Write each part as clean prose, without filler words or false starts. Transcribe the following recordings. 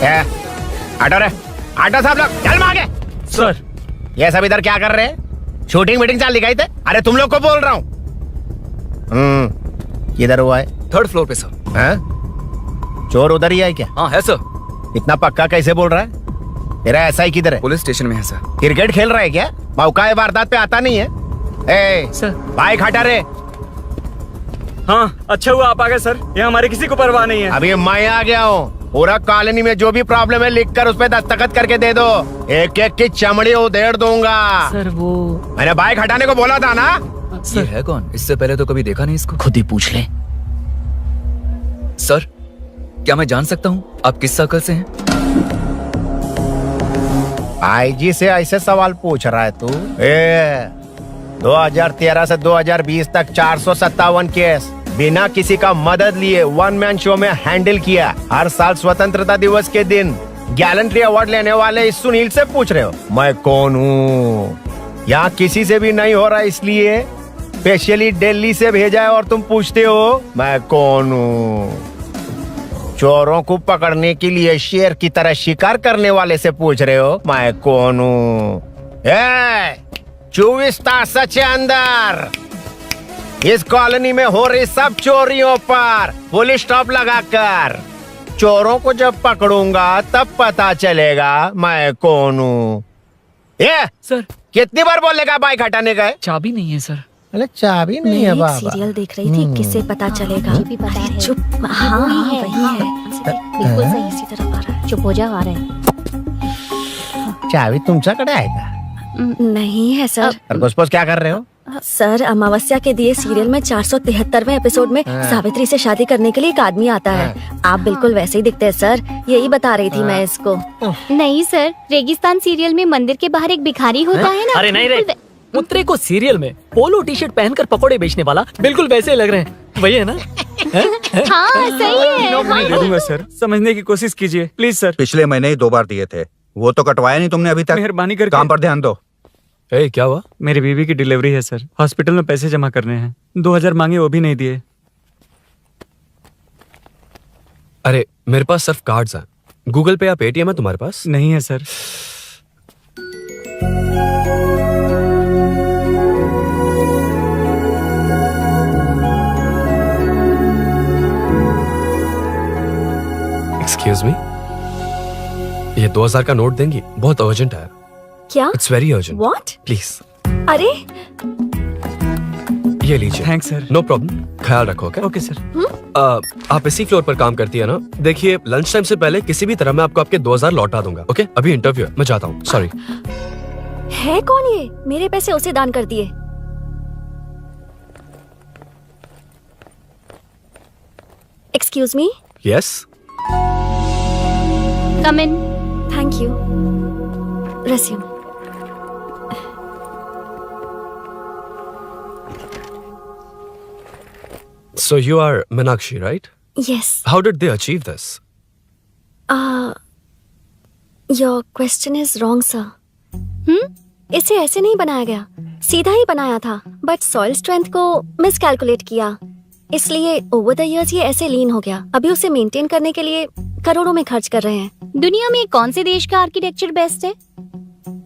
Auto रे, auto साहब लोग चल मांगे। सर ये सब इधर क्या कर रहे हैं? शूटिंग मीटिंग चाल दिखाई थे? अरे तुम लोग को बोल रहा हूँ। किधर हुआ है? 3rd फ्लोर पे सर। हाँ? चोर उधर ही है क्या? हाँ है सर। इतना पक्का कैसे बोल रहा है? तेरा ऐसा ही किधर है? पुलिस स्टेशन में है सर। क्रिकेट खेल रहा है क्या? मौका है वारदात पे आता नहीं है। ए सर। बाइक हटा रे। हाँ अच्छा हुआ आप आ गए सर, ये हमारे किसी को परवाह नहीं है। अभी मैं आ गया हूँ। पूरा कॉलोनी में जो भी प्रॉब्लम है लिखकर उस पे दस्तखत करके दे दो। एक एक की चमड़ी उधेड़ दूंगा। सर वो मैंने बाइक हटाने को बोला था ना। ये है कौन? इससे पहले तो कभी देखा नहीं इसको। खुद ही पूछ ले। सर क्या मैं जान सकता हूँ आप किस सर्कल से हैं? आईजी से ऐसे सवाल पूछ रहा है तू? 2013 से 2020 तक 457 केस बिना किसी का मदद लिए 1 मैन शो में हैंडल किया। हर साल स्वतंत्रता दिवस के दिन गैलेंट्री अवार्ड लेने वाले इस सुनील से पूछ रहे हो मैं कौन हूँ? यहाँ किसी से भी नहीं हो रहा, इसलिए स्पेशली दिल्ली से भेजा है और तुम पूछते हो मैं कौन हूँ? चोरों को पकड़ने के लिए शेर की तरह शिकार करने वाले से पूछ रहे हो मैं कौन हूँ? 24 तास के अंदर इस कॉलोनी में हो रही सब चोरियों पर पुलिस स्टॉप लगाकर चोरों को जब पकड़ूंगा तब पता चलेगा मैं कौन हूँ। ये सर कितनी बार बोलेगा बाइक हटाने का है? चाबी नहीं है सर। अरे चाबी नहीं मैं है एक बाबा। सीरियल देख रही थी, किससे पता चलेगा? भी पता है। चुप। हाँ वही है। बिल्कुल सही। इसी तरफ आ रहा है। चुप हो जा, आ रहे हैं। चाबी तुमच्याकडे आहे का? नहीं है सर। खरगोश क्या कर रहे हो? सर अमावस्या के दिए सीरियल में 473वें एपिसोड में सावित्री से शादी करने के लिए एक आदमी आता है। आप बिल्कुल वैसे ही दिखते हैं सर, यही बता रही थी मैं इसको। नहीं सर, रेगिस्तान सीरियल में मंदिर के बाहर एक भिखारी होता है ना। अरे नहीं रे, पुत्रे को सीरियल में पोलो टी शर्ट पहनकर पकोड़े बेचने वाला बिल्कुल वैसे लग रहे हैं। वही है ना? हाँ सही है। दे दूंगा सर, समझने की कोशिश कीजिए प्लीज सर। पिछले महीने ही 2 बार दिए थे, वो तो कटवाया नहीं तुमने अभी तक। मेहरबानी करके काम पर ध्यान दो। क्या हुआ? मेरी बीवी की डिलीवरी है सर, हॉस्पिटल में पैसे जमा करने हैं। 2000 मांगे, वो भी नहीं दिए। अरे मेरे पास सिर्फ कार्ड्स हैं। गूगल पे या पेटीएम है तुम्हारे पास? नहीं है सर। एक्सक्यूज मी, ये 2000 का नोट देंगी? बहुत अर्जेंट है। क्या? It's very urgent. What? Please अरे ये लीजिए। Thanks sir. नो प्रॉब्लम, ख्याल रखो। Okay sir. आप इसी फ्लोर पर काम करती है ना? देखिए लंच टाइम से पहले किसी भी तरह मैं आपको आपके 2000 लौटा दूंगा। ओके अभी इंटरव्यू है, मैं जाता हूँ। सॉरी। है कौन ये? मेरे पैसे उसे दान कर दिए। Excuse me. Yes come in. Thank you. Resume. So you are Meenakshi, right? Yes. How did they achieve this? Your question is wrong, sir. इसे ऐसे नहीं बनाया गया, सीधा ही बनाया था, बट सॉइल स्ट्रेंथ को मिसकैलकुलेट किया, इसलिए ओवर द इयर्स ये ऐसे लीन हो गया। अभी उसे मेंटेन करने के लिए करोड़ों में खर्च कर रहे हैं। दुनिया में कौन से देश का आर्किटेक्चर बेस्ट है?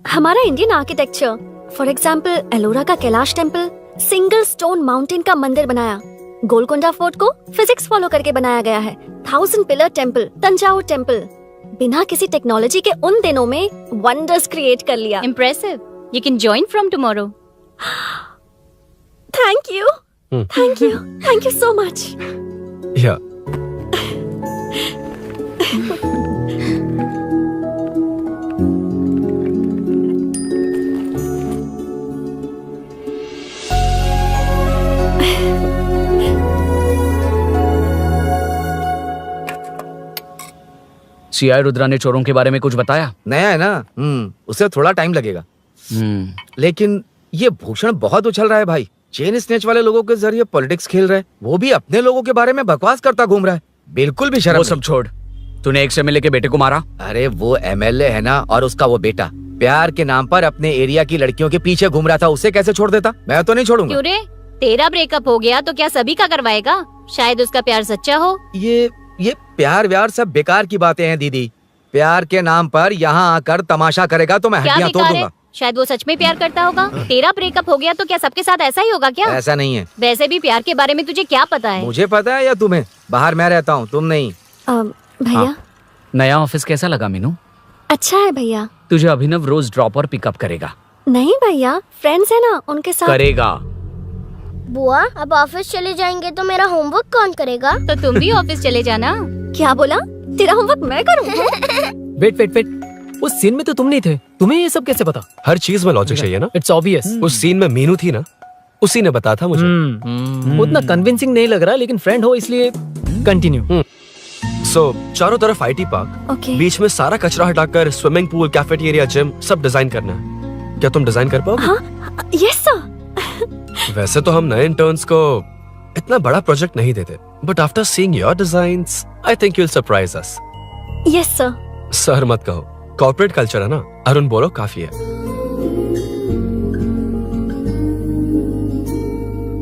हमारा Indian architecture. For example Ellora का Kailash temple, single stone mountain का मंदिर बनाया। गोलकोंडा फोर्ट को फिजिक्स फॉलो करके बनाया गया है। 1000 पिलर टेम्पल, तंजावुर टेम्पल, बिना किसी टेक्नोलॉजी के उन दिनों में वंडर्स क्रिएट कर लिया। Impressive. You can join from tomorrow. Thank you, thank you, thank you so much. Yeah. CI Rudra ने चोरों के बारे में कुछ बताया? नया है ना, उसे थोड़ा टाइम लगेगा। लेकिन ये भूषण बहुत उछल रहा है भाई। चेन स्नेच वाले लोगों के जरिए पॉलिटिक्स खेल रहा है, वो भी अपने लोगों के बारे में बकवास करता घूम रहा है। बिल्कुल भी शर्म वो सब छोड़, तूने एक एमएलए के बेटे को मारा। अरे वो एमएलए है ना, और उसका वो बेटा प्यार के नाम पर अपने एरिया की लड़कियों के पीछे घूम रहा था, उसे कैसे छोड़ देता? मैं तो नहीं छोड़ूंगा। क्यों रे? तेरा ब्रेकअप हो गया तो क्या सभी का करवाएगा? शायद उसका प्यार सच्चा हो। ये प्यार व्यार सब बेकार की बातें हैं दीदी। प्यार के नाम पर यहाँ आकर तमाशा करेगा तो मैं क्या हड्डियां तोड़ बेकार है? दूंगा। शायद वो सच में प्यार करता होगा। तेरा ब्रेकअप हो गया तो क्या सबके साथ ऐसा ही होगा क्या? ऐसा नहीं है। वैसे भी प्यार के बारे में तुझे क्या पता है? मुझे पता है या तुम्हें? बाहर मैं रहता हूँ, तुम नहीं। भैया नया ऑफिस कैसा लगा मीनू? अच्छा है भैया। तुझे अभिनव रोज ड्रॉप और पिकअप करेगा। नहीं भैया, फ्रेंड्स है ना, उनके साथ। करेगा। बुआ अब ऑफिस चले जाएंगे तो मेरा होमवर्क कौन करेगा? तो तुम भी ऑफिस चले जाना। क्या बोला? तेरा होमवर्क मैं करूँ? वेट वेट वेट, उस सीन में तो तुम नहीं थे, तुम्हें ये सब कैसे पता? हर चीज में लॉजिक चाहिए ना। It's obvious. उस सीन में मीनू थी ना, उसी ने बताया था मुझे। उतना कन्विंसिंग नहीं लग रहा, लेकिन फ्रेंड हो इसलिए कंटिन्यू। सो चारों तरफ आईटी पार्क, ओके। बीच में सारा कचरा हटाकर स्विमिंग पूल, कैफेटेरिया, जिम सब डिजाइन करना है। क्या तुम डिजाइन कर पाओगे? हाँ, यस सर। वैसे तो हम नए इंटर्न्स को इतना बड़ा प्रोजेक्ट नहीं देते, but after seeing your designs I think you will surprise us. Yes sir. Sir मत कहो, कॉर्पोरेट कल्चर है ना। अरुण बोलो काफी है।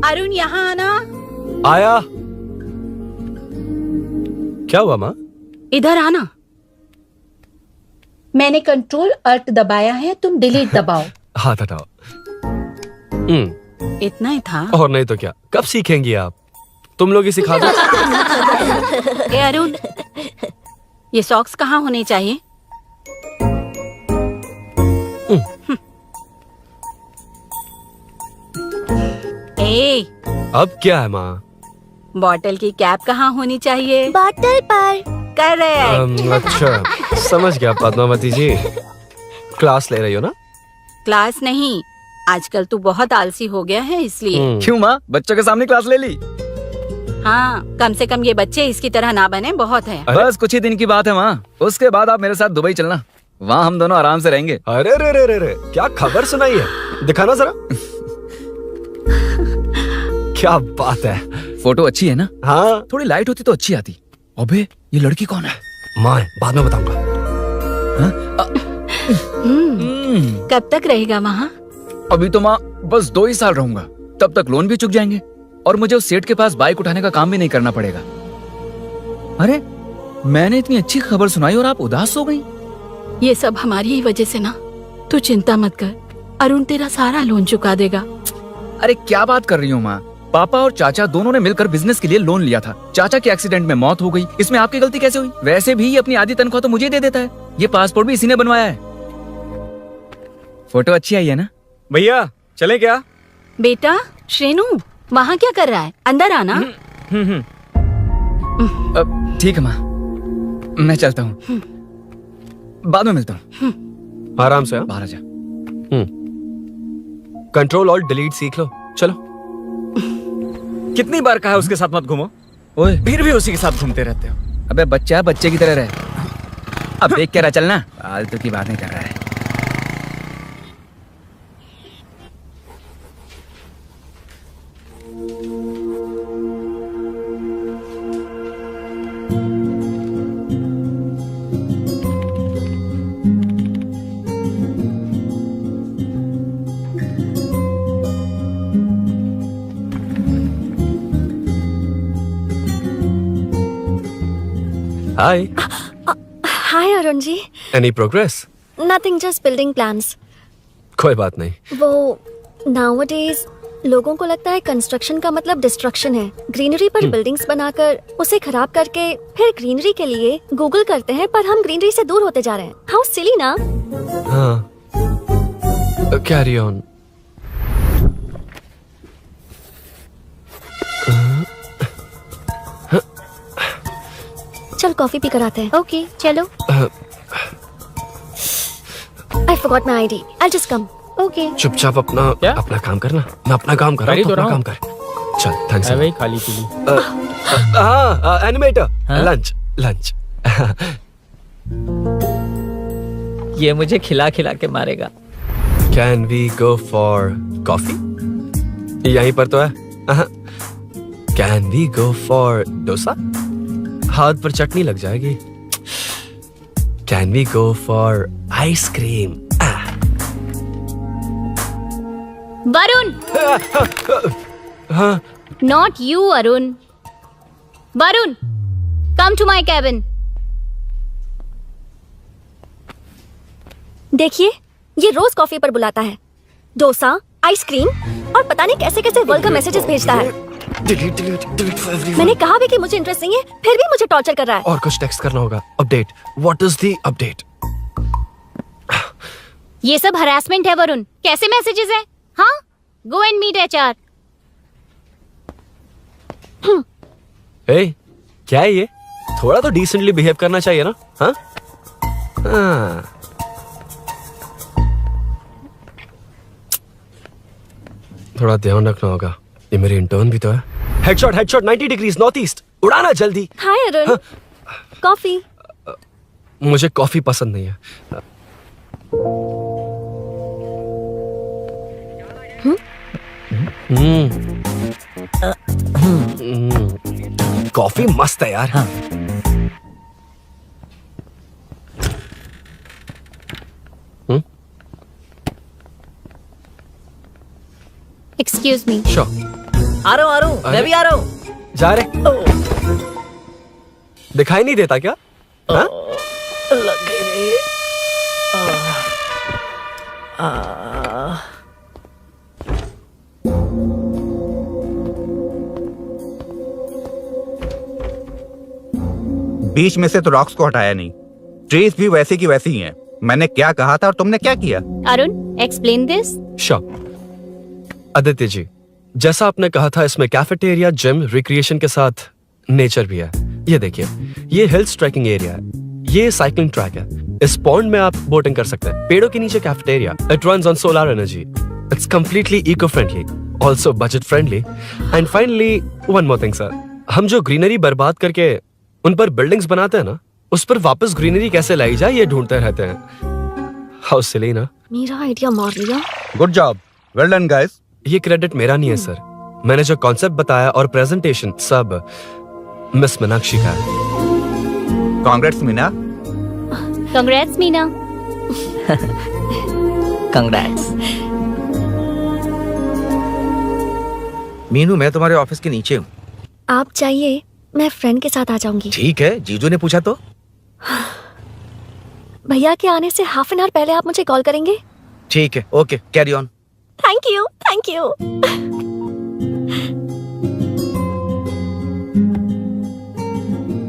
अरुण यहाँ आना। आया। क्या हुआ माँ? इधर आना। मैंने कंट्रोल अल्ट दबाया है, तुम डिलीट दबाओ। हाथ हटाओ। इतना ही था। और नहीं तो क्या, कब सीखेंगी आप? तुम लोग ही सिखा दो। ए अरुण, ये सॉक्स कहाँ होने चाहिए? ए, अब क्या है माँ? बॉटल की कैप कहाँ होनी चाहिए? बॉटल पर। करेक्ट। अच्छा समझ गया पद्मावती जी। क्लास ले रही हो ना? क्लास नहीं, आजकल तू बहुत आलसी हो गया है इसलिए। क्यों माँ, बच्चों के सामने क्लास ले ली? हाँ, कम से कम ये बच्चे इसकी तरह ना बने, बहुत है। बस कुछ ही दिन की बात है माँ, उसके बाद आप मेरे साथ दुबई चलना, वहाँ हम दोनों आराम से रहेंगे। अरे रे रे रे रे, क्या खबर सुनाई है, दिखाना जरा। क्या बात है। फोटो अच्छी है ना? हाँ थोड़ी लाइट होती तो अच्छी आती। अबे ये लड़की कौन है? माँ बाद में बताऊंगा। कब तक रहेगा वहाँ? अभी तो माँ बस 2 ही साल रहूंगा, तब तक लोन भी चुक जाएंगे और मुझे उस सेठ के पास बाइक उठाने का काम भी नहीं करना पड़ेगा। अरे मैंने इतनी अच्छी खबर सुनाई और आप उदास हो गई। ये सब हमारी ही वजह से ना, तू चिंता मत कर, अरुण तेरा सारा लोन चुका देगा। अरे क्या बात कर रही हो माँ, पापा और चाचा दोनों ने मिलकर बिजनेस के लिए लोन लिया था। चाचा के एक्सीडेंट में मौत हो गई, इसमें आपकी गलती कैसे हुई? वैसे भी ये अपनी आधी तनख्वाह तो मुझे दे देता है। ये पासपोर्ट भी इसी ने बनवाया है। फोटो अच्छी आई है ना? भैया चले क्या? बेटा श्रेनु, वहाँ क्या कर रहा है? अंदर आना। ठीक है माँ, मैं चलता हूँ, बाद में मिलता हूँ। आराम से। बाहर आ जा। कंट्रोल और डिलीट सीख लो। चलो। कितनी बार कहा है उसके साथ मत घूमो, ओए फिर भी उसी के साथ घूमते रहते हो। अबे बच्चा बच्चे की तरह रहे। अब देख के रहा चलना, फालतू की बातें कर रहा है। Hi. Hi Arun ji. Any progress? Nothing, just building plans. कोई बात नहीं। वो नाउअडेज लोगों को लगता है कंस्ट्रक्शन का मतलब डिस्ट्रक्शन है। ग्रीनरी पर बिल्डिंग्स बनाकर उसे खराब करके फिर ग्रीनरी के लिए गूगल करते हैं, पर हम ग्रीनरी से दूर होते जा रहे हैं। हाउ सिली ना। हाँ कैरी ऑन। चल कॉफी पी कर आते हैं। ओके चलो। I forgot my ID, I just come. Okay. चुपचाप अपना काम करना। मैं अपना काम कर रहा हूँ, अपना काम कर। चल थैंक्स। वही खाली पीली। हाँ एनिमेटर, लंच लंच। ये मुझे खिला खिला के मारेगा। Can we go for coffee? यहीं पर तो है। Can we go for dosa? हाथ पर चटनी लग जाएगी। Can we go for ice cream? Varun, हाँ not you Arun. Varun, come to my cabin. देखिए, ये रोज कॉफी पर बुलाता है, डोसा, आइसक्रीम और पता नहीं कैसे कैसे वेलकम मैसेजेस भेजता है। Delete for everyone. मैंने कहा भी कि मुझे इंटरेस्ट नहीं है, फिर भी मुझे टॉर्चर कर रहा है। और कुछ टेक्स्ट करना होगा। Update, what is the update? ये सब हरासमेंट है वरुण। कैसे मैसेजेस है? हाँ, गो एंड मीट HR। ए, क्या है ये? थोड़ा तो डिसेंटली बिहेव करना चाहिए ना? हाँ हाँ। थोड़ा ध्यान रखना होगा, ये मेरी इंटर्न भी तो है। हेडशॉट 90 डिग्रीज नॉर्थ ईस्ट, उड़ाना जल्दी। हाय अरुण, कॉफी। मुझे कॉफी पसंद नहीं है। कॉफी मस्त है यार। हाँ। Excuse me. श्योर। आ रहा हूँ, मैं भी आ रहा हूँ। जा रहे? दिखाई नहीं देता क्या? हाँ? लग गई नहीं। बीच में से तो रॉक्स को हटाया नहीं, ट्रीज भी वैसी की वैसी ही हैं। मैंने क्या कहा था और तुमने क्या किया? Arun, explain this. Sure. Aditya ji, जैसा आपने कहा था, इसमें कैफेटेरिया, जिम, रिक्रिएशन के साथ नेचर भी है। ये देखिए, ये हिल्स ट्रैकिंग एरिया है, ये साइकिलिंग ट्रैक है, इस पॉन्ड में आप बोटिंग कर सकते हैं, पेड़ों के नीचे cafeteria, it runs on solar energy, it's completely eco friendly, also budget friendly, and finally one more thing sir, हम जो ग्रीनरी बर्बाद करके उन पर बिल्डिंग्स बनाते हैं ना, उस पर वापस ग्रीनरी कैसे लाई जाए ये ढूंढते रहते हैं। हाउ सिली ना? मेरा आइडिया मार लिया। Good job, well done guys. ये क्रेडिट मेरा नहीं है सर, मैंने जो कॉन्सेप्ट बताया और प्रेजेंटेशन सब मिस मीनाक्षी का है। Congrats Meena. Congrats Meena. Congrats. Meenu, मैं तुम्हारे ऑफिस के नीचे हूँ। आप चाहिए, मैं फ्रेंड के साथ आ जाऊंगी। ठीक है, जीजू ने पूछा तो। भैया के आने से हाफ एन आवर पहले आप मुझे कॉल करेंगे? ठीक है, okay, carry on. Thank you, thank you.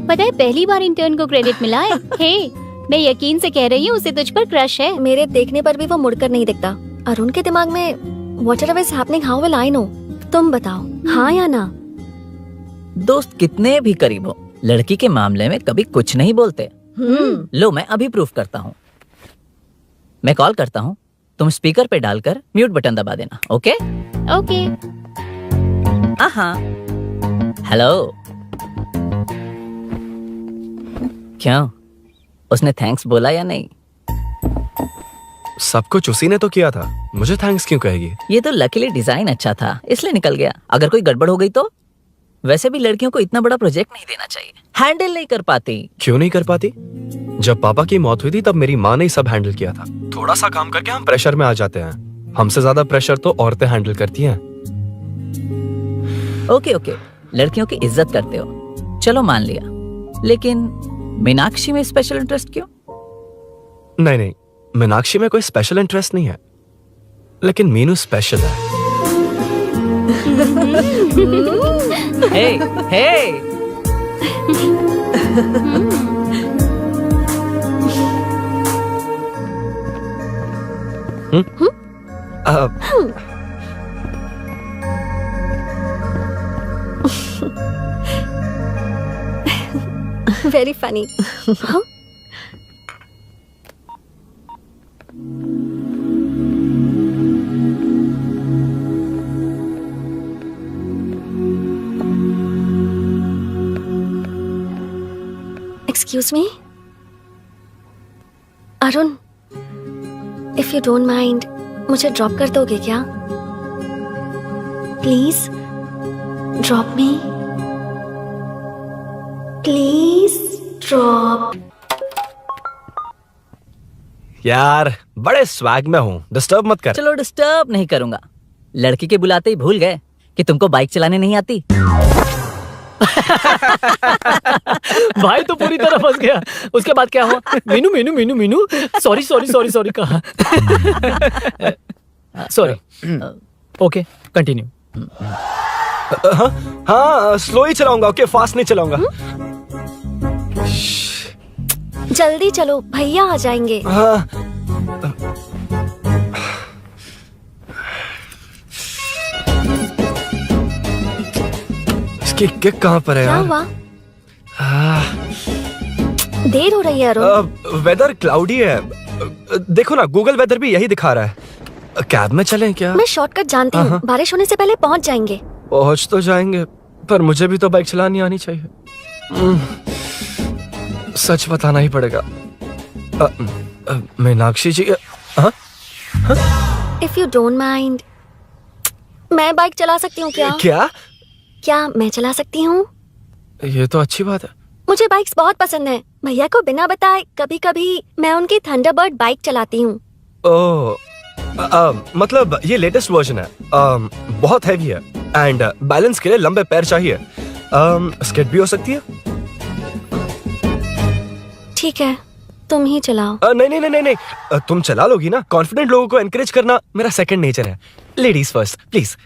पता है, पहली बार इंटर्न को क्रेडिट मिला है। हे, मैं यकीन से कह रही हूँ, उसे तुझ पर क्रश है। मेरे देखने पर भी वो मुड़कर नहीं दिखता। अरुण के दिमाग में whatever is happening, how will I know? तुम बताओ, हाँ या ना? दोस्त कितने भी करीब हो, लड़की के मामले में कभी कुछ नहीं बोलते। लो, मैं अभी प्रूफ करता हूँ। मैं कॉल करता हूँ, तुम स्पीकर पे डालकर म्यूट बटन दबा देना। Okay okay. हाँ। हेलो। क्यों, उसने थैंक्स बोला या नहीं? सब कुछ उसी ने तो किया था, मुझे थैंक्स क्यों कहेगी? ये तो लकीली डिजाइन अच्छा था, इसलिए निकल गया। अगर कोई गड़बड़ हो गई तो? वैसे भी लड़कियों को इतना बड़ा प्रोजेक्ट नहीं देना चाहिए, हैंडल नहीं कर पाती। क्यों नहीं कर पाती? जब पापा की मौत हुई थी तब मेरी माँ ने ही सब हैंडल किया था। थोड़ा सा काम करके हम प्रेशर में आ जाते हैं, हमसे ज्यादा प्रेशर तो औरतें हैंडल करती हैं। ओके, लड़कियों की इज्जत करते हो, चलो मान लिया, लेकिन मीनाक्षी में स्पेशल इंटरेस्ट क्यों? नहीं, मीनाक्षी में कोई स्पेशल इंटरेस्ट नहीं है, लेकिन मीनू स्पेशल है। Hey. Very funny. Excuse me Arun, if you don't mind, मुझे ड्रॉप कर दोगे क्या? Please drop me, please drop. यार, बड़े स्वैग में हूँ, डिस्टर्ब मत कर। चलो, डिस्टर्ब नहीं करूंगा। लड़की के बुलाते ही भूल गए कि तुमको बाइक चलाने नहीं आती। भाई तो पूरी तरह फंस गया। उसके बाद क्या हुआ? Meenu Meenu Meenu Meenu sorry sorry sorry sorry कहा। सॉरी। Okay continue. हाँ स्लो ही चलाऊंगा, ओके फास्ट नहीं चलाऊंगा। जल्दी चलो, भैया आ जाएंगे। हाँ इसकी किक कहाँ पर है क्या यार? हुआ? देर हो रही है अरुण। वेदर क्लाउडी है। देखो ना गूगल वेदर भी यही दिखा रहा है। कैब में चलें क्या? मैं शॉर्टकट जानती हूँ, बारिश होने से पहले पहुँच जाएंगे। पहुंच तो जाएंगे पर मुझे भी तो बाइक चलानी आनी चाहिए। सच बताना ही पड़ेगा। मीनाक्षी जी। हाँ? इफ यू डोंट माइंड, मैं बाइक चला सकती हूँ क्या? क्या मैं चला सकती हूँ? ये तो अच्छी बात है। मुझे बाइक्स बहुत पसंद है। भैया को बिना बताए कभी कभी मैं उनकी थंडरबर्ड बाइक चलाती हूँ। ओह मतलब ये लेटेस्ट वर्जन है। बहुत हैवी है एंड बैलेंस के लिए लंबे पैर चाहिए। स्केट भी हो सकती है। ठीक है, तुम ही चलाओ। नहीं नहीं नहीं नहीं तुम चला लोगी ना। कॉन्फिडेंट लोगों को एनकरेज करना मेरा सेकंड नेचर है। Ladies first please.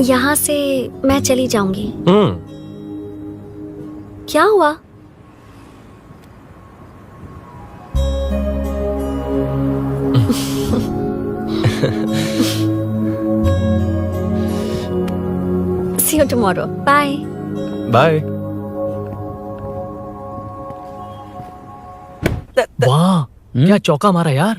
यहाँ से मैं चली जाऊंगी। क्या हुआ? See you tomorrow. Bye. Bye. वाह क्या चौका मारा यार।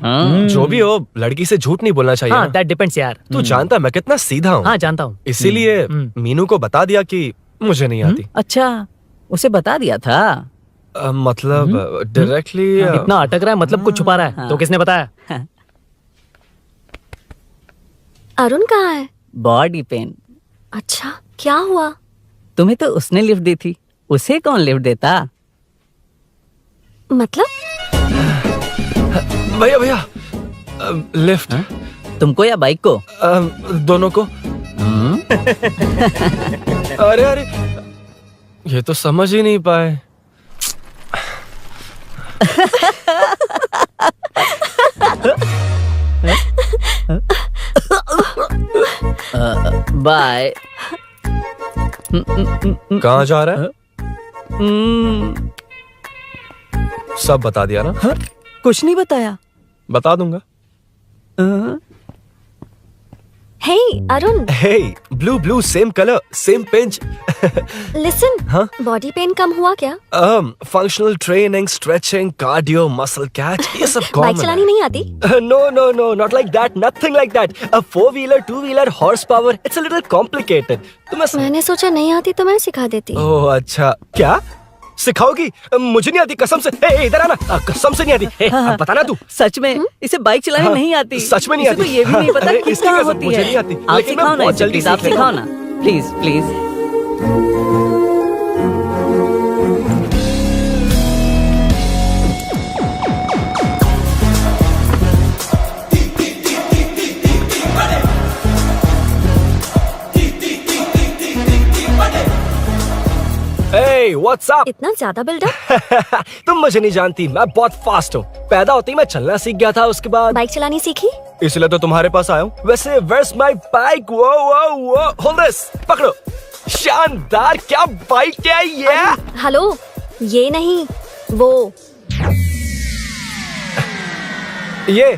जो भी हो लड़की से झूठ नहीं बोलना चाहिए हाँ ना। दैट डिपेंड्स यार। तू जानता मैं कितना सीधा हूँ। हाँ जानता हूँ। इसीलिए मीनू को बता दिया कि मुझे नहीं आती। अच्छा उसे बता दिया था। मतलब डायरेक्टली इतना अटक रहा है मतलब कुछ छुपा रहा है। तो किसने बताया? अरुण कहाँ है? Body pain. अच्छा क्या हुआ? तुम्हें तो उसने लिफ्ट दी थी, उसे कौन लिफ्ट देता? मतलब? भैया भैया लिफ्ट। तुमको या बाइक को? दोनों को। अरे अरे ये तो समझ ही नहीं पाए। बाय। कहाँ जा रहा है? सब बता दिया ना? कुछ नहीं बताया। बता दूंगा। Hey Arun, hey blue blue same colour same pinch. Listen. हाँ? बॉडी पेन कम हुआ क्या? Functional training stretching cardio muscle catch ये सब बाइक कॉमन चलानी नहीं आती? No, no, no, not like that. Nothing like that. A 4-wheeler, 2-wheeler, horsepower. It's a little complicated. मैंने सोचा नहीं आती तो मैं सिखा देती। ओह अच्छा क्या सिखाओगी? मुझे नहीं आती कसम से। ए, इधर आना। कसम से नहीं आती। ए, बताना तू। सच में इसे बाइक चलानी हाँ, नहीं आती। सच में नहीं इसे आती। तो ये भी नहीं पता अरे, कि इसकी कहाँ कसम होती मुझे है। नहीं आती। आप लेकिन मैं सिखाओ ना बहुत इसे, जल्दी प्लीज आप सीख लेगा। सिखाओ ना please please. Hey, what's up? इतना ज्यादा बिल्डअप? तुम मुझे नहीं जानती, मैं बहुत फास्ट हूँ। पैदा होते ही मैं चलना सीख गया था, उसके बाद बाइक चलानी सीखी? इसलिए तो तुम्हारे पास आया हूँ। वैसे where's my bike? वो hold this, पकड़ो। शानदार, क्या बाइक है ये? हेलो, ये नहीं वो। ये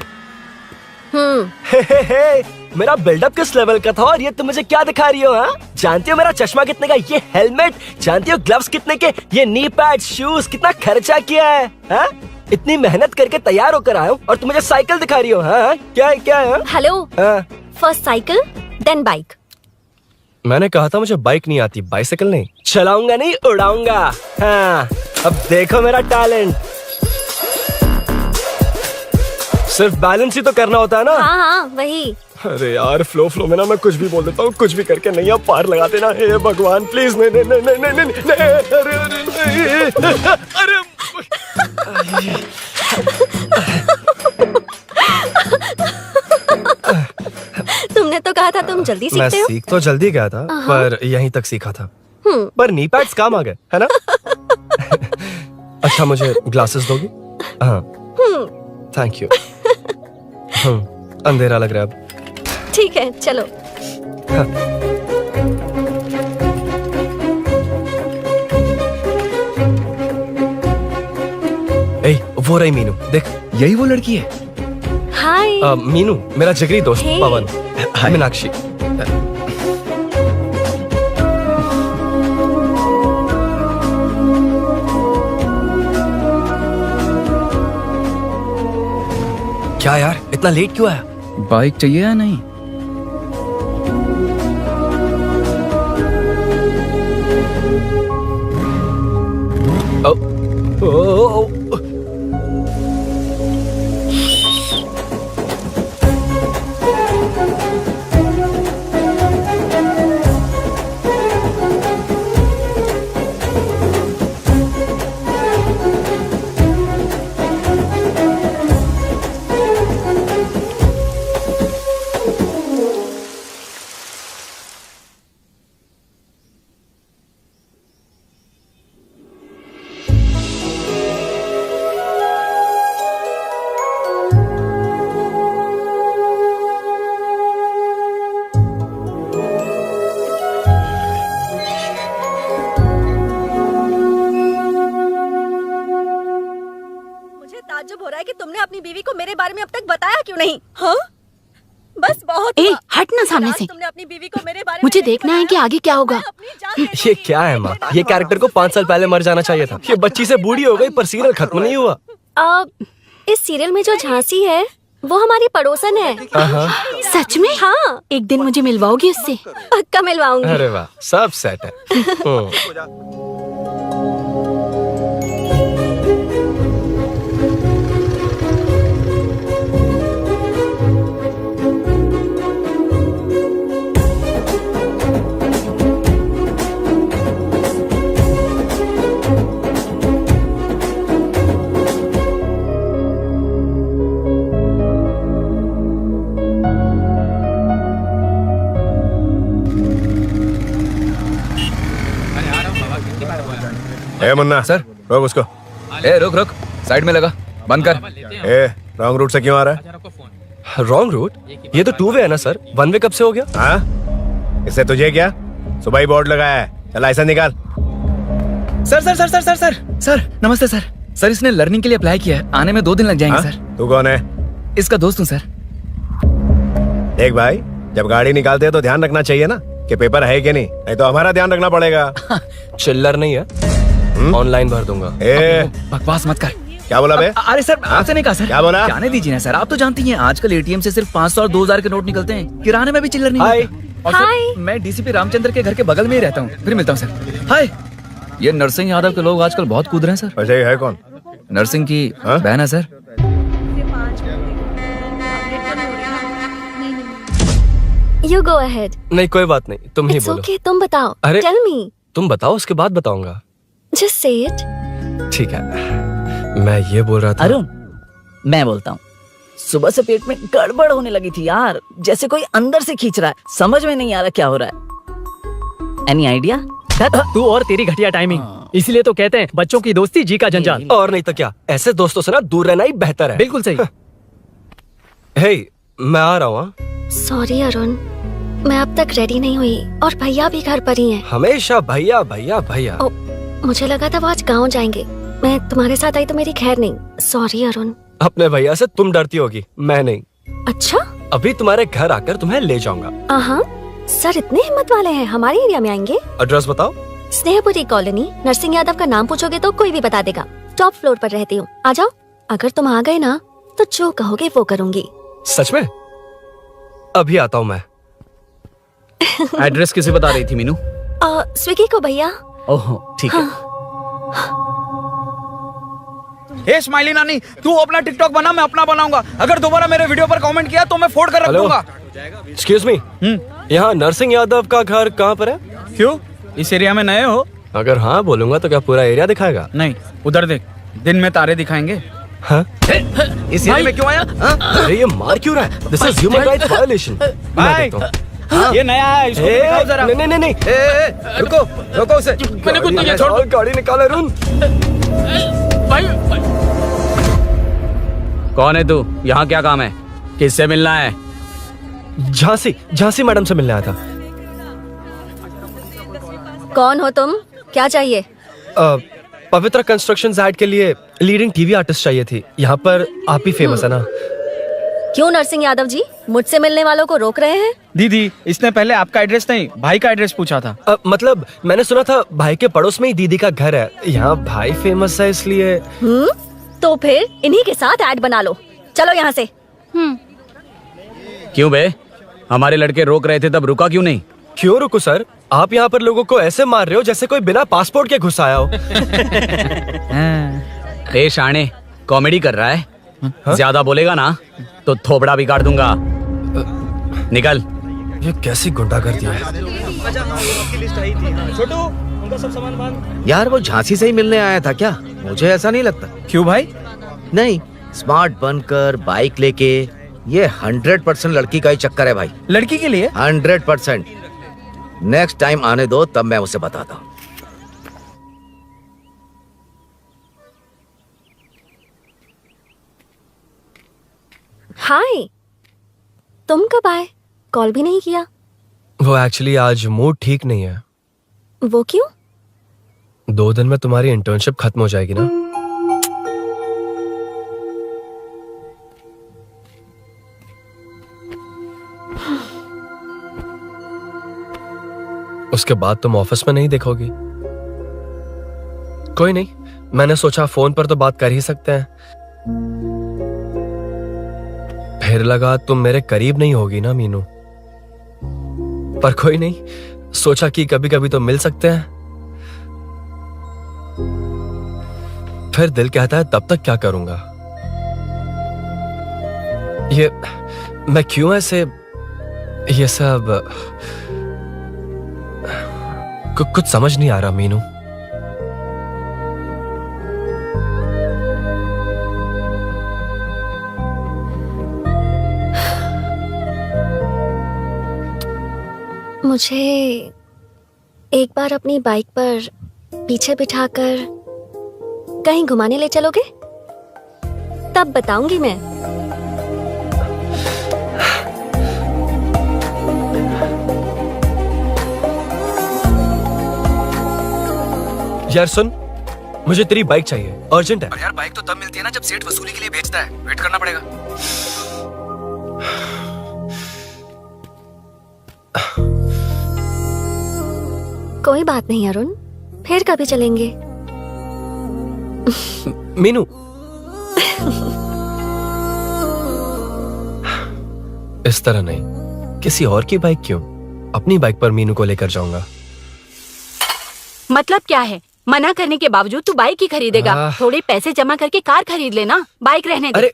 मेरा बिल्डअप किस लेवल का था और ये तुम मुझे क्या दिखा रही हो? हाँ जानती हो मेरा चश्मा कितने का, ये हेलमेट जानती हो, ग्लव्स कितने के, ये नी पैड, शूज, कितना खर्चा किया है? हाँ इतनी मेहनत करके तैयार होकर आया हूँ और तुम मुझे साइकिल दिखा रही हो? हाँ क्या है क्या है? हेलो, हाँ? First cycle then bike. मैंने कहा था मुझे बाइक नहीं आती, बाइसाइकिल नहीं चलाऊंगा, नहीं उड़ाऊंगा। हाँ अब देखो मेरा टैलेंट। सिर्फ बैलेंस ही तो करना होता है ना? हाँ हाँ वही। अरे यार फ्लो में ना मैं कुछ भी बोल देता हूँ, कुछ भी करके नहीं आप पार लगा देना। हे भगवान प्लीज, नहीं नहीं नहीं नहीं नहीं नहीं नहीं, अरे तुमने तो कहा था तुम जल्दी मैं सीखते हो। सीख तो जल्दी गया था, पर यहीं तक सीखा था। पर नी पैड्स काम आ गए, है ना? अच्छा मुझे ग्लासेस दोगी? हाँ थैंक यू। अंधेरा लग रहा है अब। ठीक है चलो। ए, वो रही मीनू, देख। यही वो लड़की है? हाय। मीनू मेरा जिगरी दोस्त Hey. पवन। मीनाक्षी। क्या यार इतना लेट क्यों आया? बाइक चाहिए या नहीं? ओ, मुझे ताज्जुब हो रहा है कि तुमने अपनी बीवी को मेरे बारे में अब तक बताया क्यों नहीं? हाँ बस बहुत ए हुआ। हट ना सामने आज से। तुमने अपनी बीवी को मेरे बारे में मुझे नहीं देखना है कि बताया। आगे क्या होगा। मैं अपनी जान देने ये वाली क्या है हूँ। माँ? ये कैरेक्टर को 5 साल पहले मर जाना चाहिए था। ये बच्ची से बूढ़ी हो गई पर सीरियल खत्म नहीं हुआ। इस सीरियल में जो झांसी है वो हमारी पड़ोसन है। सच में? हाँ एक दिन मुझे मिलवाओगी उससे? पक्का मिलवाऊंगी। अरे वाह सब सेट है। ए मुन्ना सर। रोक उसको। ए रुक रुक, साइड में लगा, बंद कर। ए रॉन्ग रूट से क्यों आ रहा है? Wrong route? ये तो 2 वे है ना सर, 1 वे कब से हो गया? हाँ इससे तुझे क्या? सुबह ही बोर्ड लगाया है, चल लाइसेंस निकाल। Sir sir sir sir sir sir sir नमस्ते सर। सर इसने लर्निंग के लिए अप्लाई किया है, आने में 2 दिन लग जाएंगे हाँ? सर। तू कौन है? इसका दोस्त हूँ सर। देख भाई, जब गाड़ी निकालते हैं तो ध्यान रखना चाहिए ना कि पेपर है कि नहीं तो हमारा ध्यान रखना पड़ेगा। चिल्लर नहीं है, ऑनलाइन भर दूंगा। ए बकवास मत कर। क्या बोला बे? अरे सर आपसे नहीं कहा सर। क्या बोला? जाने दीजिए ना सर, आप तो जानती हैं आजकल एटीएम से सिर्फ 500 और 2000 के नोट निकलते हैं, किराने में भी चिल्लर नहीं हाय। मिलता। और सर, मैं डीसीपी रामचंद्र के घर के बगल में ही रहता हूँ, फिर मिलता हूँ सर। हाय। ये नरसिंह यादव के लोग आजकल बहुत कूद रहे हैं सर। वैसे ये है कौन? नरसिंह की हाँ? बहन है सर। You go ahead. नहीं कोई बात नहीं, तुम ही It's बोलो। okay, तुम बताओ। अरे- Tell me. तुम बताओ उसके बाद बताऊंगा। Just say it. ठीक है, मैं ये बोल रहा था। अरुण, मैं बोलता हूँ, सुबह से पेट में गड़बड़ होने लगी थी यार, जैसे कोई अंदर से खींच रहा है, समझ में नहीं आ रहा क्या हो रहा है। Any idea? तू और तेरी घटिया टाइमिंग। इसलिए तो कहते हैं बच्चों की दोस्ती जी का जंजाल। और नहीं तो क्या, ऐसे दोस्तों से ना दूर रहना ही बेहतर है। बिल्कुल सही। हे मैं आ रहा हूँ। Sorry अरुण, मैं अब तक रेडी नहीं हुई और भैया भी घर पर ही हैं। हमेशा भैया भैया भैया। ओ, मुझे लगा था वो आज गाँव जाएंगे, मैं तुम्हारे साथ आई तो मेरी खैर नहीं। सॉरी अरुण। अपने भैया से तुम डरती होगी, मैं नहीं। अच्छा? अभी तुम्हारे घर आकर तुम्हें ले जाऊंगा। हाँ सर इतने हिम्मत वाले हैं, हमारे एरिया में आएंगे। एड्रेस बताओ। स्नेहपुरी कॉलोनी, नरसिंह यादव का नाम पूछोगे तो कोई भी बता देगा। टॉप फ्लोर पर रहती हूँ, आ जाओ। अगर तुम आ गए ना तो जो कहोगे वो करूँगी। सच में? अभी आता हूँ मैं। एड्रेस किसे बता रही थी मीनू? स्विगी को भैया। ओहो ठीक है। हे स्माइली नानी, तू अपना टिकटॉक बना, मैं अपना बनाऊंगा। अगर दोबारा मेरे वीडियो पर कमेंट किया तो मैं फोड़ कर रख हेलो। दूंगा। एक्सक्यूज मी, यहाँ नरसिंह यादव का घर कहाँ पर है? क्यों, इस एरिया में नए हो? अगर हाँ बोलूंगा तो क्या पूरा एरिया दिखाएगा? नहीं, उधर देख, दिन में तारे दिखाएंगे। हाँ? इस एरिया में क्यों आया? अरे ये मार क्यों रहा है? This is human rights violation. भाई, ये नया है, इसको दिखाओ जरा। नहीं नहीं नहीं, रुको रुको उसे। मैंने कुछ नहीं किया, छोड़ दो। गाड़ी निकाल अरुण। भाई कौन है तू? यहाँ क्या काम है? किससे मिलना है? झांसी मैडम से मिलने आया था। कौन हो तुम? क्या चाहिए? पवित्र कंस्ट्रक्शंस ऐड के लिए लीडिंग टीवी आर्टिस्ट चाहिए थी। यहाँ पर आप ही फेमस है ना? क्यों नरसिंह यादव जी मुझसे मिलने वालों को रोक रहे हैं? दीदी, इसने पहले आपका एड्रेस नहीं, भाई का एड्रेस पूछा था। मतलब मैंने सुना था भाई के पड़ोस में ही दीदी का घर है। यहाँ भाई फेमस है इसलिए। तो फिर इन्हीं के साथ ऐड बना लो। चलो यहाँ से। क्यों बे, हमारे लड़के रोक रहे थे तब रुका क्यों नहीं? क्यों रुको सर, आप यहाँ पर लोगों को ऐसे मार रहे हो जैसे कोई बिना पासपोर्ट के घुस आया हो। ए शाणे, कॉमेडी कर रहा है? ज्यादा बोलेगा ना तो थोबड़ा बिगाड़ दूंगा। निकल। ये कैसी गुंडागर्दी है? छोटू, उनका सब सामान बांध। यार वो झांसी से ही मिलने आया था क्या? मुझे ऐसा नहीं लगता। क्यों भाई? नहीं, स्मार्ट बनकर बाइक लेके, ये 100% लड़की का ही चक्कर है भाई। लड़की के लिए? 100%। नेक्स्ट टाइम आने दो, तब मैं उसे बताता हूँ। हाय, तुम कब आए? कॉल भी नहीं किया। वो एक्चुअली आज मूड ठीक नहीं है। वो क्यों? 2 दिन में तुम्हारी इंटर्नशिप खत्म हो जाएगी ना। उसके बाद तुम ऑफिस में नहीं देखोगी। कोई नहीं, मैंने सोचा फोन पर तो बात कर ही सकते हैं। फिर लगा तुम मेरे करीब नहीं होगी ना मीनू। पर कोई नहीं, सोचा कि कभी कभी तो मिल सकते हैं। फिर दिल कहता है तब तक क्या करूंगा। ये मैं क्यों ऐसे, ये सब कुछ समझ नहीं आ रहा मीनू। मुझे एक बार अपनी बाइक पर पीछे बिठाकर कहीं घुमाने ले चलोगे? तब बताऊंगी मैं। यार सुन, मुझे तेरी बाइक चाहिए, अर्जेंट है। यार बाइक तो तब मिलती है ना जब सेठ वसूली के लिए भेजता है। वेट करना पड़ेगा। कोई बात नहीं अरुण, फिर कभी चलेंगे। मीनू, इस तरह नहीं, किसी और की बाइक क्यों, अपनी बाइक पर मीनू को लेकर जाऊंगा। मतलब क्या है? मना करने के बावजूद तू बाइक ही खरीदेगा? थोड़े पैसे जमा करके कार खरीद लेना, बाइक रहने दे। अरे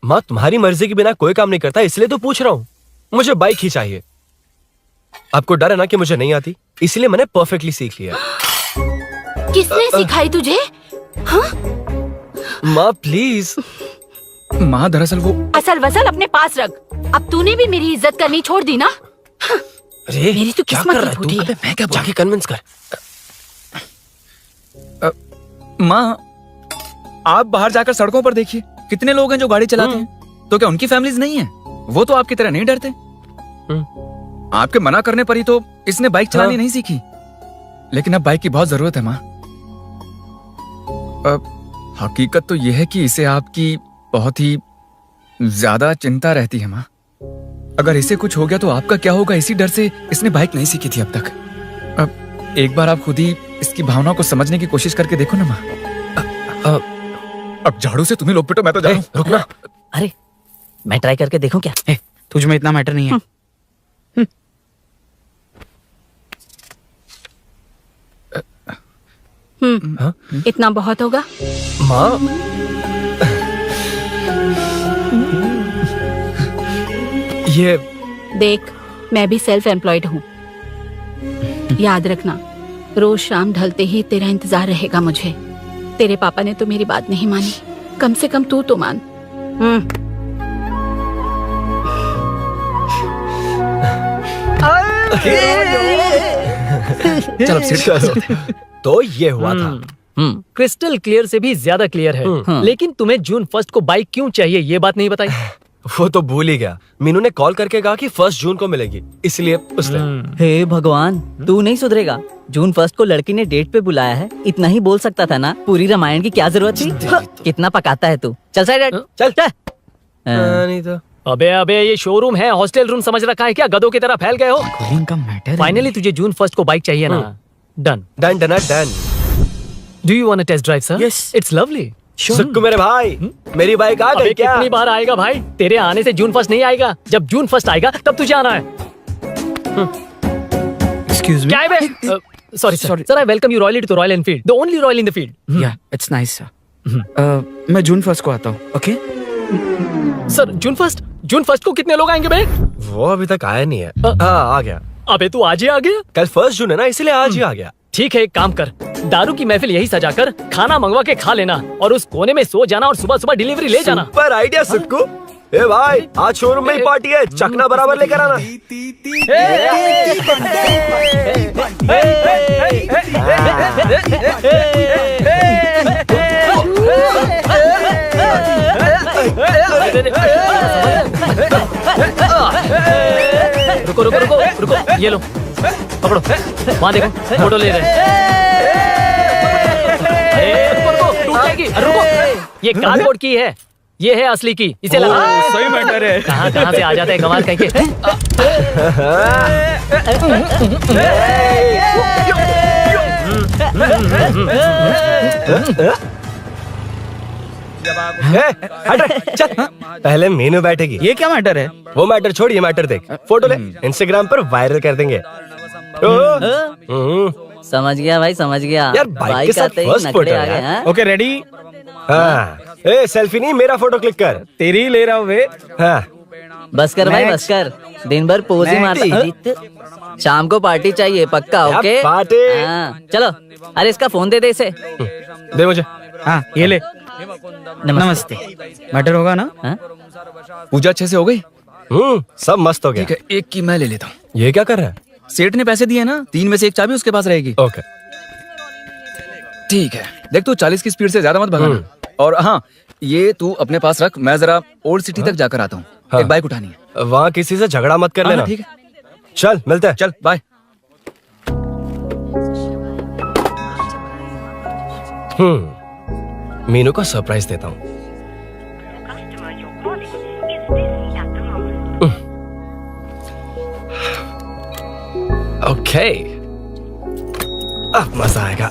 माँ, तुम्हारी मर्जी के बिना कोई काम नहीं करता, इसलिए तो पूछ रहा हूँ। मुझे बाइक ही चाहिए। आपको डर है ना कि मुझे नहीं आती, इसलिए मैंने परफेक्टली सीख लिया। किसने सिखाई तुझे? हाँ? माँ प्लीज। माँ दरअसल वो असल वसल अपने पास रख। अब तूने भी मेरी इज्जत करनी छोड़ दी ना। अरे मेरी तो क्या किस्मत कर ही रहा है फूटी तू? है। मैं क्या जाके कन्विंस कर। माँ, आप बाहर जाकर सड़कों पर देखिए, कितने लोग हैं जो गाड़ी चलाते हैं। तो क्या उनकी फैमिलीज नहीं है? वो तो आपकी तरह नहीं डरते। आपके मना करने पर ही तो इसने बाइक चलानी नहीं सीखी। लेकिन अब बाइक की बहुत जरूरत है माँ। हकीकत तो यह है कि इसे आपकी बहुत ही ज्यादा चिंता रहती है माँ। अगर इसे कुछ हो गया तो आपका क्या होगा, इसी डर से इसने बाइक नहीं सीखी थी अब तक। अब एक बार आप खुद ही इसकी भावना को समझने की कोशिश करके देखो ना माँ। अब झाड़ू से तुम्हें लोग पिटो, मैं तो जा रहा हूं। रुकना। अरे मैं ट्राई करके देखूं क्या? तुझ में इतना मैटर नहीं है। इतना बहुत होगा। माँ, देख, मैं भी सेल्फ एम्प्लॉयड हूँ। याद रखना, रोज शाम ढलते ही तेरा इंतजार रहेगा मुझे। तेरे पापा ने तो मेरी बात नहीं मानी, कम से कम तू तो मान। चल अब सीट। तो ये हुआ था। क्रिस्टल क्लियर से भी ज्यादा क्लियर है। लेकिन तुम्हें जून 1 को बाइक क्यों चाहिए, ये बात नहीं बताई। वो तो भूल ही गया। मीनू ने कॉल करके कहा कि 1 जून को मिलेगी, इसलिए उसने। हे भगवान, तू नहीं सुधरेगा। जून 1 को लड़की ने डेट पे बुलाया है, इतना ही बोल सकता था ना। पूरी रामायण की क्या जरूरत थी? कितना पकाता है तू। चल साइड चल। चल। नहीं तो अबे ये शोरूम है, हॉस्टल रूम समझ रखा है क्या? गधों की तरह फैल गए हो। कॉलिंग का मैटर। फाइनली तुझे जून 1 को बाइक चाहिए ना? Done done done done. Do you want to test drive sir? Yes. It's lovely. Sukku मेरे भाई, मेरी बाइक आ अबे गई क्या? कितनी बार आएगा भाई? तेरे आने से जून 1 नहीं आएगा। जब जून 1 आएगा तब तुझे आना है। Excuse me. क्या है बे? Sorry sir, I welcome you royally to Royal Enfield, the only royal in the field. Yeah it's nice sir. मैं जून 1 को आता हूँ। ओके सर जून 1 को कितने लोग आएंगे बे? वो अभी तक आया नहीं है। हाँ, आ गया। अबे तू आज ही आ गया? कल 1 जून है ना, इसलिए आज ही आ गया। ठीक है, एक काम कर, दारू की महफिल यही सजाकर खाना मंगवा के खा लेना और उस कोने में सो जाना और सुबह सुबह डिलीवरी ले जाना। पर आइडिया सुक्कू। ए भाई, आज शोरूम में ही पार्टी है, चकना बराबर लेकर आना। रुको रुको रुको रुको, ये लो पकड़ो, वहाँ देखो फोटो ले रहे हैं। रुको रुको, टूट जाएगी। रुको, ये कार्डबोर्ड की है, ये है असली की, इसे लगा। सही मैटर है। कहाँ से आ जाते हैं कमाल कहीं के। चल, पहले मीनू बैठेगी। ये क्या मैटर है? वो मैटर छोड़, ये मैटर देख। फोटो ले, इंस्टाग्राम पर वायरल कर देंगे। समझ गया भाई, समझ गया। यार, बाइक के साथ आते ही first नखरे photo आ गए। है। हाँ? Okay ready. हाँ, ए सेल्फी नहीं, मेरा फोटो क्लिक कर। तेरी ही ले रहा हूँ वे। हाँ, बस कर भाई, Next. बस कर। दिन भर पोज ही Next. मारता। शाम को पार्टी चाहिए पक्का। क्या ओके पार्टी? हाँ, चलो। अरे इसका फोन दे इसे। दे मुझे। हाँ ये ले। नमस्ते। मैटर होगा ना? हाँ? पूजा अच्छे से हो गई? सब मस्त हो गया। ठीक है, एक की मैं ले लेता हूँ। ये क्या कर रहा है? सेठ ने पैसे दिए ना, 3 में से 1 चाबी उसके पास रहेगी। ओके। ठीक है, देख तू 40 की स्पीड से ज्यादा मत भगाना। और हाँ, ये तू अपने पास रख, मैं जरा ओल्ड सिटी तक जाकर आता हूँ। हाँ। एक बाइक उठानी है। वहाँ किसी से झगड़ा मत कर हाँ, लेना। ठीक है, चल मिलते हैं। चल बाय। मीनू को सरप्राइज देता हूँ। ओके, अब मजा आएगा।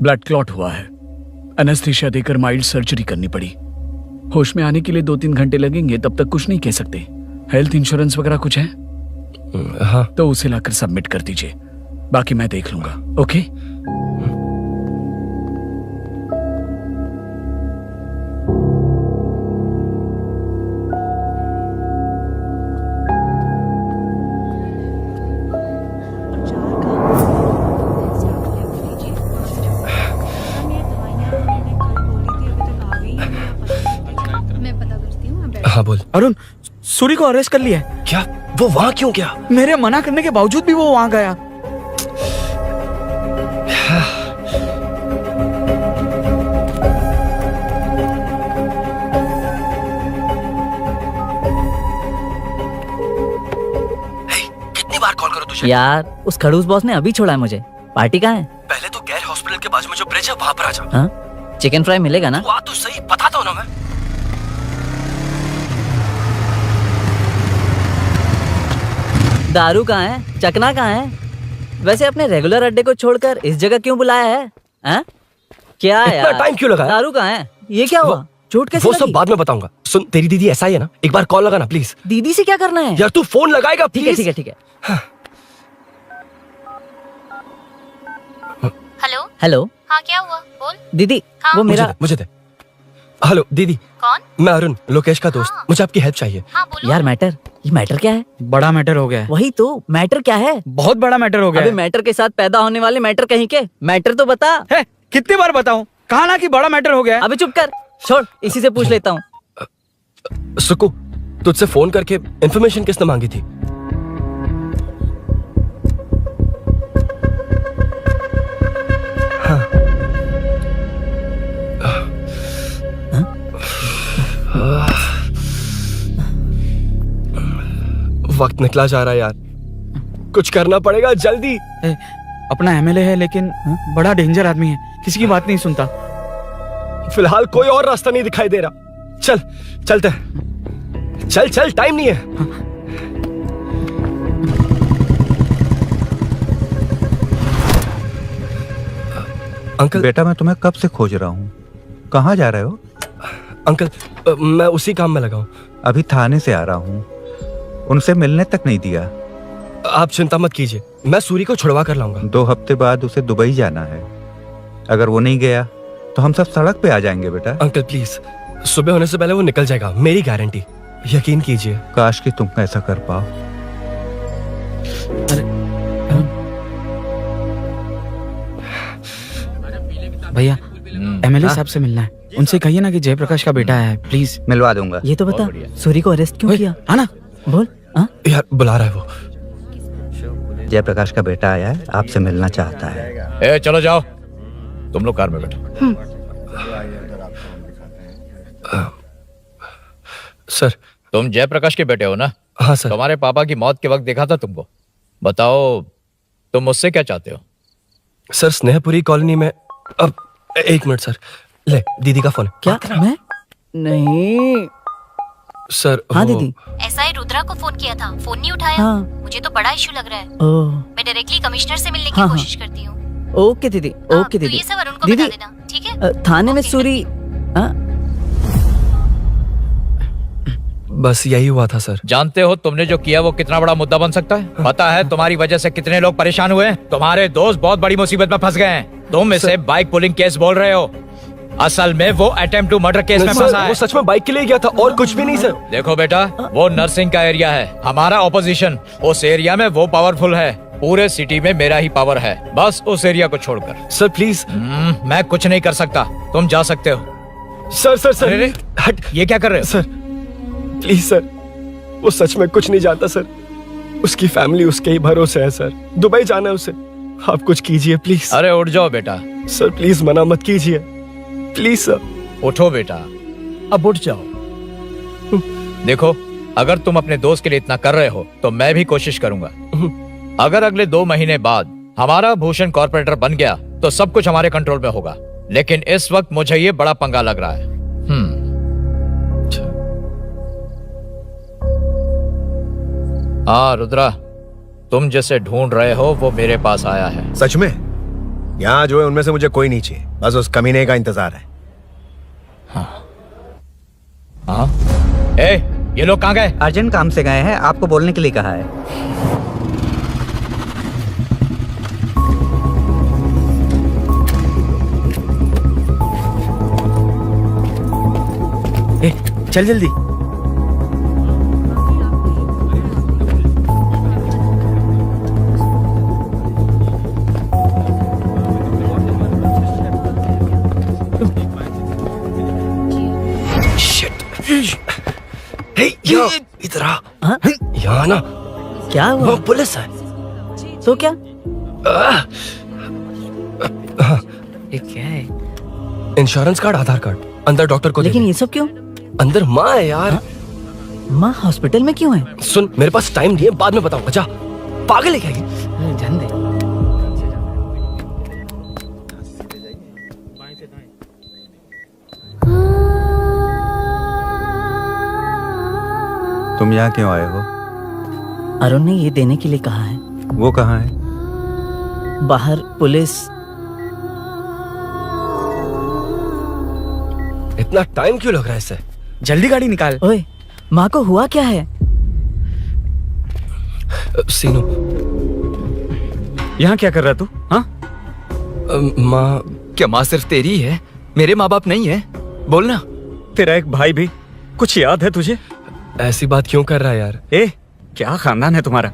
ब्लड क्लॉट हुआ है। एनेस्थीसिया देकर माइल्ड सर्जरी करनी पड़ी। होश में आने के लिए 2-3 घंटे लगेंगे, तब तक कुछ नहीं कह सकते। हेल्थ इंश्योरेंस वगैरह कुछ है? हाँ, तो उसे लाकर सबमिट कर दीजिए, बाकी मैं देख लूंगा। ओके? हाँ बोल। अरुण, सूरी को अरेस्ट कर लिया है। क्या? वो वहाँ क्यों गया? मेरे मना करने के बावजूद भी वो वहाँ गया। तो यार उस खड़ूस बॉस ने अभी छोड़ा है मुझे। पार्टी कहाँ है? पहले तो गैर हॉस्पिटल के बाजू में जो ब्रिज है वहां पर आ जा। हाँ चिकन फ्राई मिलेगा ना? तू आ तो सही, बताता हूँ ना मैं। दारू कहाँ है? चकना कहाँ है? वैसे अपने रेगुलर अड्डे को छोड़कर इस जगह क्यों बुलाया है? हाँ? क्या इतना यार? टाइम क्यों लगा? दारू कहाँ है? ये क्या हुआ? चोट कैसे वो लगी? सब बाद में बताऊंगा। सुन, तेरी दीदी ऐसा ही है ना, एक बार कॉल लगाना प्लीज। दीदी से क्या करना है? यार तू फोन लगाएगा ठीक है प्लीज। ठीक है ठीक है। हेलो हेलो हाँ क्या हुआ बोल। दीदी हाँ। वो मेरा मुझे दे। हेलो दीदी, कौन? मैं अरुण, लोकेश का दोस्त। मुझे आपकी हेल्प चाहिए। हाँ बोलो। यार मैटर, ये मैटर क्या है? बड़ा मैटर हो गया है, वही तो मैटर क्या है? बहुत बड़ा मैटर हो गया अबे है। मैटर के साथ पैदा होने वाले मैटर कहीं के, मैटर तो बता। है, कितनी बार बताऊं? कहा ना कि बड़ा मैटर हो गया है। अबे चुप कर, छोड़, इसी से पूछ लेता हूँ। सुकू, तुझसे फोन करके इन्फॉर्मेशन किसने मांगी थी? वक्त निकला जा रहा है यार, कुछ करना पड़ेगा जल्दी। अपना एमएलए है लेकिन बड़ा डेंजर आदमी है, किसी की बात नहीं सुनता। फिलहाल कोई और रास्ता नहीं दिखाई दे रहा। चल चलते हैं, चल चल, टाइम नहीं है। अंकल। बेटा मैं तुम्हें कब से खोज रहा हूँ, कहाँ जा रहे हो? अंकल मैं उसी काम में लगा हूँ। अभी थाने से आ रहा हूँ, उनसे मिलने तक नहीं दिया। आप चिंता मत कीजिए, मैं सूरी को छुड़वा कर लाऊंगा। 2 हफ्ते बाद उसे दुबई जाना है, अगर वो नहीं गया तो हम सब सड़क पे आ जाएंगे बेटा। अंकल प्लीज, सुबह होने से पहले वो निकल जाएगा, मेरी गारंटी, यकीन कीजिए। काश कि तुम ऐसा कर पाओ। भैया एमएलए साहब से मिलना है, उनसे कहिए ना कि जयप्रकाश का बेटा है, प्लीज। मिलवा दूंगा। ये तो बता, सूरी को अरेस्ट क्यों किया? आना बोल। हाँ यार बुला रहा है वो। जयप्रकाश का बेटा आया है, आपसे मिलना चाहता है। चलो जाओ, तुम लोग कार में बैठो। सर। तुम जयप्रकाश के बेटे हो ना? हाँ सर। तुम्हारे पापा की मौत के वक्त देखा था तुमको। बताओ तुम मुझसे क्या चाहते हो? सर स्नेहपुरी कॉलोनी में। अब 1 मिनट सर, ले दीदी का फोन। क्या? मैं नहीं सर। हाँ दीदी। एसआई रुद्रा को फोन किया था, फोन नहीं उठाया। हाँ। मुझे तो बड़ा इशू लग रहा है। ओह मैं डायरेक्टली कमिश्नर से मिलने की हाँ, कोशिश करती हूँ। ओके दीदी, ओके तो दीदी। ये सब अरुण को दीदी बता देना, ठीक है? थाने में सूरी। हाँ? बस यही हुआ था सर। जानते हो तुमने जो किया वो कितना बड़ा मुद्दा बन सकता है? पता है तुम्हारी वजह से कितने लोग परेशान हुए हैं? तुम्हारे दोस्त बहुत बड़ी मुसीबत में फंस गए हैं। तुम इसे बाइक पुलिंग केस बोल रहे हो, असल में वो अटेम्प्ट टू मर्डर केस में फंसा है। वो सच में बाइक के लिए गया था और कुछ भी नहीं सर। देखो बेटा, वो नर्सिंग का एरिया है, हमारा ऑपोजिशन उस एरिया में वो पावरफुल है। पूरे सिटी में मेरा ही पावर है, बस उस एरिया को छोड़कर। Sir please. मैं कुछ नहीं कर सकता, तुम जा सकते हो। सर सर सर अरे हट। ये क्या कर रहे हो? सर प्लीज सर, वो सच में कुछ नहीं जानता सर। उसकी फैमिली उसके ही भरोसे है सर, दुबई जाना है उसे। आप कुछ कीजिए प्लीज। अरे उठ जाओ बेटा। सर प्लीज मना मत कीजिए, प्लीज सर। उठो बेटा, अब उठ जाओ। देखो, अगर तुम अपने दोस्त के लिए इतना कर रहे हो तो मैं भी कोशिश करूंगा। अगर अगले 2 महीने बाद हमारा भूषण कॉर्पोरेटर बन गया तो सब कुछ हमारे कंट्रोल में होगा, लेकिन इस वक्त मुझे ये बड़ा पंगा लग रहा है। हाँ रुद्रा, तुम जिसे ढूंढ रहे हो वो मेरे पास आया है। सच में? यहाँ जो है उनमें से मुझे कोई नहीं चाहिए, बस उस कमीने का इंतजार है। हाँ? ए, ये लोग कहाँ गए? अर्जेंट काम से गए हैं, आपको बोलने के लिए कहा है। चल जल्दी। इधर आ। हाँ? यहाँ ना क्या हुआ? वो पुलिस है। तो क्या? ये क्या है? इंश्योरेंस कार्ड, आधार कार्ड, अंदर डॉक्टर को दे लेकिन दे। ये सब क्यों? अंदर माँ है यार। माँ हॉस्पिटल में क्यों है? सुन, मेरे पास टाइम नहीं है, बाद में बताऊंगा, जा। पागल है क्या ये? जान दे। तुम यहाँ क्यों आए हो? अरुण ने ये देने के लिए कहा है। वो कहाँ है? बाहर पुलिस। इतना टाइम क्यों लग रहा है इससे? जल्दी गाड़ी निकाल। ओए, माँ को हुआ क्या है? सीनू, यहाँ क्या कर रहा तू? हाँ? माँ। क्या माँ सिर्फ तेरी है? मेरे माँ बाप नहीं है? बोलना। तेरा एक भाई भी। कुछ याद है तुझे? ऐसी बात क्यों कर रहा है यार? ए, क्या खानदान है तुम्हारा?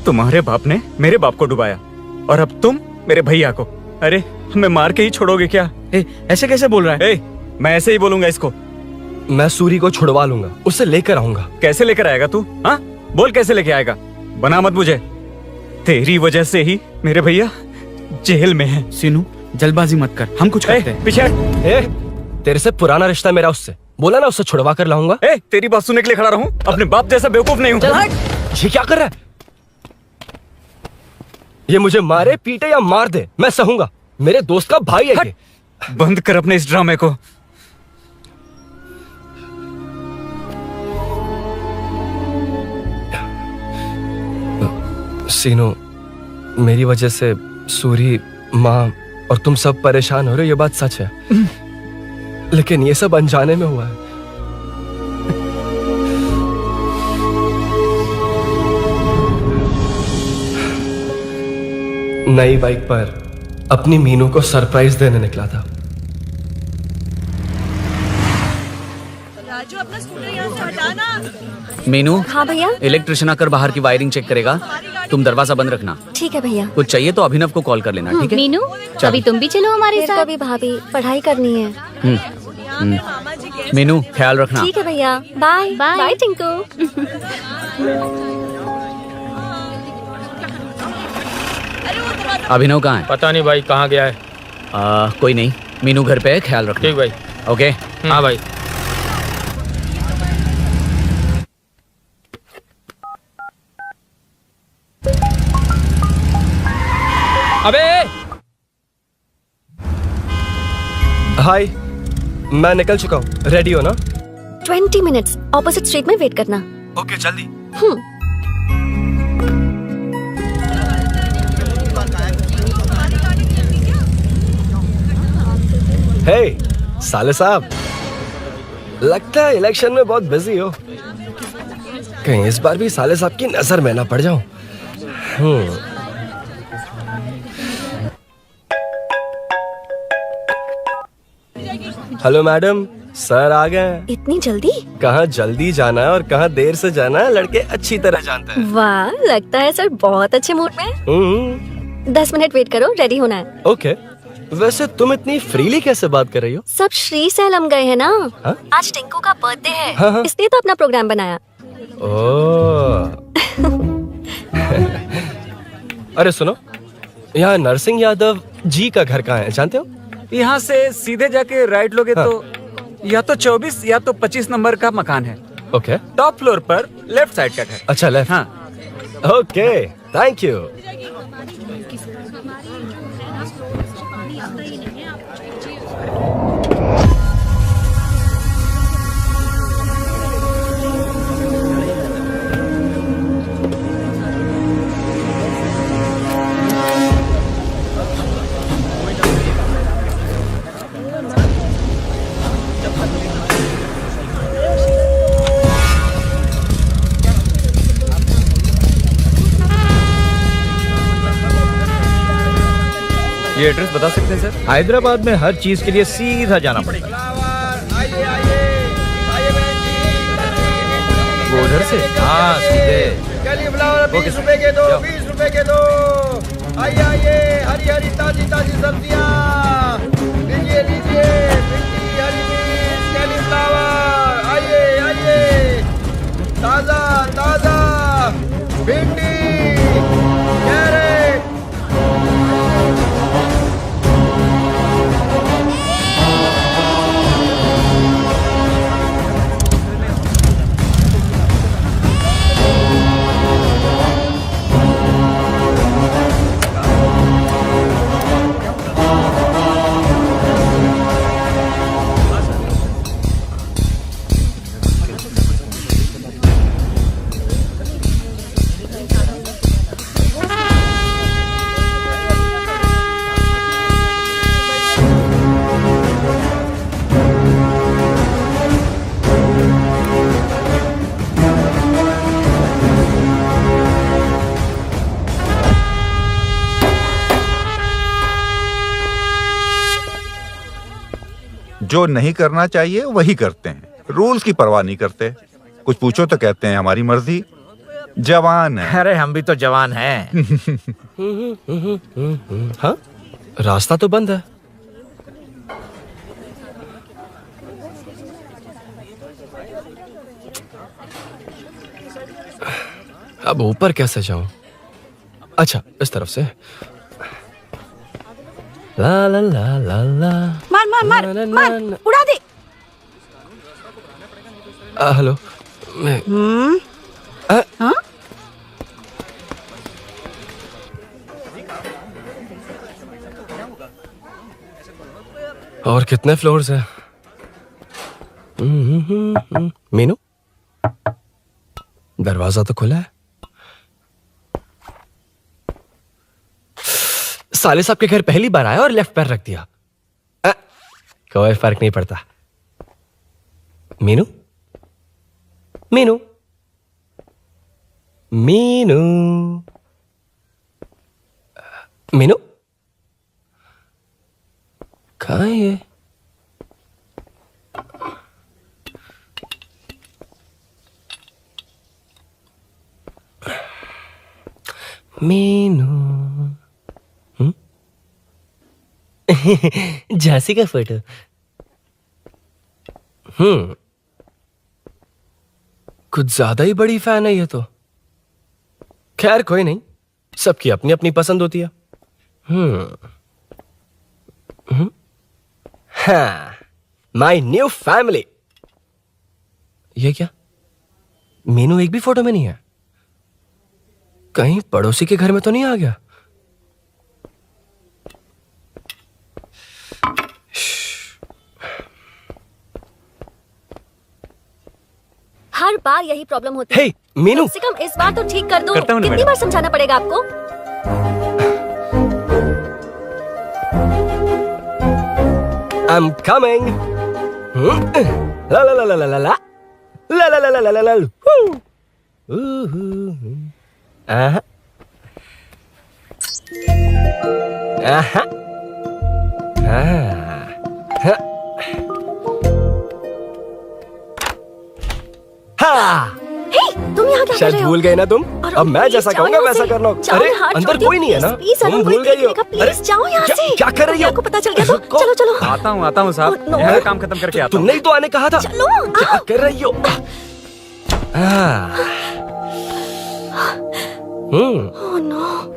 तुम्हारे बाप ने मेरे बाप को डुबाया और अब तुम मेरे भैया को। अरे, हमें मार के ही छोड़ोगे क्या? ऐसे कैसे बोल रहा है? मैं ऐसे ही बोलूंगा इसको। मैं सूरी को छुड़वा लूंगा, उसे लेकर आऊंगा। कैसे लेकर आएगा तू? हाँ, बोल कैसे लेके आएगा? बना मत मुझे। तेरी वजह से ही मेरे भैया जेल में है। सीनू, जल्दबाजी मत कर, हम कुछ करते हैं। पीछे। तेरे से पुराना रिश्ता मेरा उससे। बोला ना, उससे छुड़वा कर लाऊंगा। तेरी बात सुनने के लिए खड़ा रहूं? अपने बाप जैसा बेवकूफ नहीं हूं। ये क्या कर रहा है? ये मुझे मारे, पीटे या मार दे, मैं सहूंगा। मेरे दोस्त का भाई है ये। बंद कर अपने इस ड्रामे को। सीनू, मेरी वजह से सूरी, माँ और तुम सब परेशान हो रहे हो, ये बात सच है। लेकिन ये सब अनजाने में हुआ है। नई बाइक पर अपनी मीनू को सरप्राइज देने निकला था। राजू, अपना स्कूटर यहाँ से हटाना। मीनू। हाँ भैया। इलेक्ट्रिशियन आकर बाहर की वायरिंग चेक करेगा। तुम दरवाजा बंद रखना। ठीक है भैया। कुछ चाहिए तो अभिनव को कॉल कर लेना, ठीक है? मीनू, अभी तुम भी चलो हमारे साथ। कभी भाभी, पढ़ाई करनी है। मीनू, ख्याल रखना। ठीक है भैया, बाय बाय। बाय टिंकू। अभिनव कहाँ है? पता नहीं भाई, कहाँ गया है। कोई नहीं, मीनू घर पे है, ख्याल रखना। ठीक भाई। ओके। हाँ भाई। अबे हाय, मैं निकल चुका हूँ। रेडी हो ना? 20 मिनट्स ऑपोजिट स्ट्रीट में वेट करना। ओके, जल्दी। हे साले साहब, लगता है इलेक्शन में बहुत बिजी हो। कहीं इस बार भी साले साहब की नजर में ना पड़ जाऊं। हेलो मैडम, सर आ गए। इतनी जल्दी? कहाँ जल्दी जाना है और कहाँ देर से जाना है, लड़के अच्छी तरह जानते हैं। वाह, लगता है सर बहुत अच्छे मूड में। 10 मिनट वेट करो, रेडी होना है। ओके। वैसे तुम इतनी फ्रीली कैसे बात कर रही हो? सब श्री सैलम गए हैं ना। हाँ? आज टिंकू का बर्थडे है। हाँ। इसलिए तो अपना प्रोग्राम बनाया। ओह। अरे सुनो, यहाँ नरसिंह यादव जी का घर कहाँ है, जानते हो? यहाँ से सीधे जाके राइट लोगे तो या तो 24 या तो 25 नंबर का मकान है। ओके। टॉप फ्लोर पर लेफ्ट साइड का घर। अच्छा, लेफ्ट। हाँ। Okay, thank you. ये एड्रेस बता सकते हैं सर? हैदराबाद में हर चीज के लिए सीधा जाना पड़ता है। वो उधर से? हाँ, सीधे। कैलीफ्लावर 20 रुपए के दो, 20 रुपए के दो। आइए आइए, हरी हरी ताजी ताजी सब्जियाँ लीजिए लीजिए। भिंडी, हरी मिर्च, कैलीफ्लावर, आइए आइए। ताजा ताजा भिंडी, कैरेट। जो नहीं करना चाहिए वही करते हैं, रूल्स की परवाह नहीं करते। कुछ पूछो तो कहते हैं हमारी मर्जी। जवान है। अरे हम भी तो जवान हैं। हाँ, रास्ता तो बंद है। अब ऊपर कैसे जाऊं? अच्छा, इस तरफ से। ला ला ला ला ला। मार मार मार मार, उड़ा दे। हेलो, मैं हाँ? और कितने फ्लोर्स हैं? मीनू, दरवाजा तो खुला है। साले साहब के घर पहली बार आया और लेफ्ट पैर रख दिया। कोई फर्क नहीं पड़ता। मीनू, मीनू, मीनू, मीनू, कहाँ है ये? मीनू, झांसी का फोटो। कुछ ज्यादा ही बड़ी फैन है ये तो। खैर कोई नहीं, सबकी अपनी अपनी पसंद होती है। हाँ, माई न्यू फैमिली। ये क्या? मीनू एक भी फोटो में नहीं है। कहीं पड़ोसी के घर में तो नहीं आ गया? हर बार यही प्रॉब्लम होती है। हे, मीनू। कम से कम इस बार तो ठीक कर दो। करता हूँ ना कितनी मैडम। बार समझाना पड़ेगा आपको? I'm coming. La la la la la la la. La la la la la la la. Aha. Aha. हाँ, हे, तुम यहाँ क्या कर शायद रहे हो? भूल गए ना तुम। अरुण, अब मैं please जैसा जाओ कहूंगा यहाँ वैसा से। करना। जाओ, अरे हाथ अंदर छोड़ दो, कोई नहीं है ना? please, तुम अरुण, भूल कोई गई हो। देखेगा, please, जाओ यहाँ से। क्या कर रही हो? आपको पता चल गया तो रुको। चलो चलो। आता हूँ साहब। Oh, no. मेरा काम खत्म करके आता हूँ। तुमने ही तो आने कहा था। चलो, क्या कर रही हो? Oh no.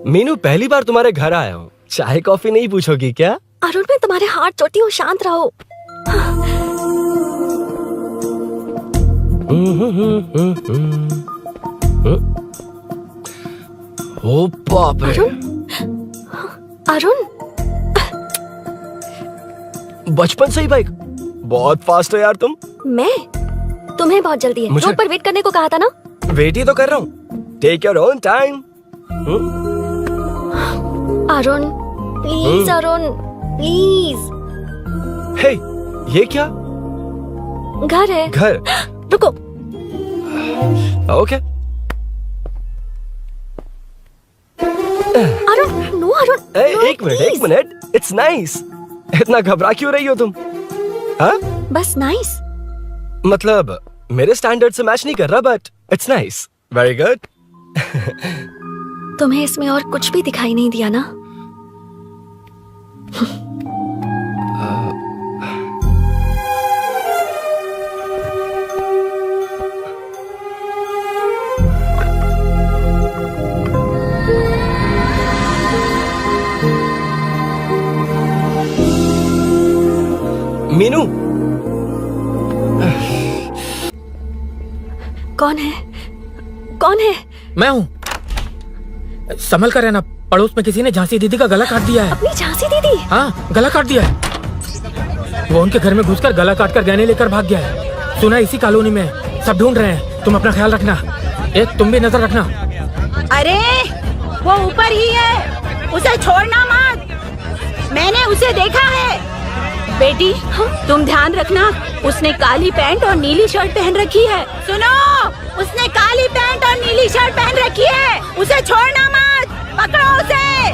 मीनू, पहली बार तुम्हारे घर आया हूँ। चाय कॉफी नहीं पूछोगी क्या? अरुण, मैं तुम्हारे हाथ चोटी हूँ, शांत रहो। ओ बाप रे। अरुण, बचपन से ही बाइक। बहुत फास्ट हो यार तुम। तुम्हें बहुत जल्दी है। मुझे- रोड पर वेट करने को कहा था ना? वेट ही तो कर रहा हूँ। Take your own time. Arun, please Arun, please. Hey, ये क्या? घर है। घर? रुको। Okay. Arun, no Arun. No, एक मिनट, please। एक मिनट। It's nice. इतना घबरा क्यों रही हो तुम? हाँ? बस नाइस। मतलब मेरे स्टैंडर्ड से मैच नहीं कर रहा, but it's nice. Very good. तुम्हें इसमें और कुछ भी दिखाई नहीं दिया ना? मीनू, कौन है? कौन है? मैं हूँ। संभल कर रहना। पड़ोस में किसी ने झांसी दीदी का गला काट दिया है। अपनी झांसी दीदी? हाँ, गला काट दिया है। वो उनके घर में घुसकर गला काट कर गहने लेकर भाग गया है। सुना इसी कॉलोनी में है। सब ढूंढ रहे हैं। तुम अपना ख्याल रखना। एक तुम भी नजर रखना। अरे वो ऊपर ही है, उसे छोड़ना मत। मैंने उसे देखा है। बेटी, तुम ध्यान रखना। उसने काली पैंट और नीली शर्ट पहन रखी है। सुनो, उसने काली पैंट और नीली शर्ट पहन रखी है। उसे छोड़ना मत। पकड़ो उसे।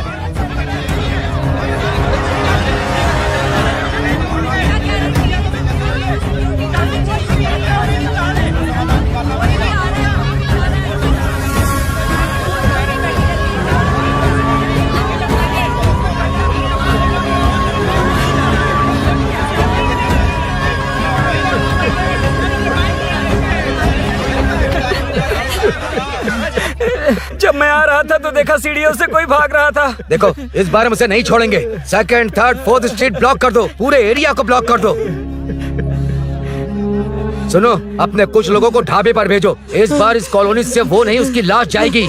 जब मैं आ रहा था तो देखा सीढ़ियों से कोई भाग रहा था। देखो इस बार हम उसे नहीं छोड़ेंगे। Second, third, fourth street block कर दो, पूरे एरिया को ब्लॉक कर दो। सुनो, अपने कुछ लोगों को ढाबे पर भेजो। इस बार इस कॉलोनी से वो नहीं, उसकी लाश जाएगी।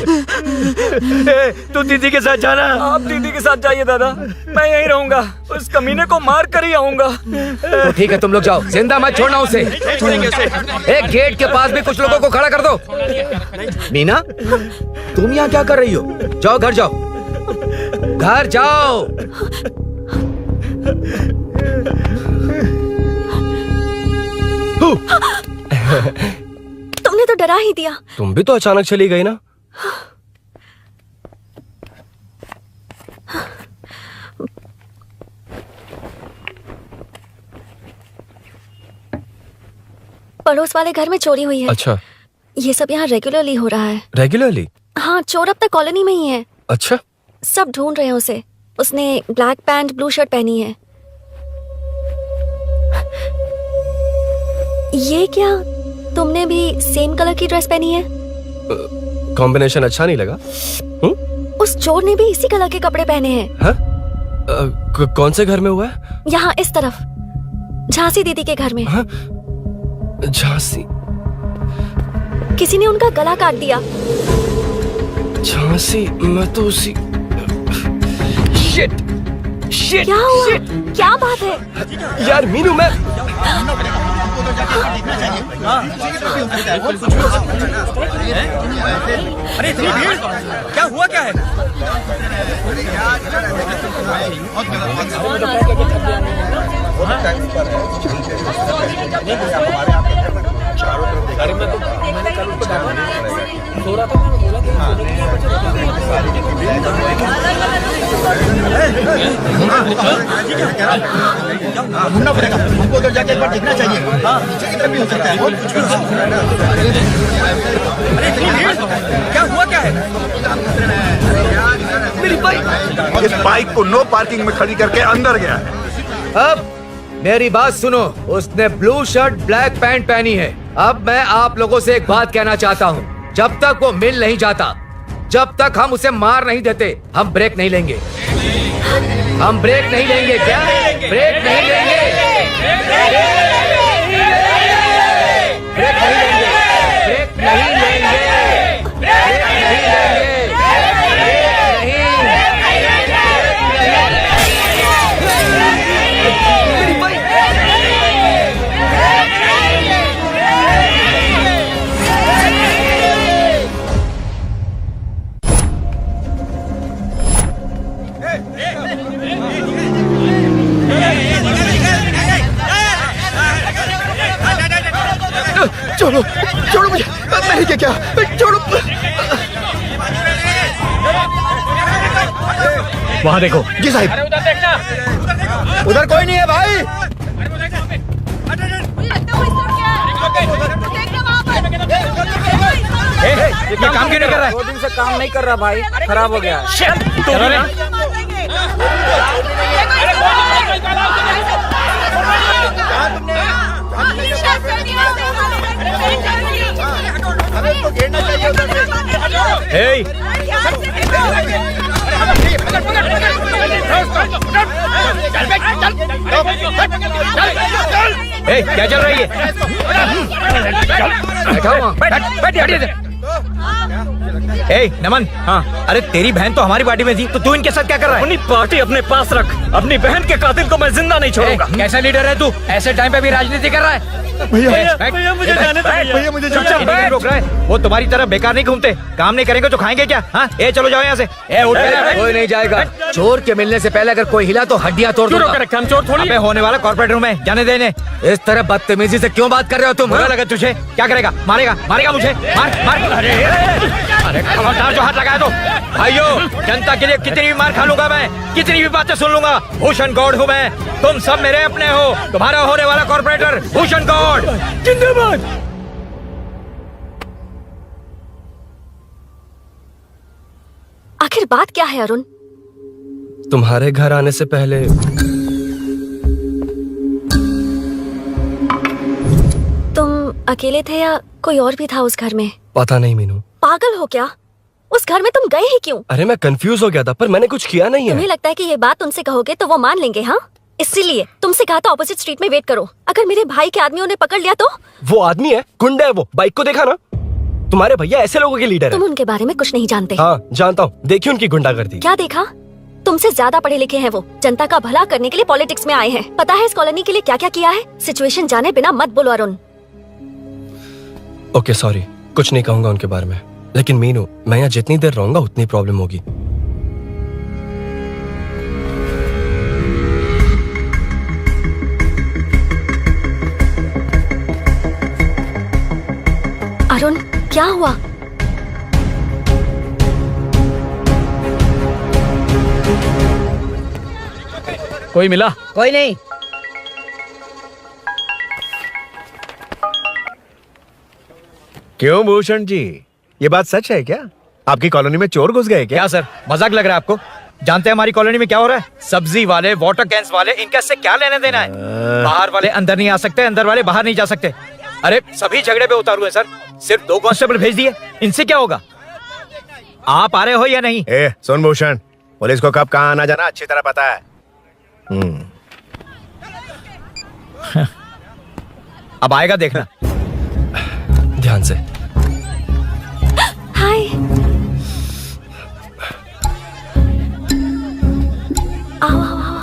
तू दीदी के साथ जाना। आप दीदी के साथ जाइए दादा, मैं यहीं रहूंगा। उस कमीने को मार कर ही आऊंगा। तो ठीक है, तुम लोग जाओ, जिंदा मत छोड़ना उसे। एक गेट के पास भी कुछ लोगों को खड़ा कर दो। मीना, तुम यहाँ क्या कर रही हो? जाओ घर जाओ, घर जाओ। तुमने तो डरा ही दिया। तुम भी तो अचानक चली गई ना। पड़ोस वाले घर में चोरी हुई है। अच्छा, ये सब यहाँ रेगुलरली हो रहा है। रेगुलरली? हाँ, चोर अब तक कॉलोनी में ही है। अच्छा, सब ढूंढ रहे हैं उसे। उसने ब्लैक पैंट ब्लू शर्ट पहनी है। ये क्या, तुमने भी सेम कलर की ड्रेस पहनी है? कॉम्बिनेशन अच्छा नहीं लगा? उस चोर ने भी इसी कलर के कपड़े पहने हैं। हाँ? कौन से घर में हुआ है? यहाँ इस तरफ, झांसी दीदी के घर में। हाँ? झांसी? किसी ने उनका गला काट दिया। झांसी? मैं तो उसी... शिट! शिट! क्या हुआ? क्या बात है? यार मीनू, मैं... अरे क्या हुआ, क्या है? ढूंढना पड़ेगा हमको, उधर जाके एक बार देखना चाहिए। हाँ, इधर भी हो सकता है। क्या हुआ, क्या है? मेरी बाइक! इस बाइक को नो पार्किंग में खड़ी करके अंदर गया है। अब मेरी बात सुनो, उसने ब्लू शर्ट ब्लैक पैंट पहनी है। अब मैं आप लोगों से एक बात कहना चाहता हूँ, जब तक वो मिल नहीं जाता, जब तक हम उसे मार नहीं देते, हम ब्रेक नहीं लेंगे। हम ब्रेक नहीं लेंगे। क्या ब्रेक नहीं लेंगे? ब्रेक नहीं लेंगे। ब्रेक नहीं लेंगे। ब्रेक नहीं लेंगे। छोड़ो, छोड़ो मुझे। नहीं क्या क्या, छोड़ो। वहाँ देखो। जी साहब। उधर कोई नहीं है भाई। ये काम क्यों नहीं कर रहा है? 2 दिन से काम नहीं कर रहा भाई, खराब हो गया। क्या चल रही है? नमन, हाँ, अरे तेरी बहन तो हमारी पार्टी में थी, तो तू इनके साथ क्या कर रहा है? अपनी पार्टी अपने पास रख, अपनी बहन के कातिल को मैं जिंदा नहीं छोड़ूंगा। कैसा लीडर है तू? ऐसे टाइम पे भी राजनीति कर रहा है? भैया मुझे जाने दो। भैया मुझे चुपचाप बैठ। रोक रहा है? वो तुम्हारी तरह बेकार नहीं घूमते, काम नहीं करेंगे तो खाएंगे क्या? हाँ, ए चलो जाओ यहाँ से। कोई नहीं जाएगा। चोर के मिलने से पहले अगर कोई हिला तो हड्डियां तोड़ दूंगा। हम चोर थोड़ी। होने वाला कॉर्पोरेट रूम है, जाने देने। इस तरह बदतमीजी से क्यों बात कर रहे हो तुम? बुरा लगा तुझे? क्या करेगा? मारेगा? मारेगा मुझे? मार मार। अरे खबरदार जो हाथ लगाया तो। भाइयों, जनता के लिए कितनी भी मार खा लूंगा मैं, कितनी भी बातें सुन लूंगा। भूषण गौड़ हूँ मैं, तुम सब मेरे अपने हो। तुम्हारा होने वाला कॉर्पोरेटर भूषण गौड़ जिंदाबाद। आखिर बात क्या है अरुण? तुम्हारे घर आने से पहले तुम अकेले थे या कोई और भी था उस घर में? पता नहीं मीनू। पागल हो क्या? उस घर में तुम गए ही क्यों? अरे मैं कंफ्यूज हो गया था, पर मैंने कुछ किया नहीं तुम्हें है। लगता है कि ये बात उनसे कहोगे तो वो मान लेंगे? हाँ, इसीलिए तुमसे कहा था ऑपोजिट स्ट्रीट में वेट करो। अगर मेरे भाई के आदमियों ने पकड़ लिया तो? वो आदमी है, गुंडा है वो। बाइक को देखा ना? तुम्हारे भैया ऐसे लोगों के लीडर तुम है। उनके बारे में कुछ नहीं जानते। हाँ जानता हूँ, देखिए उनकी गुंडागर्दी। क्या देखा? तुमसे ज्यादा पढ़े लिखे हैं वो। जनता का भला करने के लिए पॉलिटिक्स में आए हैं। पता है इस कॉलोनी के लिए क्या क्या किया है? सिचुएशन जाने बिना मत बोलो अरुण। ओके सॉरी, कुछ नहीं कहूंगा उनके बारे में। लेकिन मीनू, मैं यहाँ जितनी देर रहूंगा उतनी प्रॉब्लम होगी। अरुण, क्या हुआ? कोई मिला? कोई नहीं। क्यों भूषण जी, ये बात सच है क्या? आपकी कॉलोनी में चोर घुस गए क्या? क्या सर, मजाक लग रहा है आपको? जानते हैं हमारी कॉलोनी में क्या हो रहा है? सब्जी वाले, वाटर कैंस वाले, इनका इससे क्या लेना देना है? बाहर वाले अंदर नहीं आ सकते, अंदर वाले बाहर नहीं जा सकते। अरे सभी झगड़े पे उतारू है सर। सिर्फ 2 कांस्टेबल भेज दिए, इनसे क्या होगा? आप आ रहे हो या नहीं? ए सुन भूषण, पुलिस को कब कहाँ आना जाना अच्छी तरह पता है। अब आएगा देखना। ध्यान से। हाय। आओ आओ आओ।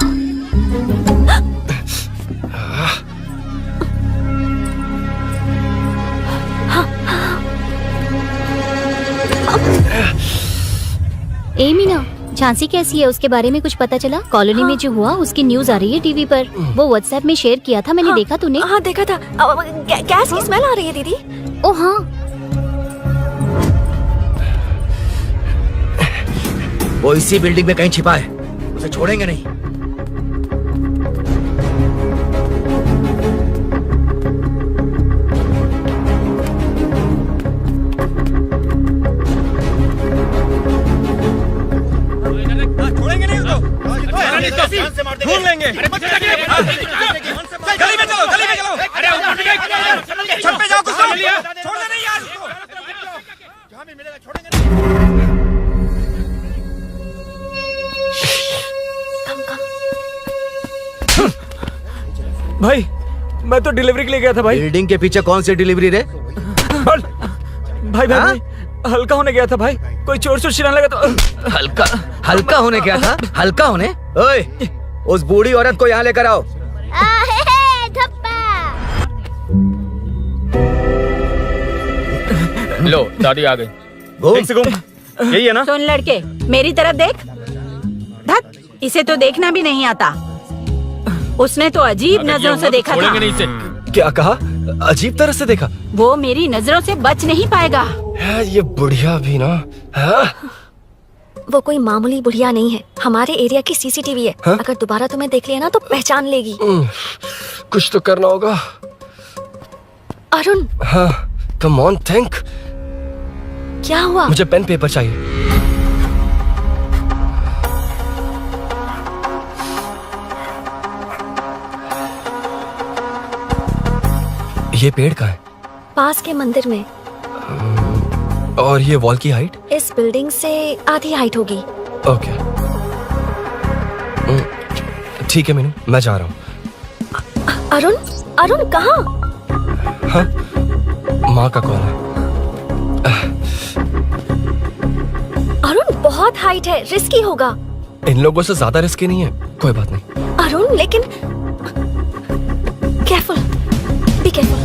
ए मीना, झांसी कैसी है? उसके बारे में कुछ पता चला? कॉलोनी में जो हुआ उसकी न्यूज आ रही है टीवी पर। वो व्हाट्सएप में शेयर किया था मैंने। देखा तूने? हाँ देखा था। गैस की स्मेल आ रही है दीदी। ओ हाँ, वो इसी बिल्डिंग में कहीं छिपा है, उसे छोड़ेंगे नहीं। ढूंढ लेंगे। गली में चलो, गली में चलो। अरे छत पे जाओ, कुछ छोड़ दे नहीं यार। जहाँ भी मिलेगा छोड़ेंगे नहीं। भाई, मैं तो डिलीवरी के लिए गया था भाई। बिल्डिंग के पीछे कौन सी डिलीवरी रे? भाई भाई, हल्का होने गया था भाई। कोई चोर चोर चिल्लाने लगा तो। हल्का होने गया था? हल्का होने? ओए, उस बूढ़ी औरत को यहाँ लेकर आओ। लो दादी आ गई। घूम। यही है ना? सुन लड़के, मेरी तरफ देख। धत, इसे तो देखना भी नहीं आता। उसने तो अजीब नजरों से देखा था। नहीं इसे। क्या कहा? अजीब तरह से देखा? वो मेरी नजरों से बच नहीं पाएगा। ये बुढ़िया भी ना। हाँ? वो कोई मामूली बुढ़िया नहीं है, हमारे एरिया की सीसीटीवी है। हाँ? अगर दोबारा तुम्हें देख लिया ना तो पहचान लेगी। कुछ तो करना होगा। अरुण, हाँ, कम ऑन थिंक। क्या हुआ? मुझे पेन पेपर चाहिए। ये पेड़ का है? पास के मंदिर में। और ये वॉल की हाइट? इस बिल्डिंग से आधी हाइट होगी। ओके, ठीक है मीनू, मैं जा रहा हूँ। अरुण, अरुण कहाँ? हाँ, माँ का कॉल है। अरुण बहुत हाइट है, रिस्की होगा। इन लोगों से ज्यादा रिस्की नहीं है। कोई बात नहीं। अरुण लेकिन केयरफुल, बी केयरफुल।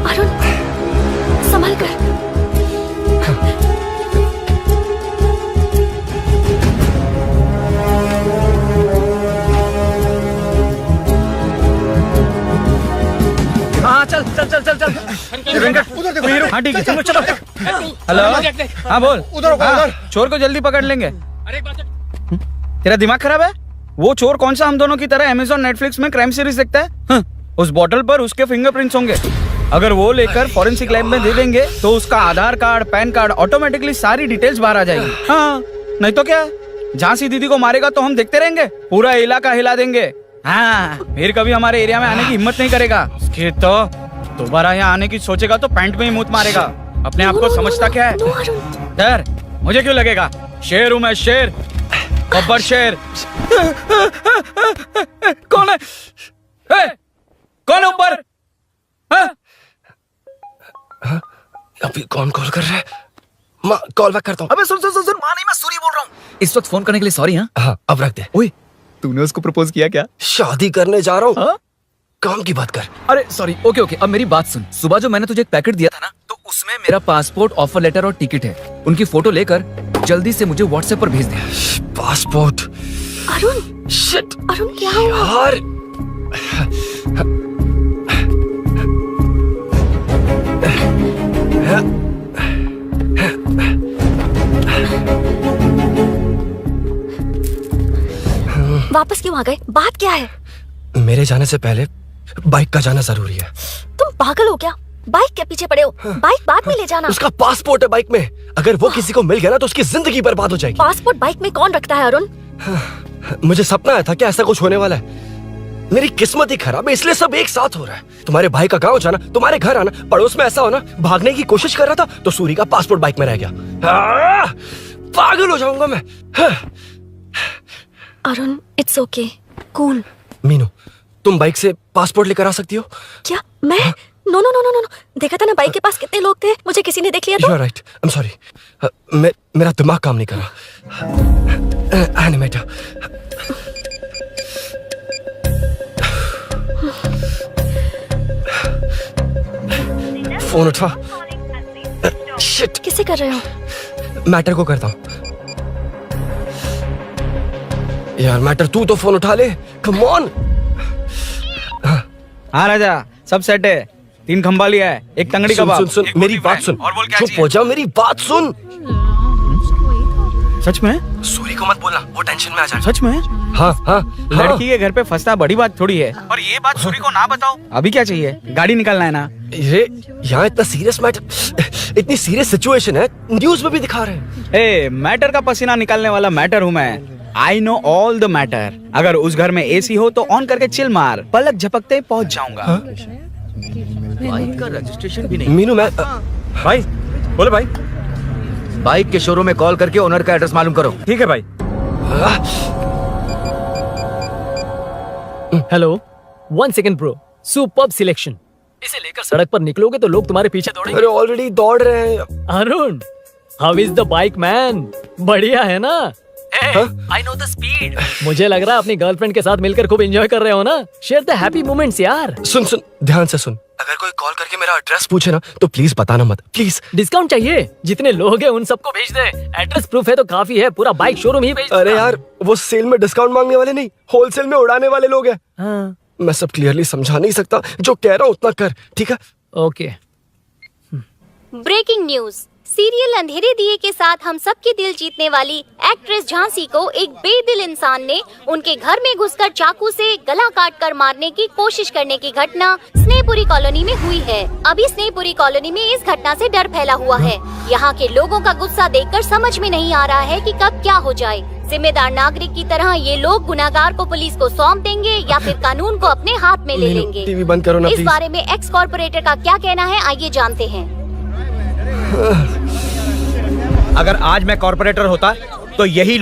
अरुण संभल कर। हाँ चल चल चल चल चल। हाँ ठीक है, चलो चलो। हेलो, हाँ बोल। उधर चोर को जल्दी पकड़ लेंगे। तेरा दिमाग खराब है? वो चोर कौन सा हम दोनों की तरह अमेज़न नेटफ्लिक्स में क्राइम सीरीज देखता है? उस बॉटल पर उसके फिंगरप्रिंट्स होंगे। अगर वो लेकर फॉरेंसिक लैब में दे देंगे तो उसका आधार कार्ड, पैन कार्ड, ऑटोमेटिकली सारी डिटेल्स बाहर आ जाएगी। हाँ, नहीं तो क्या? झांसी दीदी को मारेगा तो हम देखते रहेंगे? पूरा इलाका हिला देंगे। हाँ, फिर कभी हमारे एरिया में आने की हिम्मत नहीं करेगा। उसके तो दोबारा यहाँ आने की सोचेगा तो पैंट में ही मूत मारेगा। अपने आप को समझता क्या है? डर मुझे क्यों लगेगा? शेर हूँ मैं, शेर, गब्बर शेर। कौन है? कौन है ऊपर? अभी कौन कॉल कर रहा है? माँ कॉल बैक करता हूँ। अबे सुन माँ नहीं, मैं सूरी बोल रहा हूँ। इस वक्त फोन करने के लिए सॉरी। हाँ अब रख दे। ओए, तूने उसको प्रपोज किया क्या? शादी करने जा रहा हूँ। काम की बात कर। अरे सॉरी, ओके, अब मेरी बात सुन। सुबह जो मैंने तुझे एक पैकेट दिया था ना, तो उसमें मेरा पासपोर्ट, ऑफर लेटर और टिकट है। उनकी फोटो लेकर जल्दी से मुझे व्हाट्सएप पर भेज दे। पासपोर्ट? अरुण, शिट, अरुण क्या हुआ? यार वापस क्यों आ गए? बात क्या है? मेरे जाने से पहले बाइक का जाना जरूरी है। तुम पागल हो क्या? बाइक के पीछे पड़े हो? बाइक बाद में ले जाना। उसका पासपोर्ट है बाइक में। अगर वो किसी को मिल गया ना तो उसकी जिंदगी बर्बाद हो जाएगी। पासपोर्ट बाइक में कौन रखता है अरुण? मुझे सपना आया था कि ऐसा कुछ होने वाला है। मेरी किस्मत ही खराब है, इसलिए सब एक साथ हो रहा है। तुम्हारे भाई का गांव जाना, तुम्हारे घर आना, पड़ोस में ऐसा होना। भागने की कोशिश कर रहा था तो सूरी का पासपोर्ट बाइक में रह गया। पागल हो जाऊंगा मैं। Arun, it's okay, cool. Meenu, तुम बाइक से पासपोर्ट लेकर आ सकती हो? क्या मैं? No no no no no, देखा था ना बाइक के पास कितने लोग थे, मुझे किसी ने देख लिया तो। You are right. I'm sorry. मेरा दिमाग काम नहीं कर रहा। एनिमेटर। फोन उठा। शिट, किसे कर रहे हो? मैटर को करता हूँ। यार मैटर, तू तो फोन उठा ले। Come on. हाँ राजा, सब सेट है। 3 खंबा लिया है, एक तंगड़ी कबाब। सुन मेरी बात सुन। चुप हो जा, मेरी बात सुन। सच में? सूरी को मत बोलना, वो टेंशन में आ जाएगा। सच में? हाँ। लड़की के घर पे फंसना बड़ी बात थोड़ी है। और ये बात सूरी को ना बताओ। अभी क्या चाहिए? गाड़ी निकालना है ना? ये यहाँ इतना सीरियस मैटर, इतनी सीरियस सिचुएशन है, न्यूज में भी दिखा रहे हैं। ए, मैटर का पसीना निकालने वाला मैटर हूँ मैं। I know all the matter. अगर उस घर में एसी हो तो ऑन करके चिल मार, पलक झपकते पहुंच जाऊंगा। बाइक का रजिस्ट्रेशन भी नहीं। मीनू, मैं भाई बोले भाई, बाइक के शोरूम में कॉल करके ओनर का एड्रेस मालूम करो। ठीक है भाई। Hello, 1 second bro, superb selection. इसे लेकर सड़क पर निकलोगे तो लोग तुम्हारे पीछे दौड़ेंगे। अरे ऑलरेडी दौड़ रहे हैं। Arun, how is the bike man? बढ़िया है ना? I know the speed. मुझे लग रहा है अपनी गर्लफ्रेंड के साथ मिलकर खूब एंजॉय कर रहे हो ना? शेयर द हैप्पी मोमेंट्स यार। सुन ध्यान से सुन। अगर कोई कॉल करके मेरा एड्रेस पूछे ना तो प्लीज बताना मत, प्लीज। डिस्काउंट चाहिए? जितने लोग हैं उन सबको भेज दे। एड्रेस प्रूफ है तो काफी है, पूरा बाइक शोरूम ही भेज दे। अरे यार, वो सेल में डिस्काउंट मांगने वाले नहीं, होलसेल में उड़ाने वाले लोग हैं। हाँ। मैं सब क्लियरली समझा नहीं सकता, जो कह रहा हूँ उतना कर, ठीक है? ओके। Breaking news. सीरियल अंधेरे दिए के साथ हम सबके दिल जीतने वाली एक्ट्रेस झांसी को एक बेदिल इंसान ने उनके घर में घुसकर चाकू से गला काटकर मारने की कोशिश करने की घटना स्नेहपुरी कॉलोनी में हुई है। अभी स्नेहपुरी कॉलोनी में इस घटना से डर फैला हुआ है। यहाँ के लोगों का गुस्सा देखकर समझ में नहीं आ रहा है कि कब क्या हो जाए। जिम्मेदार नागरिक की तरह ये लोग गुनाहगार को पुलिस को सौंप देंगे या फिर कानून को अपने हाथ में ले लेंगे। टीवी बंद करो ना इस प्लीज। बारे में एक्स कॉर्पोरेटर का क्या कहना है, आइए जानते हैं। अगर आज मैं कॉर्पोरेटर होता तो यही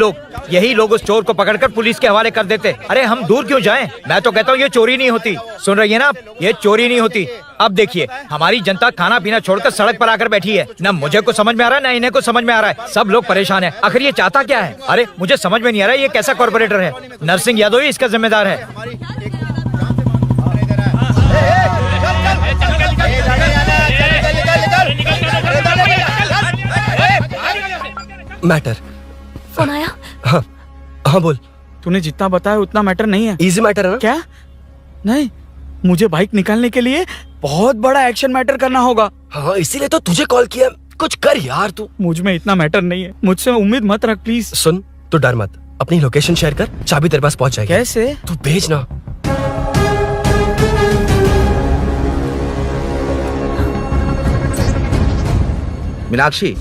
लोग उस चोर को पकड़कर पुलिस के हवाले कर देते। अरे हम दूर क्यों जाएं? मैं तो कहता हूँ ये चोरी नहीं होती। सुन रही है ना आप? ये चोरी नहीं होती। अब देखिए, हमारी जनता खाना पीना छोड़कर सड़क पर आकर बैठी है। ना मुझे को समझ में आ रहा है, ना इन्हें को समझ में आ रहा है। सब लोग परेशान है। आखिर ये चाहता क्या है? अरे मुझे समझ में नहीं आ रहा है, ये कैसा कॉर्पोरेटर है? नरसिंह यादव ही इसका जिम्मेदार है। मैटर। फोन आया? हाँ बोल। तूने जितना बताया उतना मैटर नहीं है। इजी मैटर है ना? क्या? नहीं, मुझे बाइक निकालने के लिए बहुत बड़ा एक्शन मैटर करना होगा। हाँ, इसीलिए तो तुझे कॉल किया। कुछ कर यार तू। मुझ में इतना मैटर नहीं है, मुझसे उम्मीद मत रख प्लीज। सुन, तू डर मत, अपनी लोकेशन शेयर कर, चाबी तेरे पास पहुंच जाएगी। कैसे? तू भेज ना। मीनाक्षी,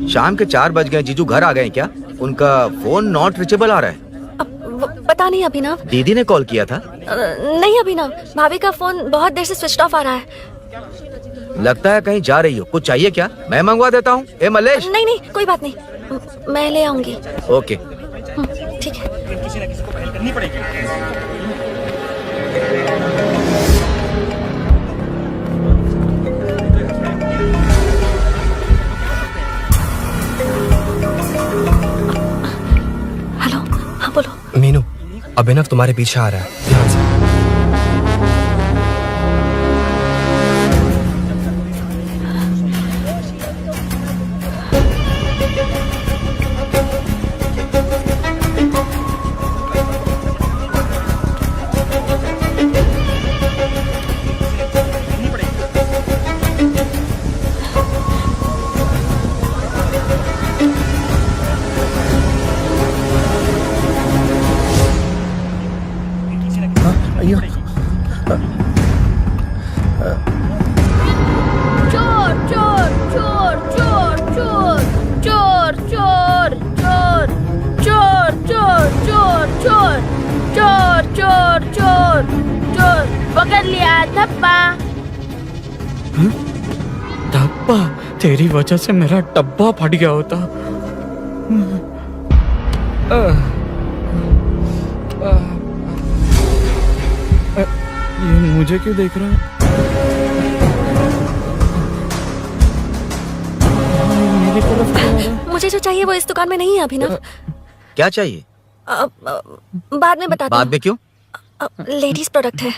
शाम के 4 बज गए, जीजू घर आ गए क्या? उनका फोन नॉट रीचेबल आ रहा है। पता नहीं अभिनव। दीदी ने कॉल किया था? नहीं अभिनव, भाभी का फोन बहुत देर से स्विच ऑफ आ रहा है। लगता है कहीं जा रही हो। कुछ चाहिए क्या? मैं मंगवा देता हूँ। ए मलेश। नहीं नहीं कोई बात नहीं, मैं ले आऊंगी। ओके ठीक है। हेलो, हाँ बोलो। मीनू, अभिनव तुम्हारे पीछे आ रहा है, ध्यान से। चोर चोर चोर चोर चोर चोर चोर चोर चोर चोर चोर चोर चोर चोर चोर पकड़ लिया धप्पा। डब्बा, तेरी वजह से मेरा डब्बा फट गया होता। ये मुझे क्यों देख रहा है? मेरी तरफ क्यों आ रहा है? मुझे जो चाहिए वो इस दुकान में नहीं है अभिनव। क्या चाहिए? बाद में बताती बाद में क्यों? लेडीज प्रोडक्ट है।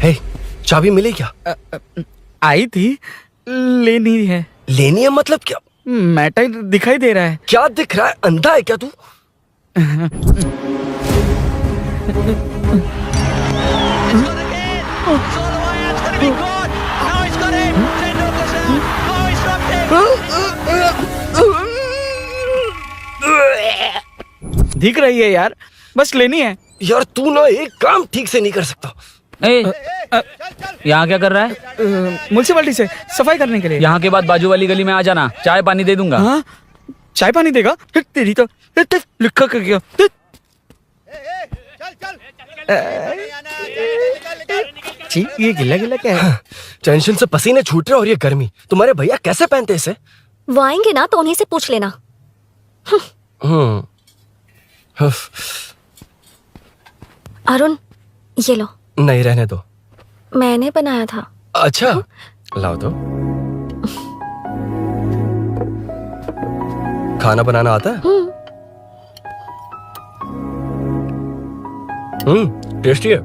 हे, चाबी मिली क्या? आई थी, लेनी है। लेनी है मतलब क्या? मैटर दिखाई दे रहा है। क्या दिख रहा है? अंधा है क्या तू? दिख रही है यार, बस लेनी है। यार तू ना एक काम ठीक से नहीं कर सकता। यहाँ क्या कर रहा है? म्युनिसिपैलिटी से सफाई करने के लिए। यहाँ के बाद बाजू वाली गली में आ जाना, चाय पानी दे दूंगा। हाँ? चाय पानी देगा? तेरी तो लिखा कर गया। ये गिला गिला क्या है? टेंशन से पसीने छूट रहे और ये गर्मी, तुम्हारे भैया कैसे पहनते इसे? वो आएंगे ना तो उन्हीं से पूछ लेना। अरुण, ये लो। नहीं, रहने दो। मैंने बनाया था। अच्छा, लाओ तो। खाना बनाना आता है? टेस्टी है।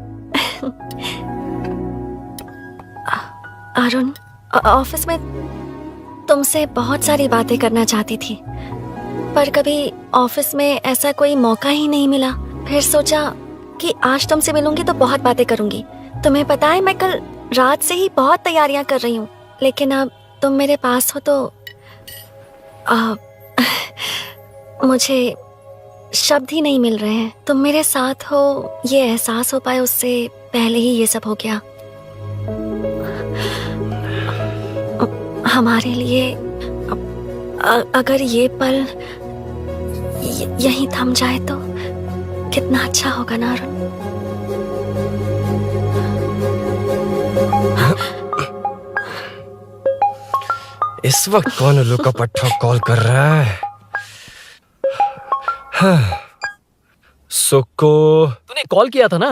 अरुण, ऑफिस में तुमसे बहुत सारी बातें करना चाहती थी, पर कभी ऑफिस में ऐसा कोई मौका ही नहीं मिला। फिर सोचा कि आज तुमसे मिलूंगी तो बहुत बातें करूंगी। तुम्हें पता है मैं कल रात से ही बहुत तैयारियां कर रही हूँ, लेकिन अब तुम मेरे पास हो तो मुझे शब्द ही नहीं मिल रहे हैं। तुम मेरे साथ हो ये एहसास हो पाए उससे पहले ही ये सब हो गया। हमारे लिए अगर ये पल यहीं थम जाए तो कितना अच्छा होगा ना अरुण। इस वक्त कौन उल्लू का पट्टा कॉल कर रहा है? सुको, तूने कॉल किया था ना?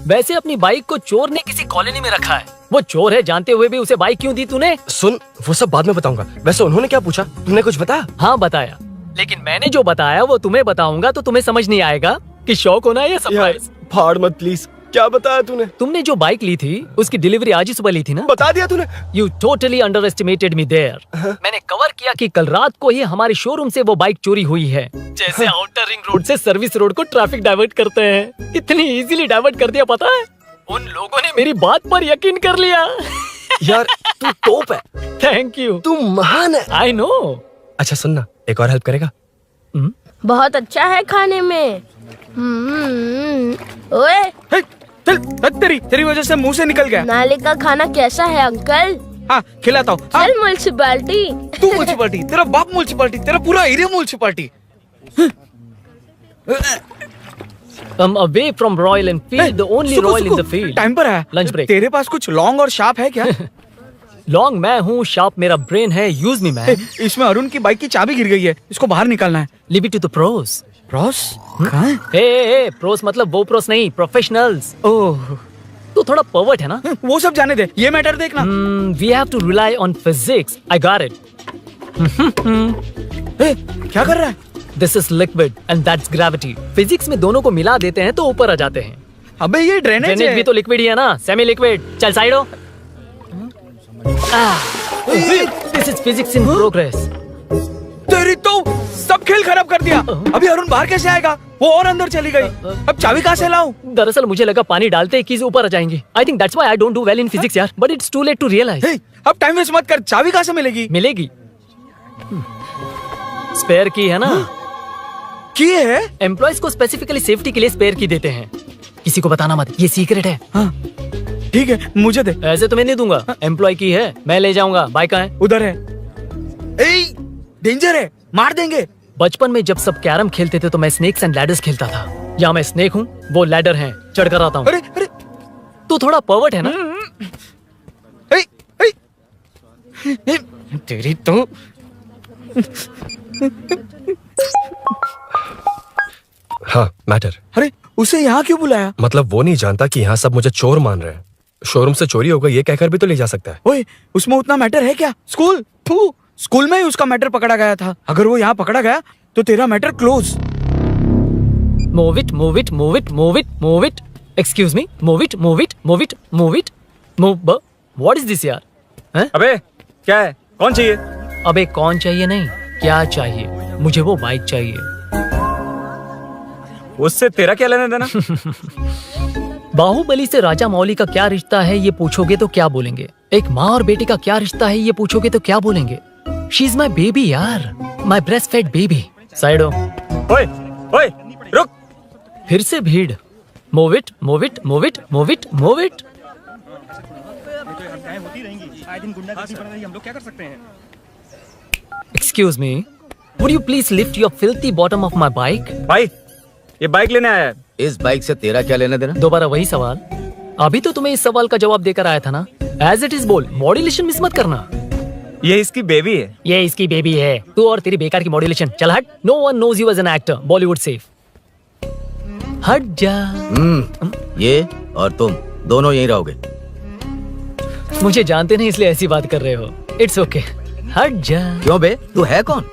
वैसे अपनी बाइक को चोर ने किसी कॉलोनी में रखा है। वो चोर है जानते हुए भी उसे बाइक क्यों दी तूने? सुन, वो सब बाद में बताऊंगा। वैसे उन्होंने क्या पूछा? तुमने कुछ बताया? हाँ बताया, लेकिन मैंने जो बताया वो तुम्हें बताऊंगा तो तुम्हें समझ नहीं आएगा कि शौक होना है या सरप्राइज। फाड़ मत प्लीज। क्या बताया तूने? तुमने जो बाइक ली थी उसकी डिलीवरी आज ही सुबह ली थी ना? बता दिया तूने? You totally underestimated me there. मैंने कवर किया कि कल रात को ही हमारे शोरूम से वो बाइक चोरी हुई है। जैसे आउटर रिंग रोड से सर्विस रोड को ट्रैफिक डाइवर्ट करते हैं, इतनी इजीली डाइवर्ट कर दिया। पता है, उन लोगों ने मेरी बात पर यकीन कर लिया। यार तू टॉप है। थैंक यू, तू महान है। I know. अच्छा सुनना, एक और हेल्प करेगा? बहुत अच्छा है खाने में। ओए, तेरी वजह से मुंह से निकल गया। नाले का खाना कैसा है अंकल? हाँ खिलाता हूँ। हाँ, चल म्युनिसिपैलिटी। तू म्युनिसिपैलिटी, तेरा बाप म्युनिसिपैलिटी, तेरा पूरा area municipality. away from Royal Enfield, the only Royal in the field. Time पर है। Lunch break. तेरे पास कुछ लॉन्ग और शार्प है क्या? लॉन्ग मैं हूँ, शार्प मेरा ब्रेन है, यूज मी मैन। इसमें अरुण की बाइक की चाबी गिर गई है, इसको बाहर निकालना है। Leave it to the pros. Pros कहाँ है? ए प्रोस मतलब वो प्रोस नहीं, प्रोफेशनल्स। ओह तू थोड़ा पर्वर्ट है ना? वो सब जाने दे, ये मैटर देखना। We have to rely on physics. I got it. क्या कर रहा है? This is liquid and that's gravity. Physics में दोनों को मिला देते हैं तो ऊपर आ जाते हैं। अबे ये ड्रेनेज ड्रेनेज है। भी तो लिक्विड ही है ना, सेमी लिक्विड। चल साइड हो। This is physics in progress. तेरी तो सब खेल खराब कर दिया। अभी अरुण बाहर कैसे आएगा? वो और अंदर चली गई। अब चाबी कहाँ से लाऊं? दरअसल मुझे लगा पानी डालते ही कीज ऊपर आ जाएंगी। I think that's why I don't do well in physics यार। But it's too late to realize. हे, अब टाइम वेस्ट मत कर, चाबी कहाँ से मिलेगी? मिलेगी। स्पेयर की है ना? की है? एम्प्लॉयज को स्पेसिफिकली सेफ्टी के लिए स्पेयर की देते हैं। किसी को बताना मत, ये सीक्रेट है। हाँ ठीक है, मुझे दे। ऐसे तुम्हें नहीं दूंगा। एम्प्लॉय की है, मैं ले जाऊंगा। बाइक कहाँ है? उधर है। ए, डेंजर है, मार देंगे। बचपन में जब सब कैरम खेलते थे तो मैं स्नेक्स एंड लैडर्स खेलता था। या मैं स्नेक हूँ, वो लैडर है, चढ़ कर आता हूँ। अरे अरे, तू थोड़ा पर्वर्ट है ना? ए, ए, तेरी तो हाँ मैटर। अरे उसे यहाँ क्यों बुलाया? मतलब वो नहीं जानता कि यहाँ सब मुझे चोर मान रहे हैं। शोरूम से चोरी होगा ये कहकर भी तो ले जा सकता है। ओए, उसमें उतना मैटर है क्या? स्कूल स्कूल में ही उसका मैटर पकड़ा गया था। अगर वो यहाँ पकड़ा गया तो तेरा matter close. Move it, move it, move it, move it, move it. Excuse me, move it, move it, move it, move it, move. What is this यार? हैं? अबे क्या है? कौन चाहिए? अबे कौन चाहिए नहीं, क्या चाहिए? मुझे वो बाइक चाहिए। उससे तेरा क्या लेना देना? बाहुबली से राजा मौली का क्या रिश्ता है ये पूछोगे तो क्या बोलेंगे? एक माँ और बेटे का क्या रिश्ता है ये पूछोगे तो क्या बोलेंगे? शी इज माई बेबी यार, my breastfed baby. Side हो। ओए ओए रुक। फिर से भीड़। Move it, move it, move it, move it, move it. Excuse me, would you please lift your filthy bottom off my bike? भाई ये बाइक लेने आया है। इस बाइक से तेरा क्या लेना देना? दोबारा वही सवाल। अभी तो तुम्हें इस सवाल का जवाब देकर आया था ना। एज इट इज बोल, मॉड्यूलेशन मिस मत करना। ये इसकी बेबी है। ये इसकी बेबी है। तू और तेरी बेकार की मॉड्यूलेशन। चल हट। No one knows you as an actor. Bollywood safe. हट जा। ये और तुम दोनों यहीं रहोगे। मुझे जानते नहीं इसलिए ऐसी बात कर रहे हो। It's okay. हट जा। क्यों बे, तू है कौन?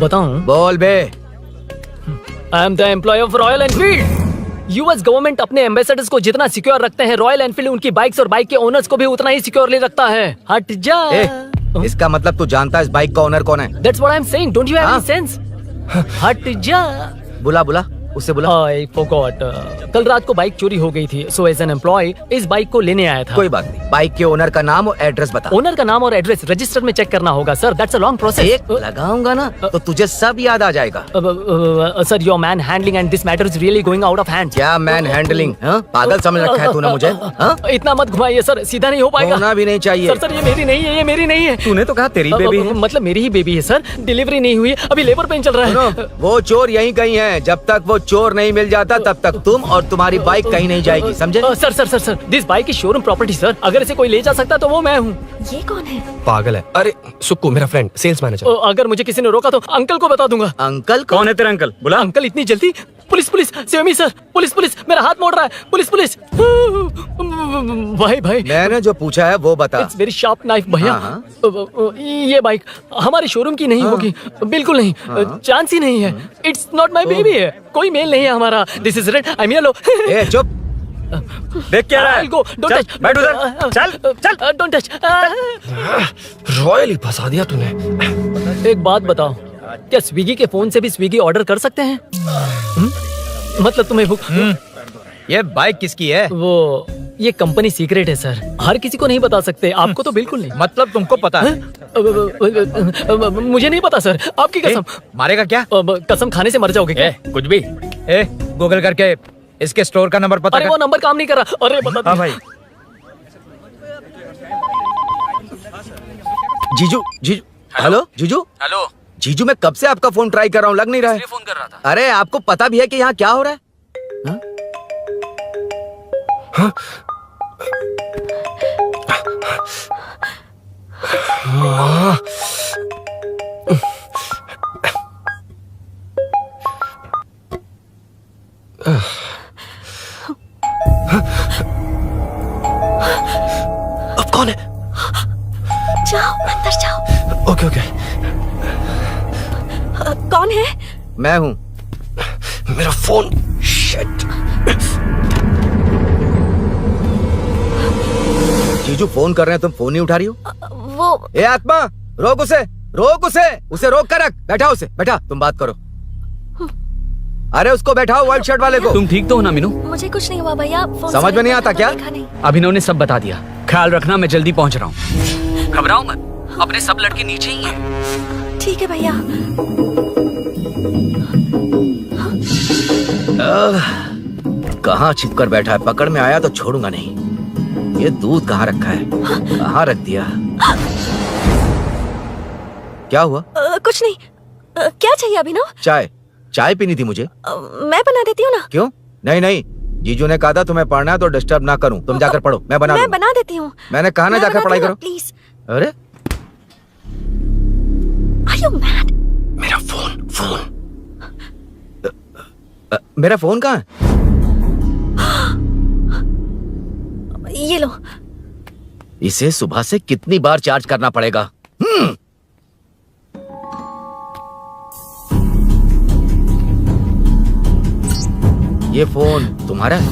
बताऊं? बोल बे। I am the employ of Royal Enfield. US government अपने एम्बेसडर्स को जितना सिक्योर रखते हैं, रॉयल एनफील्ड उनकी बाइक्स और बाइक के ओनर्स को भी उतना ही सिक्योरली रखता है। हट जा। इसका मतलब तू जानता है इस बाइक का ओनर कौन है? That's what I'm saying. Don't you have any sense? हट जा। बुला बुला, उससे बुला। I forgot. कल रात को बाइक चोरी हो गई थी, so as an employee इस बाइक को लेने आया था। कोई बात नहीं, बाइक के ओनर का नाम और एड्रेस बता। ओनर का नाम और एड्रेस रजिस्टर में चेक करना होगा sir. That's a long process. एक लगाऊंगा ना तो तुझे सब याद आ जाएगा। Sir your man handling and this matter is really going out of hand. क्या मैन हैंडलिंग? पागल समझ रखा है तूने मुझे? इतना मत घुमाइए सर, सीधा नहीं हो पाएगा। होना भी नहीं चाहिए। सर सर ये मेरी नहीं है, ये मेरी नहीं है। तूने तो कहा तेरी बेबी है। मतलब मेरी ही बेबी है सर। डिलीवरी नहीं हुई, अभी लेबर पेन चल रहा है। वो चोर यहीं कहीं है। जब तक वो चोर नहीं मिल जाता तब तक तुम और तुम्हारी बाइक कहीं नहीं जाएगी, समझे? Sir sir sir sir this bike is showroom property sir. अगर इसे कोई ले जा सकता तो वो मैं हूँ। ये कौन है? पागल है। अरे सुक्कू मेरा फ्रेंड, सेल्स मैनेजर। अगर मुझे किसी ने रोका तो अंकल को बता दूंगा। अंकल कौन है तेरा अंकल? बुला। अंकल इतनी जल्दी? Police police save me sir. Police police मेरा हाथ मोड़ रहा है। Police police. भाई भाई मैंने जो पूछा है वो बता। इट्स वेरी शार्प नाइफ भैया। ये बाइक हमारे शोरूम की नहीं होगी, बिल्कुल नहीं। चांस ही नहीं है। इट्स नॉट माय बेबी है। कोई मेल नहीं है हमारा। This is red, I am yellow. ए चुप। देख क्या रहा है? Go don't touch. बैठ उधर। चल चल। Don't touch. रॉयल ही फंसा दिया तूने। एक बात बताओ, क्या स्विगी के फोन से भी स्विगी ऑर्डर कर सकते हैं? मतलब तुम्हें भूख? ये बाइक किसकी है? वो ये कंपनी सीक्रेट है सर, हर किसी को नहीं बता सकते। आपको तो बिल्कुल नहीं। मतलब तुमको पता है? मुझे नहीं पता सर, आपकी कसम। मारेगा क्या? कसम खाने से मर जाओगे क्या? कुछ भी। गूगल करके इसके स्टोर का नंबर पता अरे कर। वो नंबर काम नहीं कर रहा। अरे बता। हाँ भाई। जीजू जीजू हेलो जीजू हेलो। जीजू मैं कब से आपका फोन ट्राई कर रहा हूँ, लग नहीं रहा है। फोन कर रहा था। अरे आपको पता भी है कि यहाँ क्या हो रहा है? हाँ? हाँ? अब कौन है? जाओ अंदर जाओ। Okay okay. कौन है? मैं हूँ। मेरा फोन। शिट। जीजू फोन कर रहे हैं, तुम फोन नहीं उठा रही हो? वो ए आत्मा, रोक उसे, उसे रोक कर रख। बैठा उसे, बैठा, तुम बात करो। अरे उसको बैठाओ, व्हाइट शर्ट वाले को। तुम ठीक तो हो ना मीनू? मुझे कुछ नहीं हुआ भैया। फोन समझ में नहीं आता क्या? देखा नहीं। अभिनव ने सब बता दिया। ख्याल रखना, मैं जल्दी पहुंच रहा हूँ। घबराओ मत, अपने सब लड़के नीचे ही हैं। ठीक है भैया। कहाँ छिप कर बैठा है? पकड़ में आया तो छोड़ूंगा नहीं। ये दूध कहाँ रखा है? कहाँ रख दिया? क्या हुआ? कुछ नहीं। क्या चाहिए अभिनव? चाय पीनी थी मुझे। मैं बना देती हूँ ना। क्यों? नहीं, जीजू ने कहा था तुम्हें पढ़ना है तो डिस्टर्ब ना करूं। तुम जाकर पढ़ो, मैं बना देती हूँ। मैंने कहा ना जाकर पढ़ाई करो प्लीज। अरे Are you mad? मेरा फोन। मेरा फोन कहाँ है? ये लो। इसे सुबह से कितनी बार चार्ज करना पड़ेगा? ये फोन तुम्हारा है?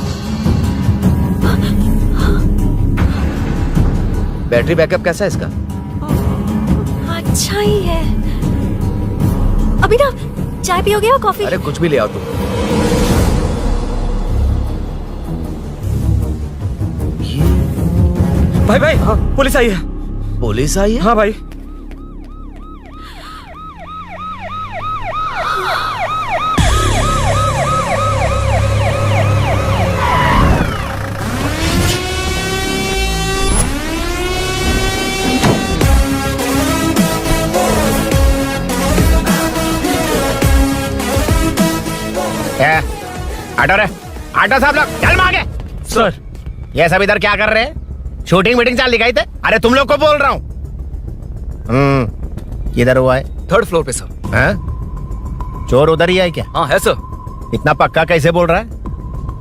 बैटरी बैकअप कैसा है इसका? अच्छा ही है। अभिनव चाय पियोगे या कॉफी? अरे कुछ भी ले आओ तुम। भाई हाँ, पुलिस आई है। पुलिस आई है? हाँ भाई। आटो रे, आटो साहब लोग चल मांगे। सर ये सब इधर क्या कर रहे हैं? शूटिंग मीटिंग चाल दिखाई थे? अरे तुम लोग को बोल रहा हूँ। किधर हुआ है? 3rd फ्लोर पे सर। हैं? चोर उधर ही है क्या? हाँ है सर। इतना पक्का कैसे बोल रहा है?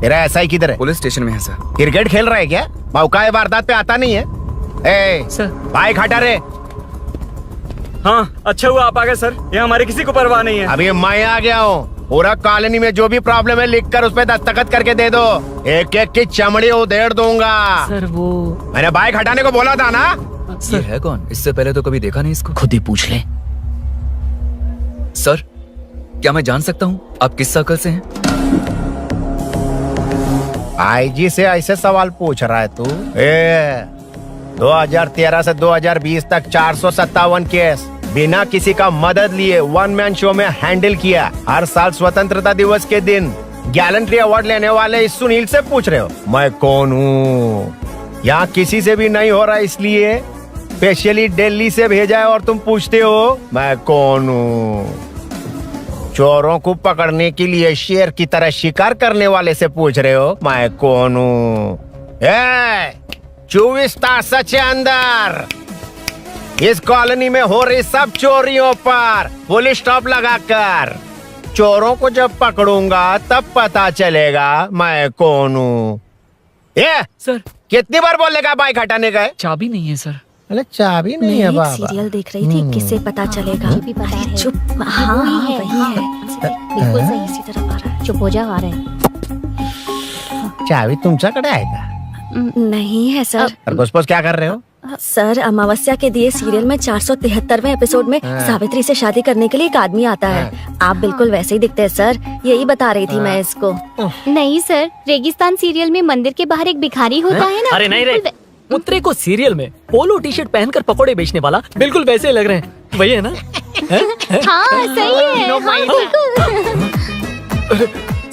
तेरा ऐसा ही किधर है? पुलिस स्टेशन में है सर। क्रिकेट खेल रहा है क्या? मौका है वारदात पे आता नहीं है। ए सर। बाइक हटा रे। हाँ अच्छा हुआ आप आ गए सर, ये हमारे किसी को परवाह नहीं है। अभी मैं आ गया हूँ। पूरा कॉलोनी में जो भी प्रॉब्लम है लिख कर उस पे दस्तखत करके दे दो। एक एक की चमड़ी उधेड़ दूंगा। सर वो मैंने बाइक हटाने को बोला था ना। ये है कौन? इससे पहले तो कभी देखा नहीं इसको। खुद ही पूछ ले। सर क्या मैं जान सकता हूँ आप किस सर्कल से हैं? आईजी से ऐसे सवाल पूछ रहा है तू? 2013 से 2020 तक 457 केस बिना किसी का मदद लिए 1 मैन शो में हैंडल किया। हर साल स्वतंत्रता दिवस के दिन गैलेंट्री अवार्ड लेने वाले इस सुनील से पूछ रहे हो मैं कौन हूँ? यहाँ किसी से भी नहीं हो रहा, इसलिए स्पेशली दिल्ली से भेजा है और तुम पूछते हो मैं कौन हूँ? चोरों को पकड़ने के लिए शेर की तरह शिकार करने वाले से पूछ रहे हो मैं कौन हूँ? 24 तास के अंदर इस कॉलोनी में हो रही सब चोरियों पर पुलिस स्टॉप लगाकर चोरों को जब पकड़ूंगा तब पता चलेगा मैं कौन हूँ। ये सर कितनी बार बोलेगा बाइक हटाने का है? चाबी नहीं है सर। अरे चाबी नहीं मैं है एक बाबा। सीरियल देख रही थी, किसे पता चलेगा? भी पता है। चुप। हाँ वही है। बिल्कुल सही। इसी तरफ आ रहा है। चुप हो जा, आ रहे हैं। चाबी तुमच्याकडे आहे का? नहीं है सर। खरगोश क्या कर रहे हो? सर अमावस्या के दिए सीरियल में 473वें एपिसोड में सावित्री से शादी करने के लिए एक आदमी आता है। आप बिल्कुल वैसे ही दिखते हैं सर, यही बता रही थी मैं इसको। नहीं सर, रेगिस्तान सीरियल में मंदिर के बाहर एक भिखारी होता है ना। अरे नहीं रे, पुत्रे को सीरियल में पोलो टी शर्ट पहनकर पकोड़े बेचने वाला बिल्कुल वैसे लग रहे हैं। वही है ना? हाँ सही है। हाँ, बिल्कुल।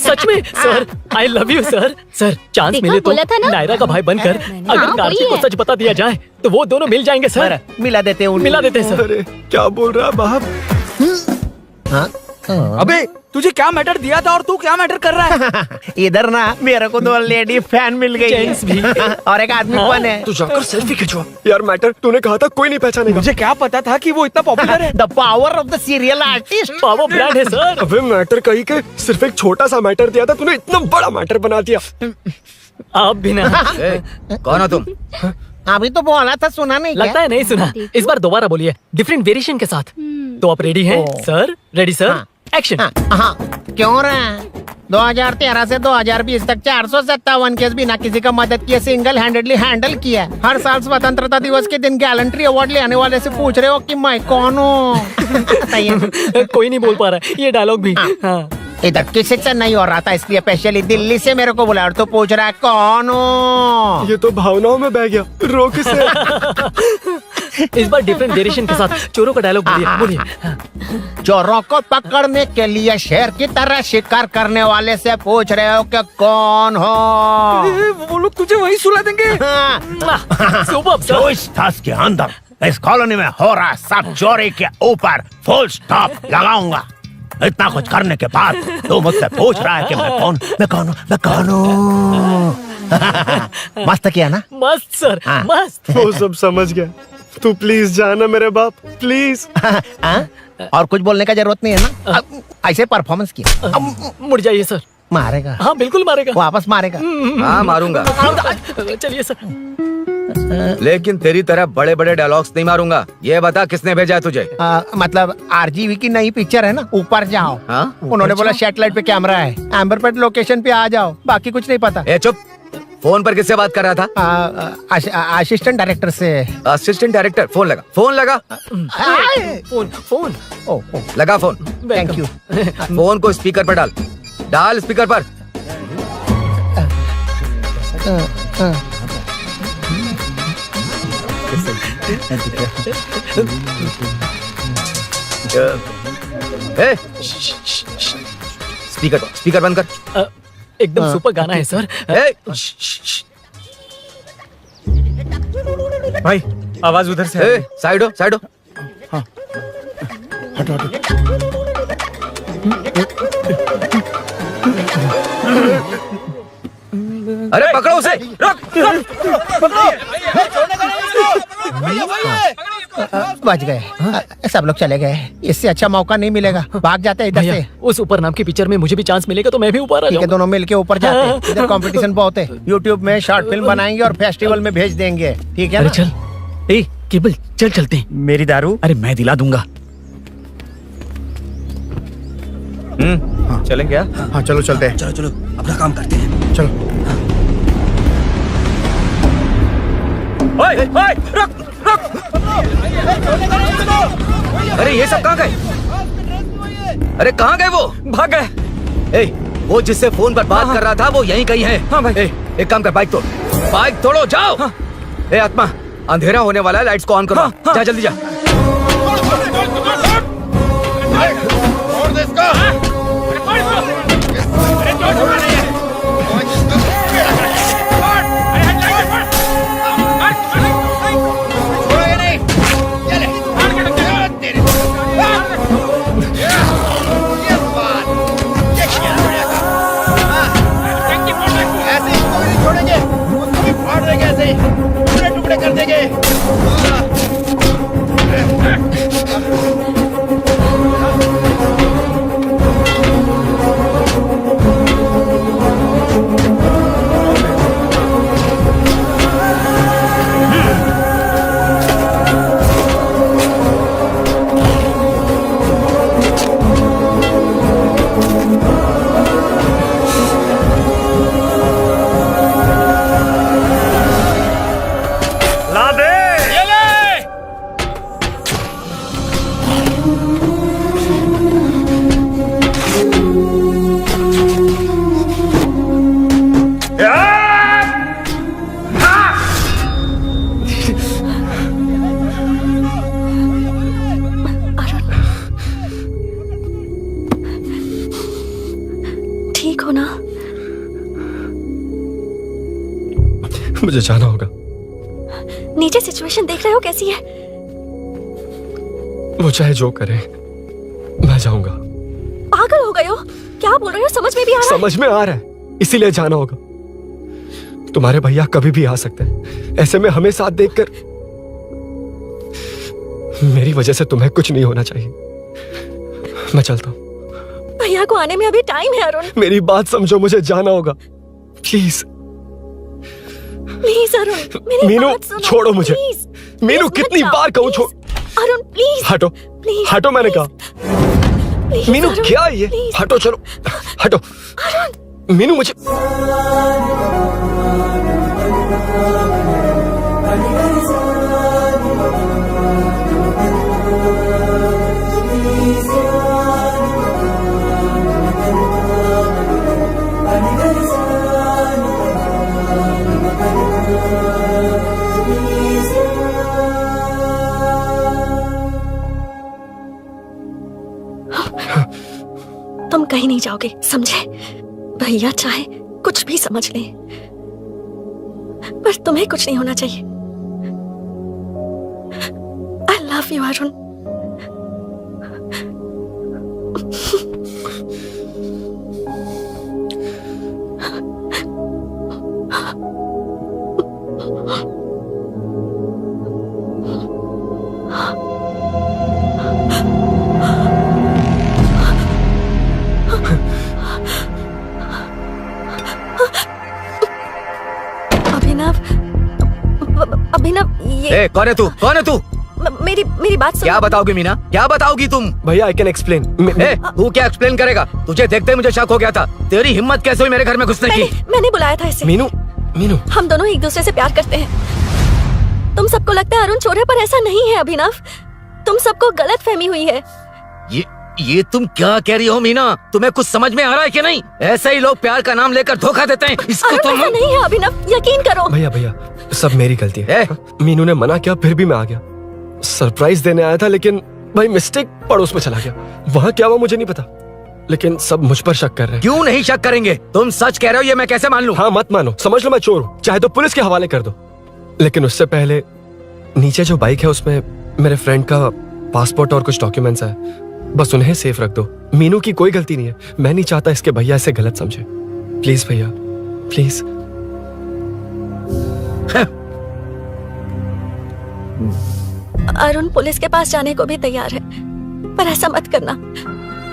सच में sir, I love you sir. Sir chance देखा, मिले तो बोला था ना? नायरा का भाई बनकर अगर हाँ, कार्ची वही को है। सच बता दिया जाए तो वो दोनों मिल जाएंगे सर। मिला देते उनको। मिला देते सर। अरे क्या बोल रहा है बाप? हाँ? अबे तुझे क्या मैटर दिया था और तू क्या मैटर कर रहा है? इधर ना मेरे को 2 लेडी फैन मिल गई जेंट्स भी। और एक आदमी हाँ? कौन है? तू जाकर सेल्फी खिंचवा। यार मैटर तूने कहा था कोई नहीं पहचानेगा। मुझे क्या पता था कि वो इतना पॉपुलर है। The power of the serial artist. Power brand है सर। अबे मैटर कही के सिर्फ एक छोटा सा मैटर दिया था, तूने इतना बड़ा मैटर बना दिया। आप भी ना। कौन हो तुम? अभी तो बोला था, सुना नहीं लगता है नहीं सुना। इस बार दोबारा बोलिए डिफरेंट वेरिएशन के साथ। तो आप रेडी हैं सर? Ready sir? हाँ। एक्शन। हाँ, क्यों रहा? 2013 से 2020 तक 457 केस बिना किसी का मदद किए सिंगल हैंडेडली हैंडल किया। हर साल स्वतंत्रता दिवस के दिन गैलेंट्री अवार्ड लेने वाले से पूछ रहे हो कि मैं कौन हूँ? कोई नहीं बोल पा रहा है ये डायलॉग भी। हाँ। इधर किसी से नहीं हो रहा था, इसलिए स्पेशली दिल्ली से मेरे को बुलाया और तो पूछ रहा है कौन हूँ? ये तो भावनाओं में बह गया। रो किसे? इस बार डिफरेंट वेरिएशन के साथ चोरों का डायलॉग बोलिए बोलिए। चोरों को पकड़ने के लिए शेर की तरह शिकार करने वाले से पूछ रहे हो कि कौन हो? वो लोग तुझे वही सुला देंगे। Super sir. 24 तास के अंदर इस कॉलोनी में हो रहा सब चोरी के ऊपर फुल स्टॉप लगाऊंगा। इतना कुछ करने के बाद तू मुझसे पूछ रहा है कि मैं कौन हूँ? मस्त किया ना? मस्त सर हाँ। मस्त। वो सब समझ गया। तू प्लीज जाना मेरे बाप, प्लीज। और कुछ बोलने का जरूरत नहीं है ना? ऐसे परफॉर्मेंस किया। मुड़ जाइए सर। मारेगा? हाँ बिल्कुल मारेगा। वापस मारेगा? हाँ मारूंगा, चलिए सर। लेकिन तेरी तरह बड़े बड़े डायलॉग्स नहीं मारूंगा। ये बता किसने भेजा है तुझे? मतलब आरजीवी की नई पिक्चर है ना, ऊपर जाओ। हाँ? उन्होंने बोला सैटेलाइट पे कैमरा है, एम्बरपेट लोकेशन पे आ जाओ, बाकी कुछ नहीं पता। ए चुप। फोन पर किससे बात कर रहा था? असिस्टेंट डायरेक्टर से। Assistant director? फोन लगा, फोन लगा। Phone phone. ओ लगा फोन। Thank you. फोन को स्पीकर पर डाल, डाल स्पीकर पर। स्पीकर बंद कर। एकदम सुपर गाना है सर। भाई आवाज उधर से। साइड हो, साइड हो। अरे पकड़ो उसे, रुक। बच गए, सब लोग चले गए। इससे अच्छा मौका नहीं मिलेगा, भाग जाते हैं इधर भैया से। उस ऊपर नाम की पिक्चर में मुझे भी चांस मिलेगा तो मैं भी ऊपर आ ठीक है, जाऊंगा। दोनों मिलके ऊपर जाते हैं। इधर कंपटीशन बहुत है। यूट्यूब में शॉर्ट फिल्म बनाएंगे और फेस्टिवल में भेज देंगे, ठीक है अरे ना? चल, ए केबल चल चलते हैं। मेरी दारू? अरे मैं दिला दूंगा। चलें क्या? हाँ चलो चलते हैं। चलो अपना काम करते हैं। चलो। ओए, ओए, रुक, रुक। अरे ये सब कहाँ गए? अरे कहाँ गए वो? भाग गए। वो जिससे फोन पर बात कर रहा था वो यहीं कहीं है। हाँ भाई। एक काम कर, बाइक तोड़, बाइक तोड़ो, जाओ। आत्मा, अंधेरा होने वाला है, लाइट्स को ऑन करो। जा जल्दी जा। टुकड़े कर देंगे। हो ना? मुझे जाना होगा। नीचे सिचुएशन देख रहे हो कैसी है? वो चाहे जो करे, मैं जाऊंगा। पागल हो गए हो? क्या बोल रहे हो? समझ में भी आ रहा है? समझ में आ रहा है, इसीलिए जाना होगा। तुम्हारे भैया कभी भी आ सकते हैं, ऐसे में हमें साथ देखकर मेरी वजह से तुम्हें कुछ नहीं होना चाहिए। मैं चलता हूँ। भैया को आने में अभी टाइम है अरुण। मेरी बात समझो, मुझे जाना होगा। प्लीज प्लीज अरुण, मेरी मीनू, बात सुनो। छोड़ो मुझे। प्लीज, मीनू, प्लीज मत कितनी जाओ, बार कहूँ प्लीज। छोड़। अरुण प्लीज। हटो, प्लीज, हटो, मैंने कहा। प्लीज, मीनू अरुण, क्या ये? प्लीज। हटो, चलो हटो। मीनू मुझे तुम कहीं नहीं जाओगे, समझे? भैया चाहे कुछ भी समझ ले, पर तुम्हें कुछ नहीं होना चाहिए। I love you Arun. Abhinav, ये कौन है तू? कौन है तू? मेरी बात सुनो। क्या बताओगी मीना? क्या बताओगी तुम? भैया, आई कैन एक्सप्लेन। तू क्या एक्सप्लेन करेगा? तुझे देखते ही मुझे शक हो गया था। तेरी हिम्मत कैसे हुई मेरे घर में घुसने की? मैंने बुलाया था इसे। मीनू, मीनू, हम दोनों एक दूसरे से प्यार करते हैं। तुम सबको लगता है अरुण चोर है, पर ऐसा नहीं है अभिनव। तुम सबको गलत फहमी हुई है। ये तुम क्या कह रही हो मीना? तुम्हें कुछ समझ में आ रहा है कि नहीं? ऐसे ही लोग प्यार का नाम लेकर धोखा देते हैं। इसको तुम... ऐसा नहीं है अभिनव, यकीन करो। भैया भैया, सब मेरी गलती है। मीनू ने मना किया, फिर भी मैं आ गया। सरप्राइज देने आया था, लेकिन भाई मिस्टेक पड़ोस में चला गया। वहाँ क्या हुआ मुझे नहीं पता, लेकिन सब मुझ पर शक कर रहे हैं। क्यों नहीं शक करेंगे? तुम सच कह रहे हो, ये मैं कैसे मान लूं? हाँ, मत मानो, समझ लो मैं चोर हूँ, चाहे तो पुलिस के हवाले कर दो। लेकिन उससे पहले नीचे जो बाइक है उसमें मेरे फ्रेंड का पासपोर्ट और कुछ डॉक्यूमेंट्स है, बस उन्हें सेफ रख दो। मीनू की कोई गलती नहीं है। मैं नहीं चाहता इसके भैया इसे गलत समझे। प्लीज भैया, प्लीज। अरुण पुलिस के पास जाने को भी तैयार है, पर ऐसा मत करना।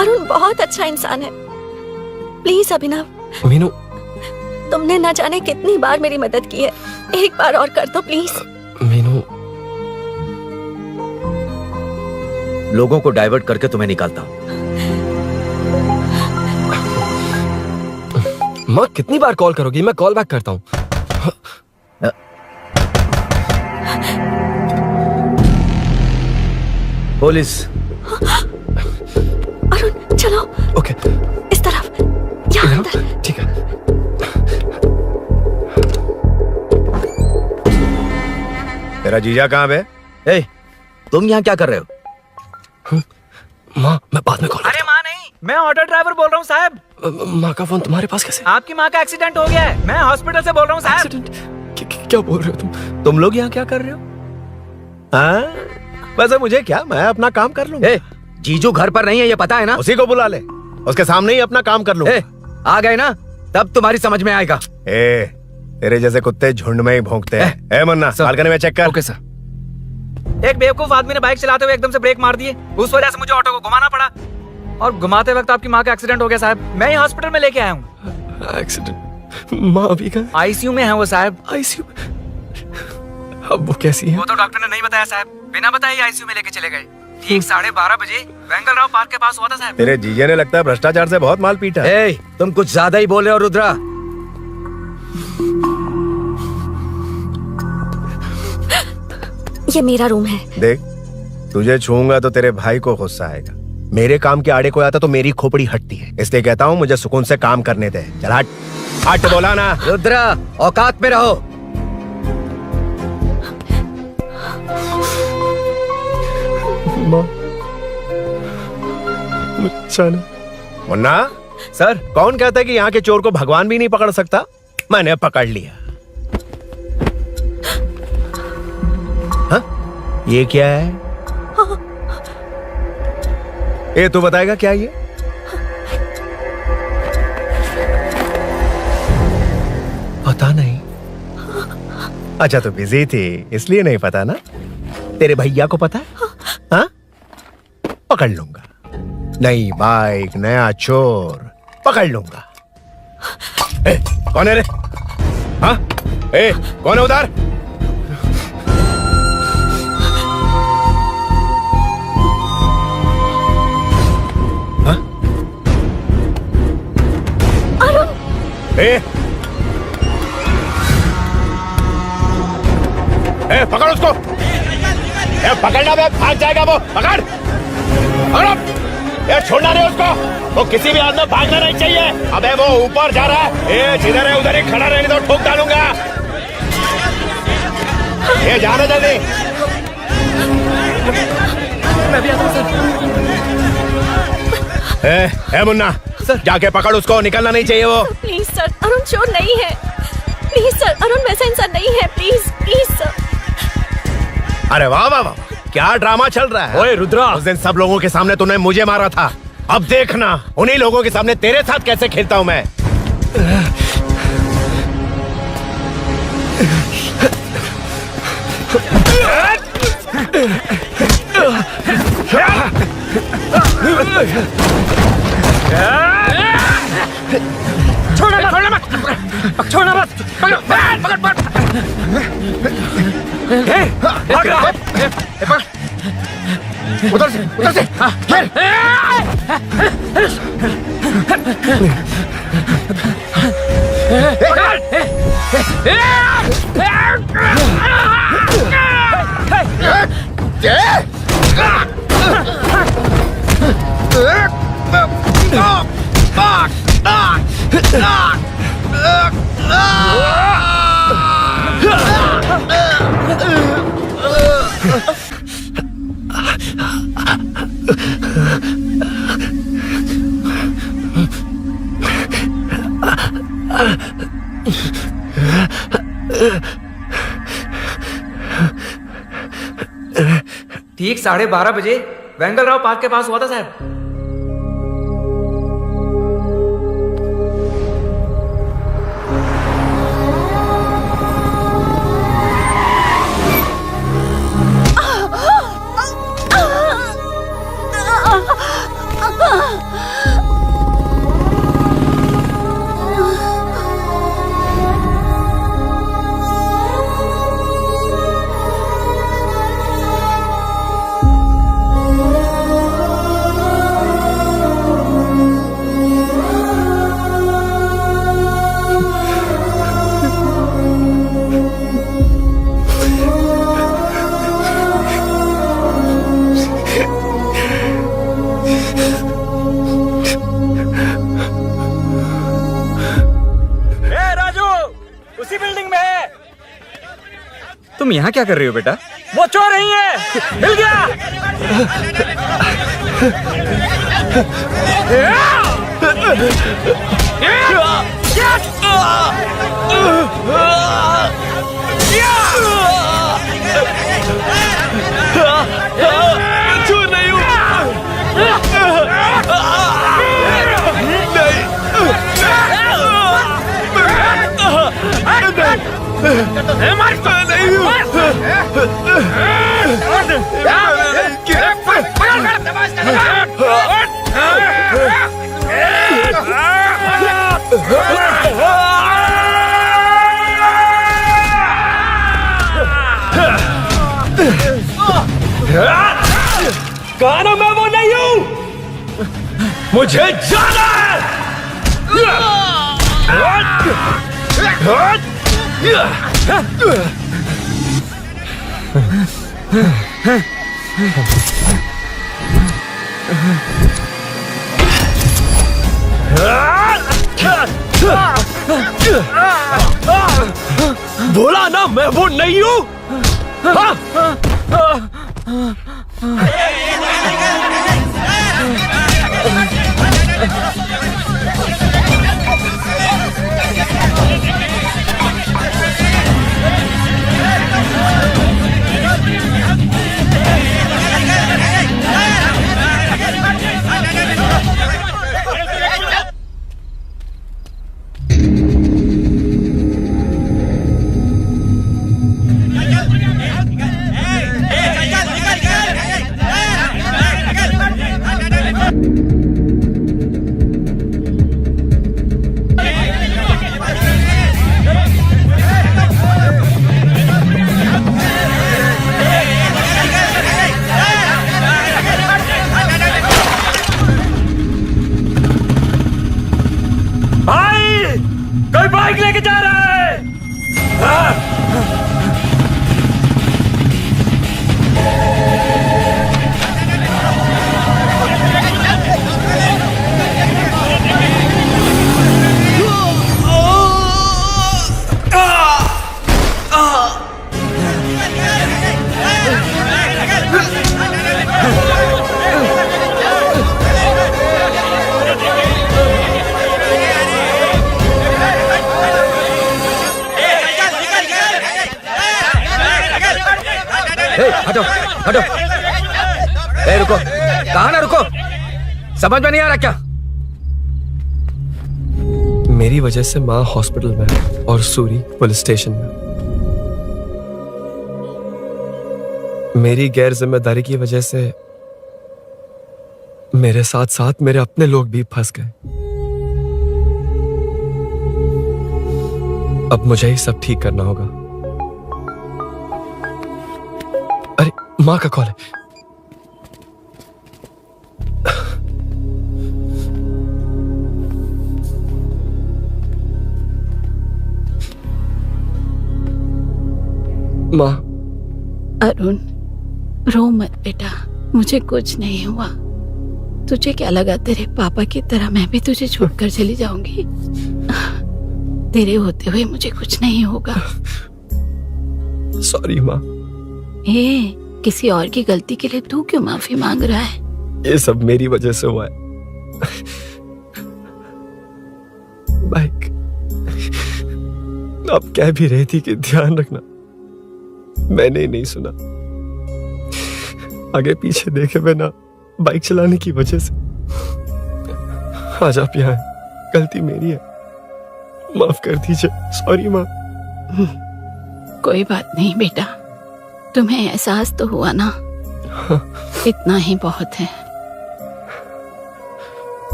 अरुण बहुत अच्छा इंसान है। प्लीज अभिनव। मीनू, तुमने न जाने कितनी बार मेरी मदद की है, एक बार और कर दो प्लीज। मीनू, लोगों को डाइवर्ट करके तुम्हें निकालता हूँ। माँ कितनी बार कॉल करोगी? मैं कॉल बैक करता हूँ। पुलिस। अरुण चलो। ओके, इस तरफ, यहाँ अंदर। ठीक है। तेरा जीजा कहाँ पे? तुम यहाँ क्या कर रहे हो? माँ, मैं बाद में कॉल। अरे माँ नहीं, मैं ऑटो ड्राइवर बोल रहा हूँ साहब। माँ का फोन तुम्हारे पास कैसे? आपकी माँ का एक्सीडेंट हो गया है, मैं हॉस्पिटल से बोल रहा हूँ साहब। क्या बोल रहे हो तुम लोग यहाँ क्या कर रहे हो? हाँ, वैसे मुझे क्या, मैं अपना काम कर लूंगा। जीजू घर पर नहीं है, ये पता है ना? उसी को बुला ले, उसके सामने ही अपना काम कर लूंगा। आ गए ना, तब तुम्हारी समझ में आएगा। तेरे जैसे कुत्ते झुंड में ही भौंकते हैं। मन्ना, बालकनी में चेक कर। Okay sir. एक बेवकूफ आदमी ने बाइक चलाते हुए एकदम से ब्रेक मार दिए, उस वजह से मुझे ऑटो को घुमाना पड़ा, और घुमाते वक्त आपकी माँ का एक्सीडेंट हो गया साहब। मैं ही हॉस्पिटल में लेके आया हूँ। एक्सीडेंट? माँ अभी कहाँ? आईसीयू में है वो साहब। आईसीयू? अब वो कैसी है? वो तो डॉक्टर ने नहीं बताया साहब, बिना बताए आईसीयू में लेके चले गए। ठीक 12:30 बजे वेंगल राव पार्क के पास हुआ था साहब। तेरे जीजे ने लगता है भ्रष्टाचार से बहुत माल पीटा। तुम कुछ ज्यादा ही बोल रहे हो रुद्रा। ये मेरा रूम है। देख, तुझे छूऊंगा तो तेरे भाई को गुस्सा आएगा। मेरे काम के आड़े को आता तो मेरी खोपड़ी हटती है, इसलिए कहता हूँ मुझे सुकून से काम करने दे। चल हट, हट बोला ना। रुद्रा, औकात में रहो। मुन्ना, सर कौन कहता है कि यहाँ के चोर को भगवान भी नहीं पकड़ सकता? मैंने पकड़ लिया। हाँ? ये क्या है? ये तू बताएगा क्या ये? पता नहीं। अच्छा तो बिजी थी इसलिए नहीं पता ना? तेरे भैया को पता है? हाँ? पकड़ लूंगा। नई बाइक, नया चोर, पकड़ लूंगा। ए, कौन है रे? हाँ? ए, कौन है उधर? हाँ? ए, पकड़ उसको। पकड़ना बे, भाग जाएगा वो। पकड़, पकड़ो। छोड़ना नहीं उसको। वो किसी भी हाल में भागना नहीं चाहिए। अबे वो ऊपर जा रहा है। जिधर है उधर ही खड़ा रहने दो, ठोक डालूंगा। जाना जल्दी। मैं भी आता हूं सर। मुन्ना सर, जाके पकड़ उसको, निकलना नहीं चाहिए वो। प्लीज सर, अरुण चोर नहीं है। प्लीज सर, अरुण वैसा इंसान नहीं है। Please please sir. अरे वाह वाह वाह, क्या ड्रामा चल रहा है। ओए रुद्रा, उस दिन सब लोगों के सामने तूने मुझे मारा था, अब देखना उन्हीं लोगों के सामने तेरे साथ कैसे खेलता हूं मैं। छोड़ना मत, छोड़ना मत, पकड़, पकड़, पकड़, भाग रहा है। उधर से, घेर। ठीक 12:30 बजे वेंगल राव पार्क के पास हुआ था साहब। तुम यहाँ क्या कर रही हो बेटा? वो चोर नहीं है, हिल गया। चोर नहीं हूँ। कहा मैं वो नहीं हूं, मुझे जाना है। बोला ना मैं वो नहीं हूं। लेके जा रहा है? हटो हटो। रुको, कहा ना रुको, समझ में नहीं आ रहा क्या? मेरी वजह से माँ हॉस्पिटल में है और सूरी पुलिस स्टेशन में। मेरी गैर जिम्मेदारी की वजह से मेरे साथ साथ मेरे अपने लोग भी फंस गए। अब मुझे ही सब ठीक करना होगा। अरे माँ का कॉल है। माँ। अरुण, रो मत बेटा, मुझे कुछ नहीं हुआ। तुझे क्या लगा तेरे पापा की तरह मैं भी तुझे छोड़कर चली जाऊंगी? तेरे होते हुए मुझे कुछ नहीं होगा। सॉरी माँ। किसी और की गलती के लिए तू क्यों माफी मांग रहा है? ये सब मेरी वजह से हुआ है। बाइक, आप कह भी रही थी कि ध्यान रखना, मैंने ही नहीं सुना। आगे पीछे देखे बिना बाइक चलाने की वजह से आज आप यहाँ हैं। गलती मेरी है, माफ कर दीजिए। सॉरी माँ। कोई बात नहीं बेटा, तुम्हें एहसास तो हुआ ना? इतना ही बहुत है।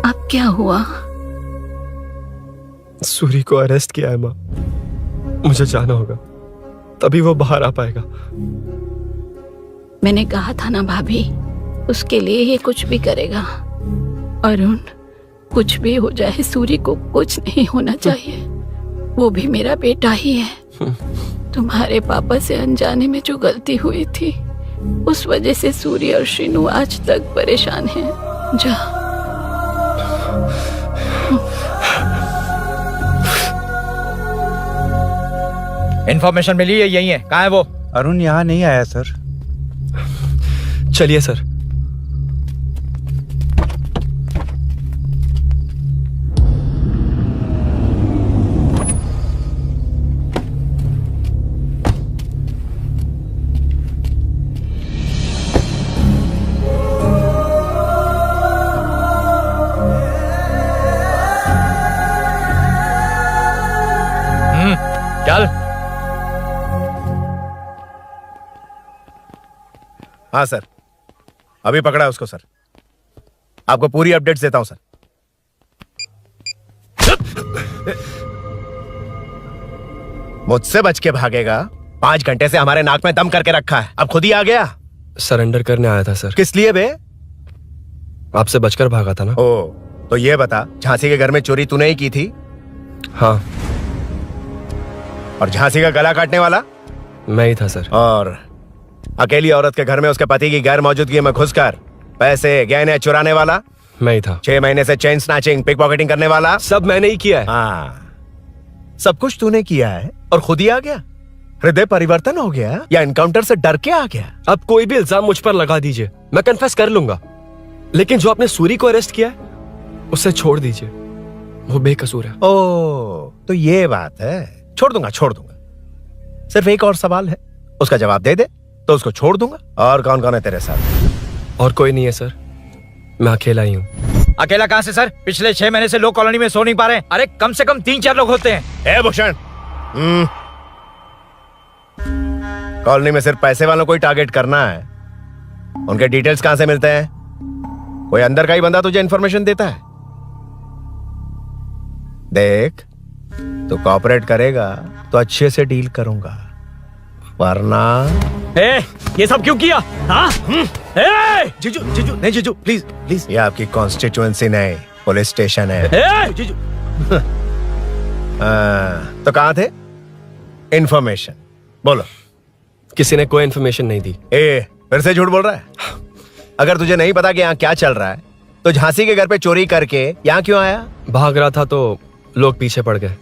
अब क्या हुआ? सूरी को अरेस्ट किया है माँ। मुझे जाना होगा, तभी वो बाहर आ पाएगा। मैंने कहा था ना भाभी, उसके लिए ये कुछ भी करेगा। अरुण, कुछ भी हो जाए सूरी को कुछ नहीं होना चाहिए। वो भी मेरा बेटा ही है। तुम्हारे पापा से अनजाने में जो गलती हुई थी, उस वजह से सूरी और श्रीनु आज तक परेशान हैं। जा। इन्फॉर्मेशन मिली है, यही है। कहाँ है वो? अरुण यहाँ नहीं आया सर। चलिए सर। चल। हाँ सर, अभी पकड़ा है उसको सर। आपको पूरी अपडेट्स देता हूं सर। मुझसे बच के भागेगा? 5 घंटे से हमारे नाक में दम करके रखा है, अब खुद ही आ गया। सरेंडर करने आया था सर। किस लिए बे? आपसे बचकर भागा था ना। ओ, तो ये बता, झांसी के घर में चोरी तूने ही की थी? हाँ। और झांसी का गला काटने वाला? मैं ही था सर। और अकेली औरत के घर में उसके पति की गैर मौजूदगी में घुसकर पैसे गहने चुराने वाला? मैं ही था। 6 महीने से चेन स्नैचिंग, पिक पॉकेटिंग करने वाला? सब मैंने ही किया है। हाँ, सब कुछ तूने किया है और खुद ही आ गया? हृदय परिवर्तन हो गया या एनकाउंटर से डर के आ गया? अब कोई भी इल्जाम मुझ पर लगा दीजिए, मैं कन्फेस कर लूंगा। लेकिन जो आपने सूरी को अरेस्ट किया है, उसे छोड़ दीजिए, वो बेकसूर है। ओ, तो ये बात है। छोड़ दूंगा, छोड़ दूंगा। सिर्फ एक और सवाल है, उसका जवाब दे दे तो उसको छोड़ दूंगा। और कौन कौन है तेरे साथ? और कोई नहीं है सर, मैं अकेला ही हूँ। अकेला कहाँ से सर? पिछले 6 महीने से लोग कॉलोनी में सो नहीं पा रहे। अरे कम से कम 3-4 लोग होते हैं। ए भूषण, कॉलोनी में सिर्फ पैसे वालों को ही टारगेट करना है। उनके डिटेल्स कहां से मिलते हैं? कोई अंदर का ही बंदा तुझे इंफॉर्मेशन देता है? देख, तू कोऑपरेट करेगा तो अच्छे से डील करूंगा, वरना ये सब क्यों किया? हाँ? जीजू, जीजू, नहीं जीजू, प्लीज प्लीज। ये आपकी कॉन्स्टिट्यूएंसी नहीं, पुलिस स्टेशन है। जीजू। तो कहाँ थे? इन्फॉर्मेशन बोलो। किसी ने कोई इन्फॉर्मेशन नहीं दी। फिर से झूठ बोल रहा है? अगर तुझे नहीं पता कि यहाँ क्या चल रहा है तो झांसी के घर पे चोरी करके यहाँ क्यों आया? भाग रहा था तो लोग पीछे पड़ गए,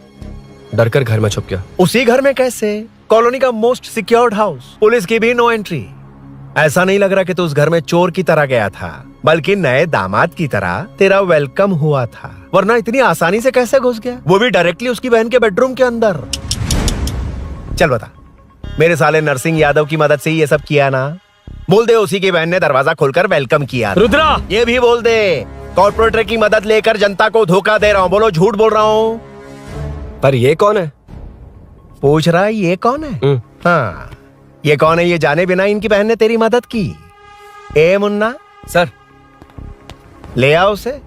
डर कर घर में छुप गया। उसी घर में कैसे? कॉलोनी का मोस्ट सिक्योर्ड हाउस, पुलिस की भी नो एंट्री। ऐसा नहीं लग रहा कि तू उस घर में चोर की तरह गया था, बल्कि नए दामाद की तरह तेरा वेलकम हुआ था। वरना इतनी आसानी से कैसे घुस गया, वो भी डायरेक्टली उसकी बहन के बेडरूम के अंदर? चल बता, मेरे साले नरसिंह यादव की मदद से ये सब किया ना? बोल दे उसी की बहन ने दरवाजा खोलकर वेलकम किया। रुद्रा, ये भी बोल दे कॉर्पोरेटर की मदद लेकर जनता को धोखा दे रहा हूँ। बोलो झूठ बोल रहा हूँ? पर ये कौन है? पूछ रहा है ये कौन है? हाँ, ये कौन है ये जाने बिना इनकी बहन ने तेरी मदद की। ए मुन्ना सर, ले आओ उसे।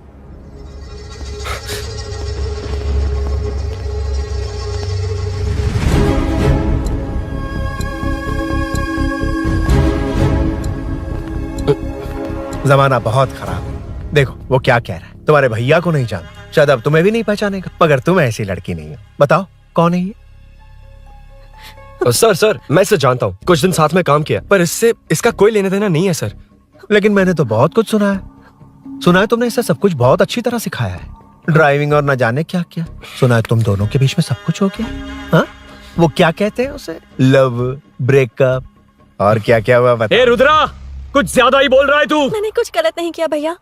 जमाना बहुत खराब है। देखो वो क्या कह रहा है। तुम्हारे भैया को नहीं जानता, शायद अब तुम्हें भी नहीं पहचानेगा, मगर तुम ऐसी लड़की नहीं हो। बताओ कौन है ये? सर मैं इसे जानता हूँ, कुछ दिन साथ में काम किया, पर इससे इसका कोई लेना देना नहीं है सर। लेकिन मैंने तो बहुत कुछ सुना है। सुना है तुमने इसे सब कुछ बहुत अच्छी तरह सिखाया है, ड्राइविंग और न जाने क्या क्या। सुना है तुम दोनों के बीच में सब कुछ हो गया। हाँ, वो क्या कहते हैं उसे, लव, ब्रेकअप और क्या क्या हुआ बता। ए रुद्रा, कुछ ज्यादा ही बोल रहा है तू। मैंने कुछ गलत नहीं किया भैया।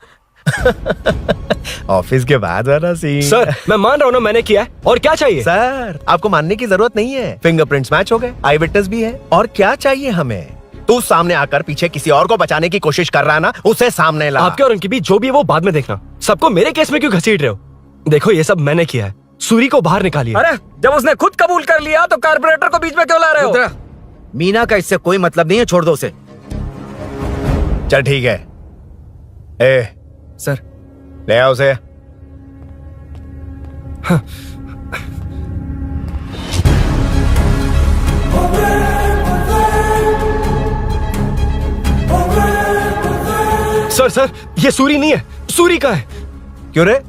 ऑफिस के बाद वाला सीन। सर मैं मान रहा हूँ ना मैंने किया है, और क्या चाहिए? सर आपको मानने की जरूरत नहीं है, फिंगरप्रिंट्स मैच हो गए, आई विटनेस भी है, और क्या चाहिए हमें? तू सामने आकर पीछे किसी और को बचाने की कोशिश कर रहा है ना, उसे सामने ला। आपके और उनके बीच जो भी है वो बाद में देखना, सबको मेरे केस में क्यों घसीट रहे हो? देखो ये सब मैंने किया है, सूरी को बाहर निकालिए। अरे जब उसने खुद कबूल कर लिया तो कारपोरेटर को बीच में क्यों ला रहे हो? मीना का इससे कोई मतलब नहीं है, छोड़ दो उसे। चल ठीक है। ए सर, ले आओ उसे। सर ये सूरी नहीं है, सूरी का है। क्यों रे,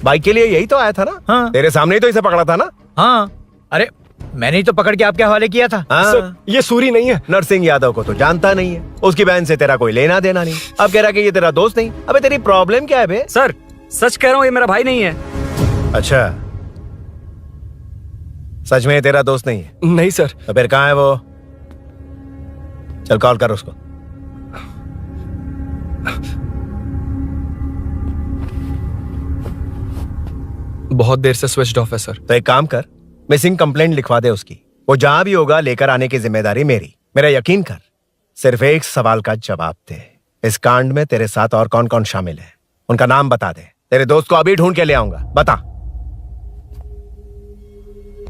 बाइक के लिए यही तो आया था ना? हाँ। तेरे सामने ही तो इसे पकड़ा था ना? हाँ, अरे मैंने ही तो पकड़ के आपके हवाले किया था। हाँ। सर ये सूरी नहीं है। नरसिंह यादव को तो जानता नहीं है, उसकी बहन से तेरा कोई लेना देना नहीं, अब कह रहा कि ये तेरा दोस्त नहीं। अबे तेरी प्रॉब्लम क्या है बे? सर सच कह रहा हूँ, ये मेरा भाई नहीं है। अच्छा, सच में ये तेरा दोस्त नहीं है? नहीं सर। तो फिर कहाँ है वो? चल कॉल कर उसको। बहुत देर से स्विच ऑफ है सर। तो एक काम कर, मिसिंग कंप्लेंट लिखवा दे उसकी। वो जहां भी होगा लेकर आने की जिम्मेदारी मेरी। मेरा यकीन कर, सिर्फ एक सवाल का जवाब दे, इस कांड में तेरे साथ और कौन कौन शामिल है, उनका नाम बता दे। तेरे दोस्त को अभी ढूंढ के ले आऊंगा।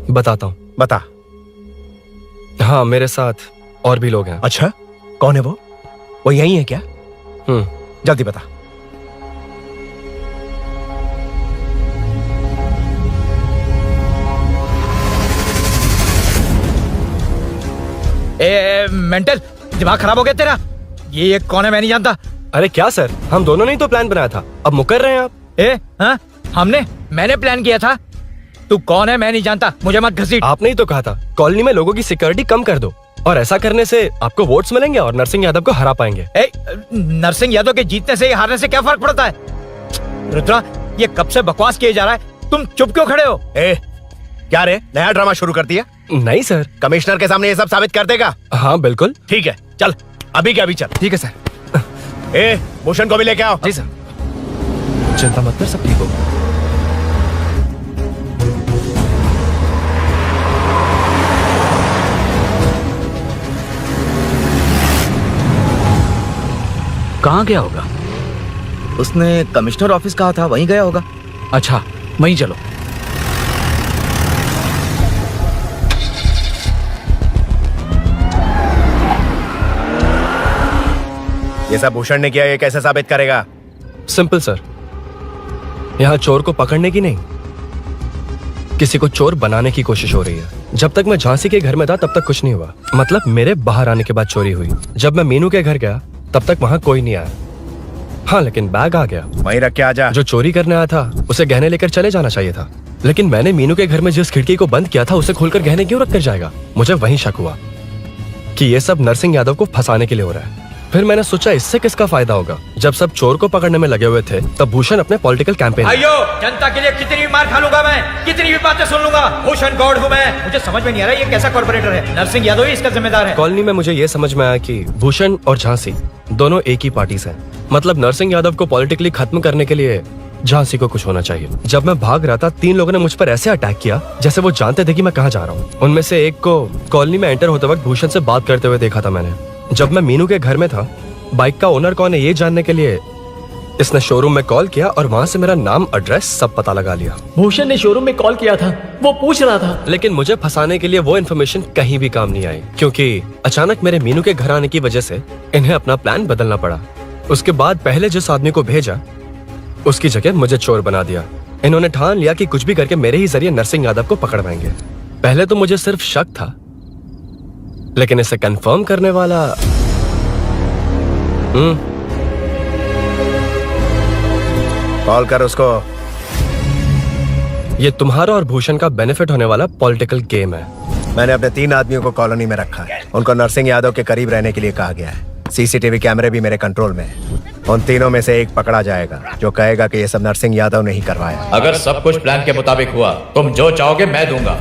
बताता हूँ। बता। हाँ मेरे साथ और भी लोग हैं। अच्छा, कौन है वो यही है क्या? जल्दी बता। मेंटल दिमाग खराब हो गया तेरा? ये कौन है मैं नहीं जानता। अरे क्या सर, हम दोनों ने ही तो प्लान बनाया था, अब मुकर रहे हैं आप? हाँ, मैंने प्लान किया था। तू कौन है मैं नहीं जानता, मुझे मत घसीट। आपने ही तो कहा था कॉलोनी में लोगों की सिक्योरिटी कम कर दो, और ऐसा करने से आपको वोट्स मिलेंगे और नरसिंह यादव को हरा पाएंगे। नरसिंह यादव के जीतने से हारने से क्या फर्क पड़ता है? रुद्रा, ये कब से बकवास किए जा रहा है, तुम चुप क्यों खड़े हो? क्या रे, नया ड्रामा शुरू कर दिया? नहीं सर। कमिश्नर के सामने ये सब साबित कर देगा? हाँ बिल्कुल। ठीक है, चल अभी क्या अभी चल। ठीक है सर। भूषण को भी लेके आओ। जी सर। चिंता मत कर, सब ठीक होगा। कहाँ गया होगा? उसने कमिश्नर ऑफिस कहा था, वहीं गया होगा। अच्छा वहीं चलो। ये सब भूषण ने किया, ये कैसे साबित करेगा? सिंपल सर, यहाँ चोर को पकड़ने की नहीं, किसी को चोर बनाने की कोशिश हो रही है। जब तक मैं झांसी के घर में था तब तक कुछ नहीं हुआ, मतलब मेरे बाहर आने के बाद चोरी हुई। जब मैं मीनू के घर गया तब तक वहां कोई नहीं आया। हाँ लेकिन बैग आ गया। वहीं रख के आ जा। जो चोरी करने आया था उसे गहने लेकर चले जाना चाहिए था। लेकिन मैंने मीनू के घर में जिस खिड़की को बंद किया था उसे खोलकर गहने क्यों रख कर जाएगा? मुझे वहीं शक हुआ कि ये सब नरसिंह यादव को फंसाने के लिए हो रहा है। फिर मैंने सोचा इससे किसका फायदा होगा। जब सब चोर को पकड़ने में लगे हुए थे तब भूषण अपने पॉलिटिकल कैंपेन अयो, जनता के लिए कितनी भी मार खा लूंगा मैं, कितनी भी बातें सुन लूंगा, भूषण गॉड हूँ मैं। मुझे समझ में नहीं आ रहा ये कैसा कॉर्पोरेटर है। नरसिंह यादव ही इसका जिम्मेदार है। कॉलोनी में मुझे ये समझ में आया कि भूषण और झांसी दोनों एक ही पार्टी से हैं। मतलब नरसिंह यादव को पॉलिटिकली खत्म करने के लिए झांसी को कुछ होना चाहिए। जब मैं भाग रहा था 3 लोगों ने मुझ पर ऐसे अटैक किया जैसे वो जानते थे कि मैं कहाँ जा रहा हूँ। उनमें से एक को कॉलोनी में एंटर होते वक्त भूषण से बात करते हुए देखा था मैंने। जब मैं मीनू के घर में था, बाइक का ओनर कौन है ये जानने के लिए इसने शोरूम में कॉल किया और वहाँ से मेरा नाम, एड्रेस सब पता लगा लिया। भूषण ने शोरूम में कॉल किया था, वो पूछ रहा था। लेकिन मुझे फंसाने के लिए वो इन्फॉर्मेशन कहीं भी काम नहीं आई, क्योंकि अचानक मेरे मीनू के घर आने की वजह से इन्हें अपना प्लान बदलना पड़ा। उसके बाद पहले जिस आदमी को भेजा उसकी जगह मुझे चोर बना दिया। इन्होंने ठान लिया कि कुछ भी करके मेरे ही जरिए नरसिंह यादव को पकड़वाएंगे। पहले तो मुझे सिर्फ शक था, लेकिन इसे कंफर्म करने वाला कॉल कर उसको। ये तुम्हारा और भूषण का बेनिफिट होने वाला पॉलिटिकल गेम है। मैंने अपने 3 आदमियों को कॉलोनी में रखा है। उनको नरसिंह यादव के करीब रहने के लिए कहा गया है। सीसीटीवी कैमरे भी मेरे कंट्रोल में है। उन तीनों में से एक पकड़ा जाएगा जो कहेगा कि ये सब नरसिंह यादव ने ही करवाया। अगर सब कुछ प्लान के मुताबिक हुआ, तुम जो चाहोगे मैं दूंगा।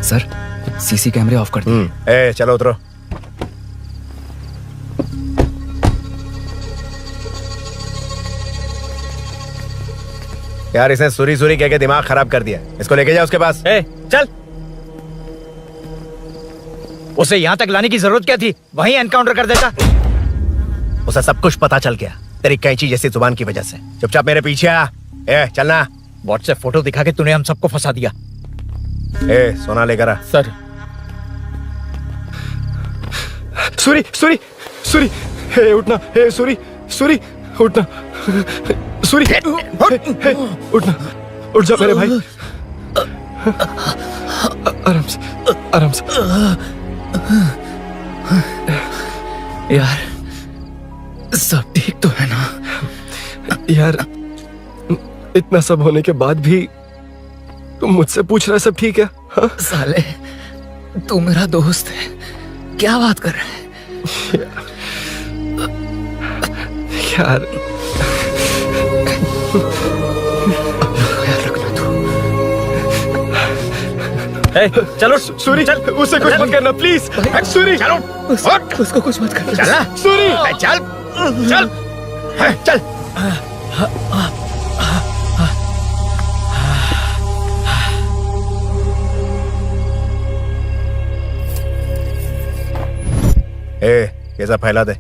सर, सीसी कैमरे ऑफ कर दिए। चलो उतरो। यार इसने सुरी सुरी कह के दिमाग खराब कर दिया। इसको लेके जाओ उसके पास। चल। उसे यहाँ तक लाने की जरूरत क्या थी? वहीं एनकाउंटर कर देता। उसे सब कुछ पता चल गया तेरी कैंची जैसी जुबान की वजह से। चुपचाप मेरे पीछे आ। चलना। व्हाट्सएप फोटो दिखा के तूने हम सबको फंसा दिया। सोना लेकर आ। सर। सूरी सूरी सूरी, उठना। सूरी सूरी, उठना। सूरी उठना, उठ जा मेरे भाई। आराम से, आराम से। यार सब ठीक तो है ना? यार इतना सब होने के बाद भी तुम मुझसे पूछ रहा है सब ठीक है? हाँ? साले तू मेरा दोस्त है, क्या बात कर रहा है? यार यार रखना तू। चलो सूरी, चल उसे कुछ मत करना प्लीज। सूरी चलो, उसको कुछ मत करना। चलना। सूरी चल चल चल। ये सब फैला दे।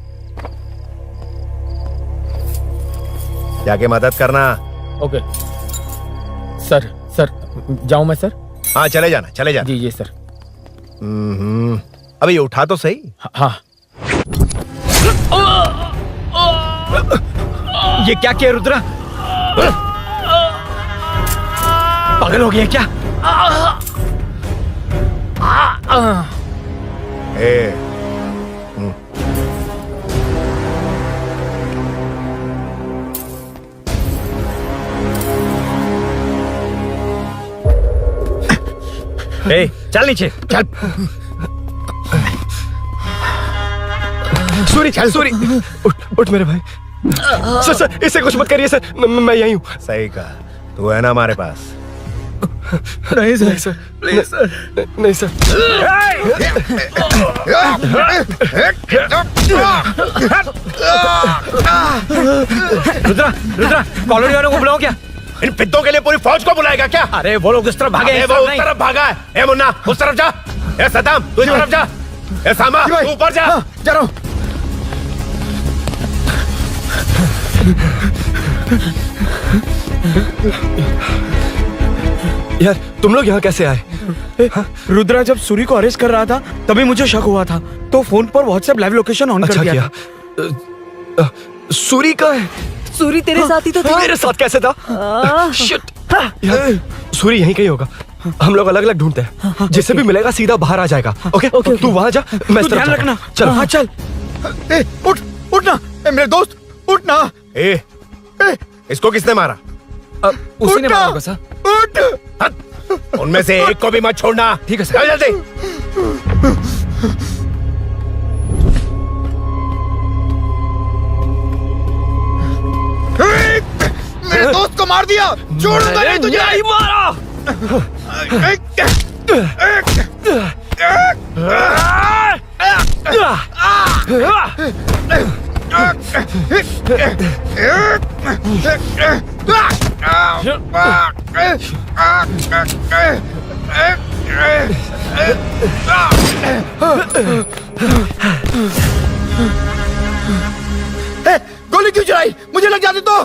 जाके मदद करना। Okay sir. सर जाऊं मैं सर? हाँ चले जाना, चले जाना। जी सर। अबे ये उठा तो सही। हाँ। ये क्या किया रुद्रा? पागल हो गया क्या? चल नीचे चल। सूरी, सूरी उठ मेरे भाई। सर सर इसे कुछ मत करिए सर, मैं यहीं हूँ। सही कहा। तू है ना हमारे पास? नहीं सर, नहीं सर, प्लीज सर, नहीं सर। रुद्रा, रुद्रा कॉलोनी वालों को बुलाओ क्या? इन पिद्दों के लिए पूरी फौज को बुलाएगा क्या? अरे वो लोग उस तरफ भागे हैं। वो उस तरफ भागा है। ए मुन्ना उस तरफ जा। ए सदाम तू इस तरफ जा। ए सामा तू ऊपर जा। जा रहा हूं। यार तुम लोग यहाँ कैसे आए? रुद्रा जब सूरी को अरेस्ट कर रहा था तभी मुझे शक हुआ था, तो फोन पर व्हाट्सएप लाइव लोकेशन ऑन कर दिया। सूरी का है? सूरी तेरे साथ ही तो था। मेरे साथ कैसे था? शिट। यार सूरी यहीं कहीं होगा। हम लोग अलग अलग ढूंढते हैं, जिसे भी मिलेगा सीधा बाहर आ जाएगा। ओके तू वहां जा, मैं इस तरफ ध्यान जाता रखना। हूं। चल हाँ चल। उठ उठना मेरे दोस्त, उठना। इसको किसने मारा? उसी ने मारा होगा सर। उठ। उनमें से एक को भी मत छोड़ना। ठीक है सर। चल जल्दी। मेरे दोस्त को मार दिया, छोड़ूंगा नहीं तुझे। नहीं मारा। गोली क्यों चलाई? मुझे लग जाती तो।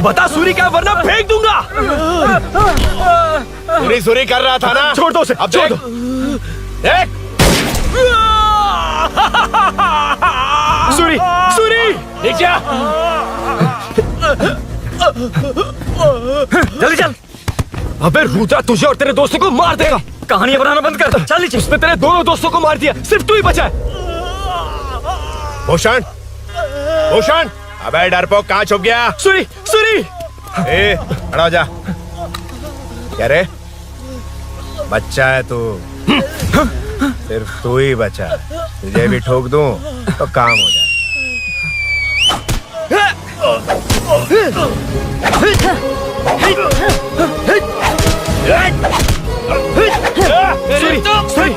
बता सूरी क्या, वरना फेंक दूंगा। सूरी कर रहा था ना? छोड़ दो उसे, अब छोड़ देख। दो। देख। सूरी, सूरी, देख जा। जल्दी चल। अबे रुद्रा तुझे और तेरे दोस्तों को मार देगा। कहानियां बनाना बंद कर, चल नीचे। उसने तेरे दोनों दोस्तों को मार दिया, सिर्फ तू ही बचा है। भूषण, भूषण, अबे डरपोक कहाँ छुप गया? सूरी, सूरी। खड़ा हो जा। क्या रे? बच्चा है तू, सिर्फ तू ही बचा है। तुझे भी ठोक दूं तो काम हो जाए। सूरी, सूरी।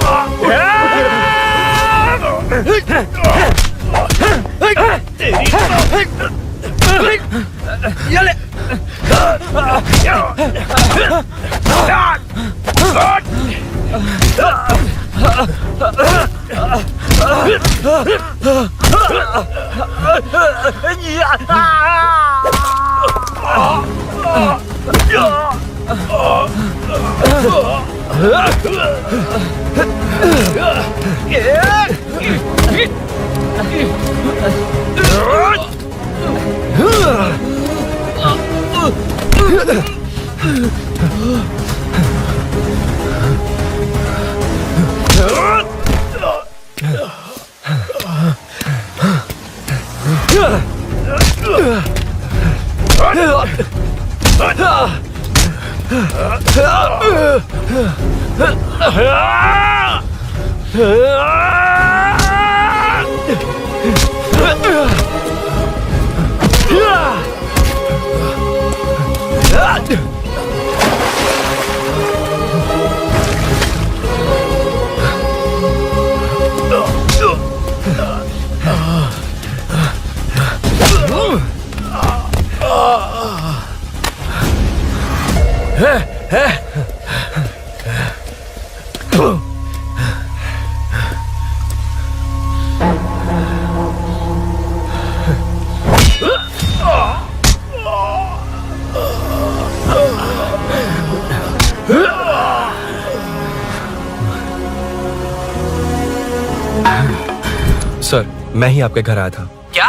सर, मैं ही आपके घर आया था। क्या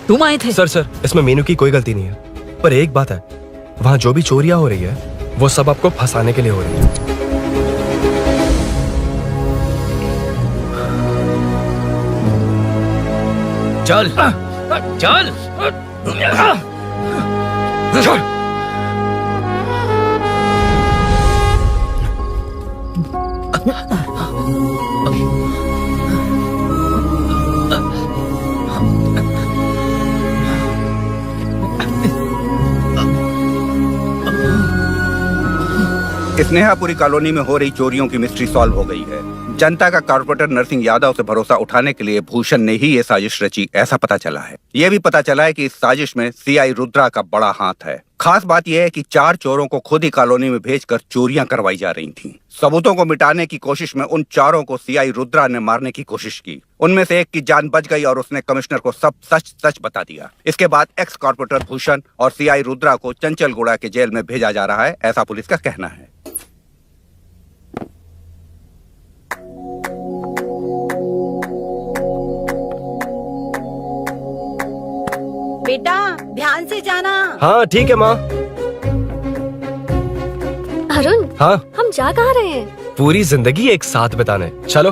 तुम आए थे? सर, इसमें मीनू की कोई गलती नहीं है, पर एक बात है, वहाँ जो भी चोरियां हो रही है वो सब आपको फंसाने के लिए हो रही है। चल चल चल। स्नेहापुरी कॉलोनी में हो रही चोरियों की मिस्ट्री सॉल्व हो गई है। जनता का कॉर्पोरेटर नरसिंह यादव से भरोसा उठाने के लिए भूषण ने ही ये साजिश रची, ऐसा पता चला है। ये भी पता चला है कि इस साजिश में सीआई रुद्रा का बड़ा हाथ है। खास बात यह है कि 4 चोरों को खुद ही कॉलोनी में भेजकर चोरियां करवाई जा रही थीं। सबूतों को मिटाने की कोशिश में उन चारों को सीआई रुद्रा ने मारने की कोशिश की। उनमें से एक की जान बच गई और उसने कमिश्नर को सब सच सच बता दिया। इसके बाद एक्स कॉर्पोरेटर भूषण और सीआई रुद्रा को चंचलगुड़ा के जेल में भेजा जा रहा है, ऐसा पुलिस का कहना है। बेटा ध्यान से जाना। हाँ ठीक है माँ। अरुण, हाँ हम जा कहाँ रहे हैं? पूरी जिंदगी एक साथ बिताने, चलो।